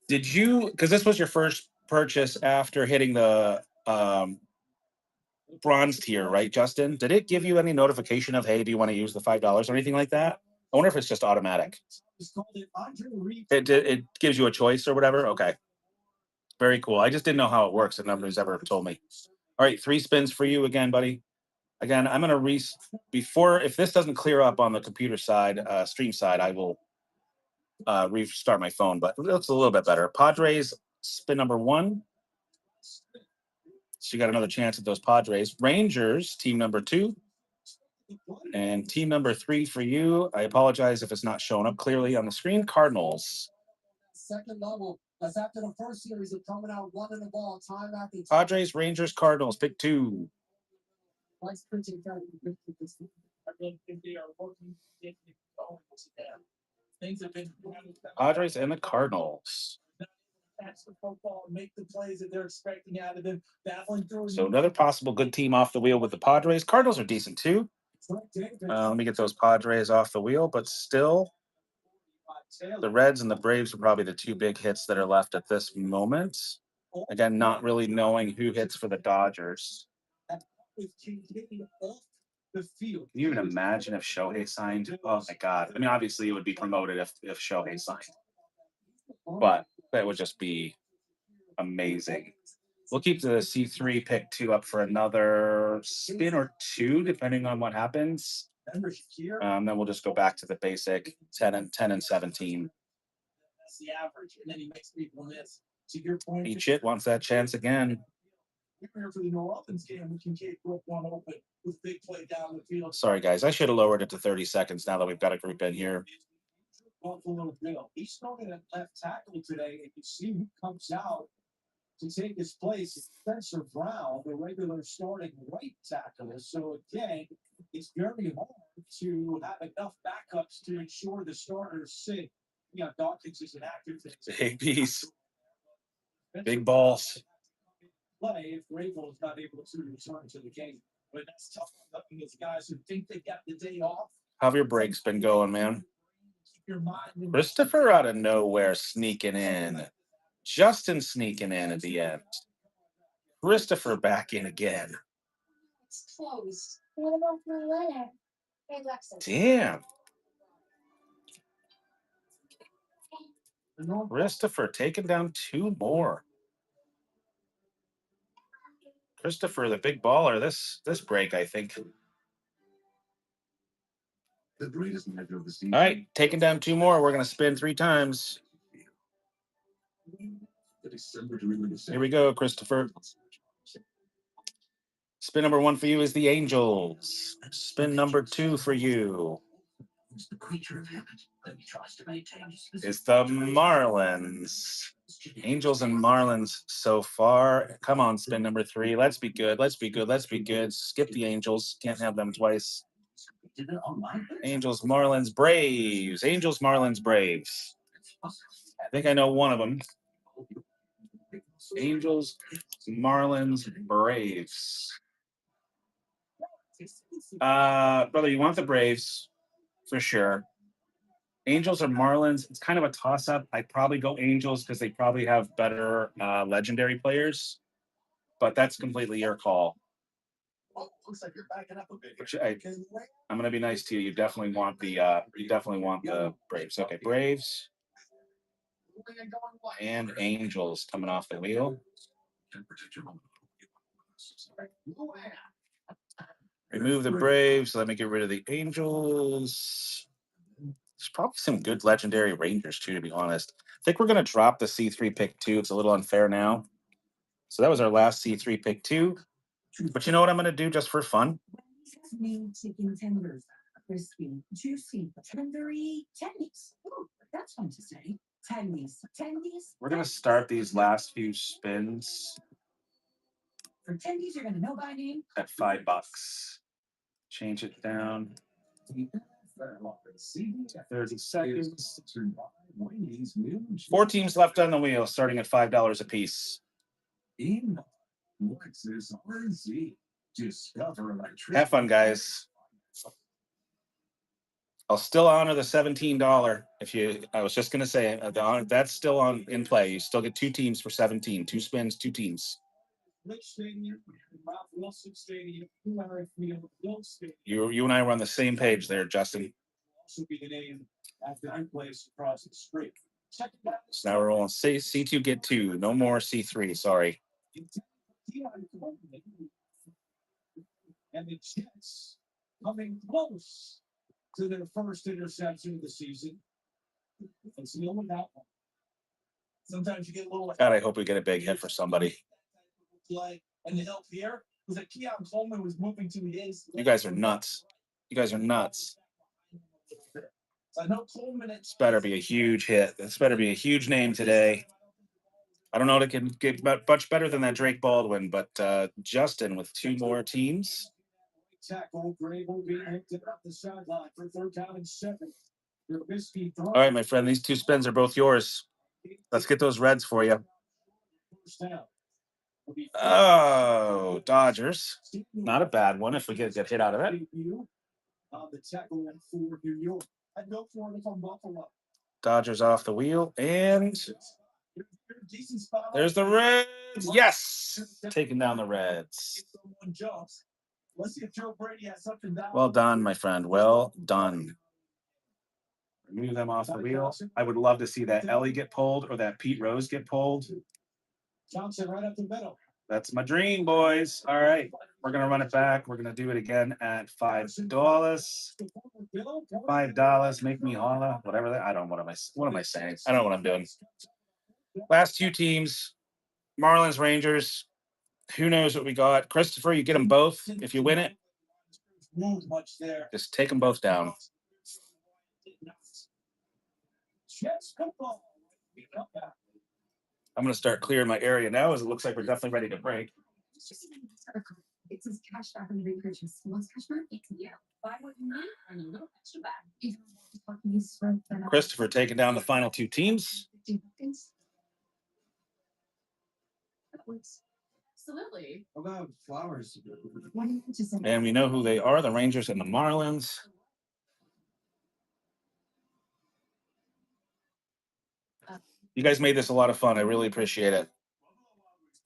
Did you, because this was your first purchase after hitting the bronze tier, right, Justin? Did it give you any notification of, hey, do you want to use the $5 or anything like that? I wonder if it's just automatic. It gives you a choice or whatever. Okay. Very cool. I just didn't know how it works, and nobody's ever told me. All right, 3 spins for you again, buddy. Again, I'm gonna before, if this doesn't clear up on the computer side, stream side, I will restart my phone, but it looks a little bit better. Padres, spin number 1. So you got another chance at those Padres. Rangers, team number 2. And team number 3 for you. I apologize if it's not showing up clearly on the screen. Cardinals. Second level. That's after the first series of coming out running the ball time after time. Padres, Rangers, Cardinals, pick 2. Likes printing I don't think they are working. Things have been. Padres and the Cardinals. That's the football, make the plays that they're expecting out of them, battling through. So another possible good team off the wheel with the Padres. Cardinals are decent too. Let me get those Padres off the wheel, but still, the Reds and the Braves are probably the 2 big hits that are left at this moment. Again, not really knowing who hits for the Dodgers. Can you even imagine if Shohei signed? Oh my God. I mean, obviously it would be promoted if Shohei signed, but that would just be amazing. We'll keep the C3 pick 2 up for another spin or 2, depending on what happens. Then we'll just go back to the basic 10 and 17. That's the average, and then he makes people miss. To your point, Each hit wants that chance again. here for the New Orleans game, we can keep one open with big play down the field. Sorry, guys. I should have lowered it to 30 seconds now that we've got a group in here. Buffalo Bill. He's starting at left tackle today, and you see who comes out to take his place. Spencer Brown, the regular starting right tackle. So again, it's very hard to have enough backups to ensure the starters sit. You know, Dawkins is an active. Big piece. Big balls. Play if Vrabel is not able to return to the game. But that's tough on these guys who think they got the day off. How have your breaks been going, man? Keep your mind. Christopher out of nowhere sneaking in. Justin sneaking in at the end. Christopher back in again. It's closed. What about the letter? Hey, Lexi. Damn. Christopher taking down 2 more. Christopher, the big baller, this break, I think. The greatest measure of the season. All right, taking down 2 more. We're going to spin 3 times. Here we go, Christopher. Spin number 1 for you is the Angels. Spin number 2 for you is the Marlins. Angels and Marlins so far. Come on, spin number 3. Let's be good. Let's be good. Let's be good. Skip the Angels. Can't have them twice. Angels, Marlins, Braves. Angels, Marlins, Braves. I think I know one of them. Angels, Marlins, Braves. Brother, you want the Braves for sure. Angels or Marlins, it's kind of a toss-up. I'd probably go Angels because they probably have better legendary players, but that's completely your call. Looks like you're backing up a bit. I'm gonna be nice to you. You definitely want the Braves. Okay, Braves and Angels coming off the wheel. Remove the Braves. Let me get rid of the Angels. There's probably some good legendary Rangers too, to be honest. I think we're gonna drop the C3 pick 2. It's a little unfair now. So that was our last C3 pick 2. But you know what I'm gonna do just for fun? New chicken tenders, crispy, juicy, tendery, tendies. Ooh, that's fun to say. Tendies. We're gonna start these last few spins For tendies, you're gonna know by name. at $5. Change it down. 30 seconds. 4 teams left on the wheel, starting at $5 a piece. Have fun, guys. I'll still honor the $17. I was just gonna say that's still in play. You still get 2 teams for 17. 2 spins, 2 teams. You and I were on the same page there, Justin. also be the name after I place across the street. Second down, So now we're rolling C2 get 2. No more C3. Sorry. and the Jets coming close to their first interception of the season. It's the only that one. Sometimes you get a little God, I hope we get a big hit for somebody. play, and the help here was that Keon Coleman was moving to his. You guys are nuts. You guys are nuts. I know Coleman. This better be a huge hit. This better be a huge name today. I don't know if it can get much better than that Drake Baldwin, but Justin with 2 more teams. Tackle Grable being hit up the sideline for 3rd down and 7. All right, my friend, these 2 spins are both yours. Let's get those Reds for you. Oh, Dodgers. Not a bad one if we get hit out of it. The tackle for New York. I'd go for it from Buffalo. Dodgers off the wheel, and there's the Reds. Yes, taking down the Reds. Let's see if Joe Brady has something down. Well done, my friend. Well done. Remove them off the wheel. I would love to see that Ellie get pulled or that Pete Rose get pulled. Johnson right up the middle. That's my dream, boys. All right, we're gonna run it back. We're gonna do it again at $5. $5. Make me holla. Whatever that. I don't. What am I saying? I don't know what I'm doing. Last 2 teams: Marlins, Rangers. Who knows what we got? Christopher, you get them both. If you win it, just take them both down. I'm going to start clearing my area now, as it looks like we're definitely ready to break. It says cash back on the repurchase. What's cash back? Yeah. Buy what you need and a little extra back. Christopher taking down the final 2 teams. Absolutely. What about flowers? And we know who they are, the Rangers and the Marlins. You guys made this a lot of fun. I really appreciate it.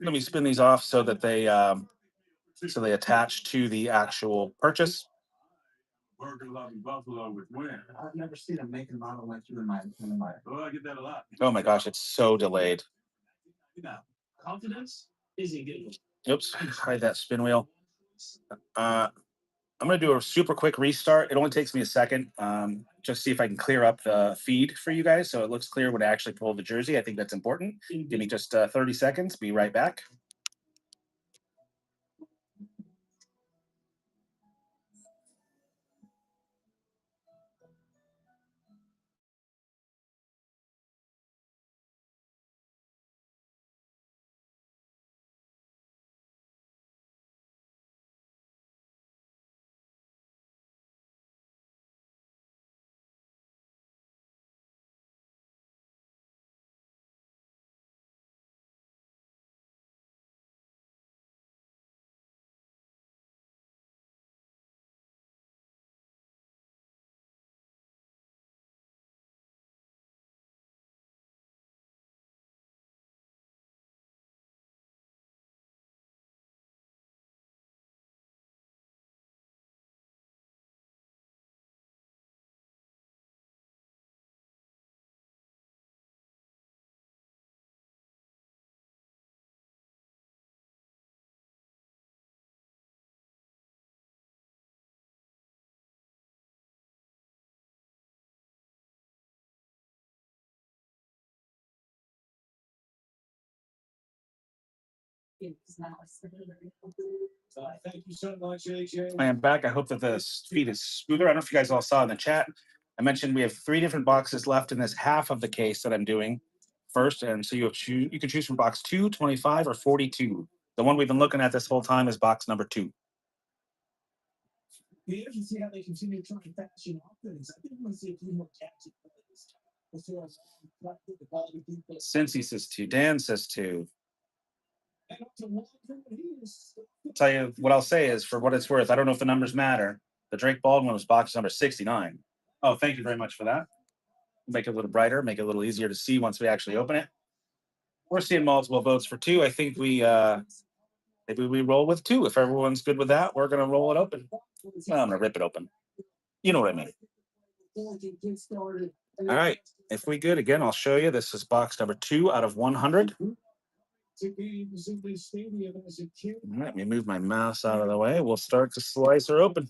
Let me spin these off so that they attach to the actual purchase. Burger loving Buffalo with win. I've never seen a make and model like you in my. Oh, I get that a lot. Oh my gosh, it's so delayed. Confidence isn't good. Oops, hide that spin wheel. I'm going to do a super quick restart. It only takes me a second. Just see if I can clear up the feed for you guys so it looks clear when I actually pull the jersey. I think that's important. Give me just 30 seconds. Be right back. Thank you so much, AJ. I am back. I hope that the feed is smoother. I don't know if you guys all saw in the chat. I mentioned we have 3 different boxes left in this half of the case that I'm doing first. And so you can choose from box 2, 25, or 42. The one we've been looking at this whole time is box number 2. You can see how they continue trying to fashion offense. I think we're going to see a few more catchy plays. Cincy says 2. Dan says 2. I'll tell you what I'll say is, for what it's worth, I don't know if the numbers matter. The Drake Baldwin was box number 69. Oh, thank you very much for that. Make it a little brighter, make it a little easier to see once we actually open it. We're seeing multiple votes for 2. I think maybe we roll with 2. If everyone's good with that, we're going to roll it open. Well, I'm going to rip it open. You know what I mean. All right. If we good again, I'll show you. This is box number 2 out of 100. Let me move my mouse out of the way. We'll start to slice her open.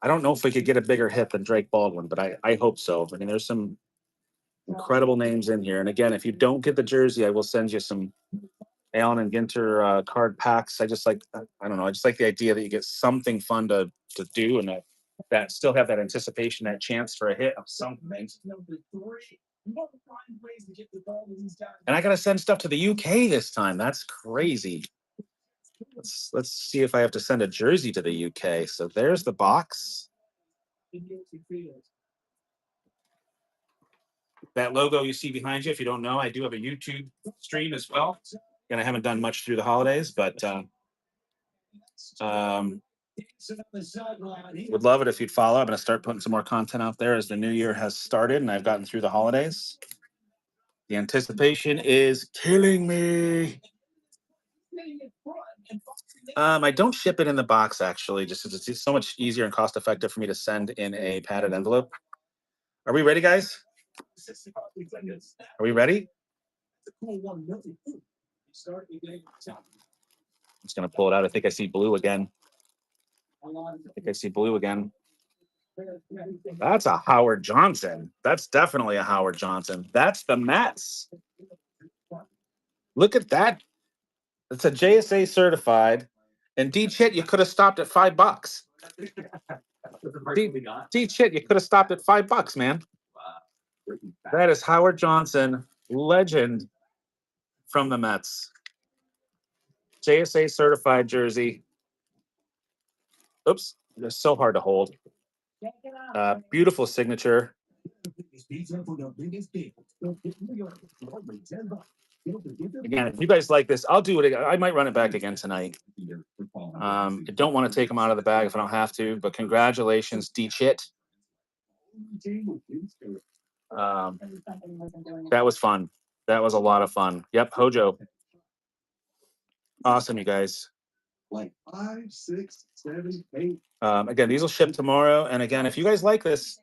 I don't know if we could get a bigger hit than Drake Baldwin, but I hope so. I mean, there's some incredible names in here. And again, if you don't get the jersey, I will send you some Allen and Ginter card packs. I just like, I don't know, I just like the idea that you get something fun to do and that still have that anticipation, that chance for a hit of something. And I got to send stuff to the UK this time. That's crazy. Let's see if I have to send a jersey to the UK. So there's the box. That logo you see behind you, if you don't know, I do have a YouTube stream as well. And I haven't done much through the holidays, but would love it if you'd follow. I'm going to start putting some more content out there as the new year has started and I've gotten through the holidays. The anticipation is killing me. I don't ship it in the box, actually, just because it's so much easier and cost effective for me to send in a padded envelope. Are we ready, guys? Are we ready? I'm just going to pull it out. I think I see blue again. That's a Howard Johnson. That's definitely a Howard Johnson. That's the Mets. Look at that. It's a JSA certified. And D Chit, you could have stopped at $5. D Chit, you could have stopped at $5, man. That is Howard Johnson, legend from the Mets. JSA certified jersey. Oops, they're so hard to hold. Beautiful signature. Again, if you guys like this, I'll do it again. I might run it back again tonight. I don't want to take them out of the bag if I don't have to, but congratulations, D Chit. That was fun. That was a lot of fun. Yep, Hojo. Awesome, you guys. Like 5, 6, 7, 8. Again, these will ship tomorrow. And again, if you guys like this,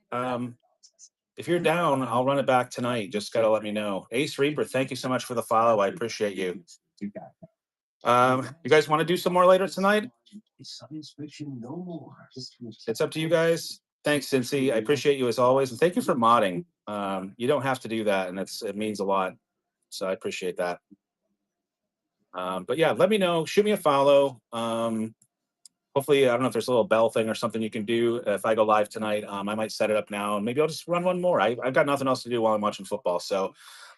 if you're down, I'll run it back tonight. Just got to let me know. Ace Reaper, thank you so much for the follow. I appreciate you. You guys want to do some more later tonight? Science fiction no more. It's up to you guys. Thanks, Cincy. I appreciate you as always. And thank you for modding. You don't have to do that. And it means a lot. So I appreciate that. But yeah, let me know. Shoot me a follow. Hopefully, I don't know if there's a little bell thing or something you can do. If I go live tonight, I might set it up now, and maybe I'll just run one more. I've got nothing else to do while I'm watching football, so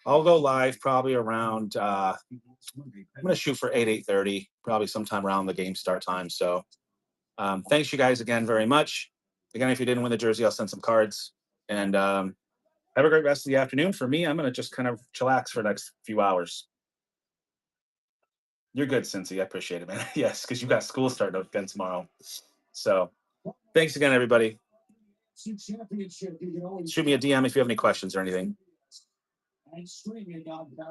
I'll go live probably around. I'm going to shoot for 8:30, probably sometime around the game start time. So, thanks you guys again very much. Again, if you didn't win the jersey, I'll send some cards, and have a great rest of the afternoon. For me, I'm going to just kind of chillax for the next few hours. You're good, Cincy. I appreciate it, man. Yes, because you got school starting again tomorrow. So thanks again, everybody. Shoot me a DM if you have any questions or anything.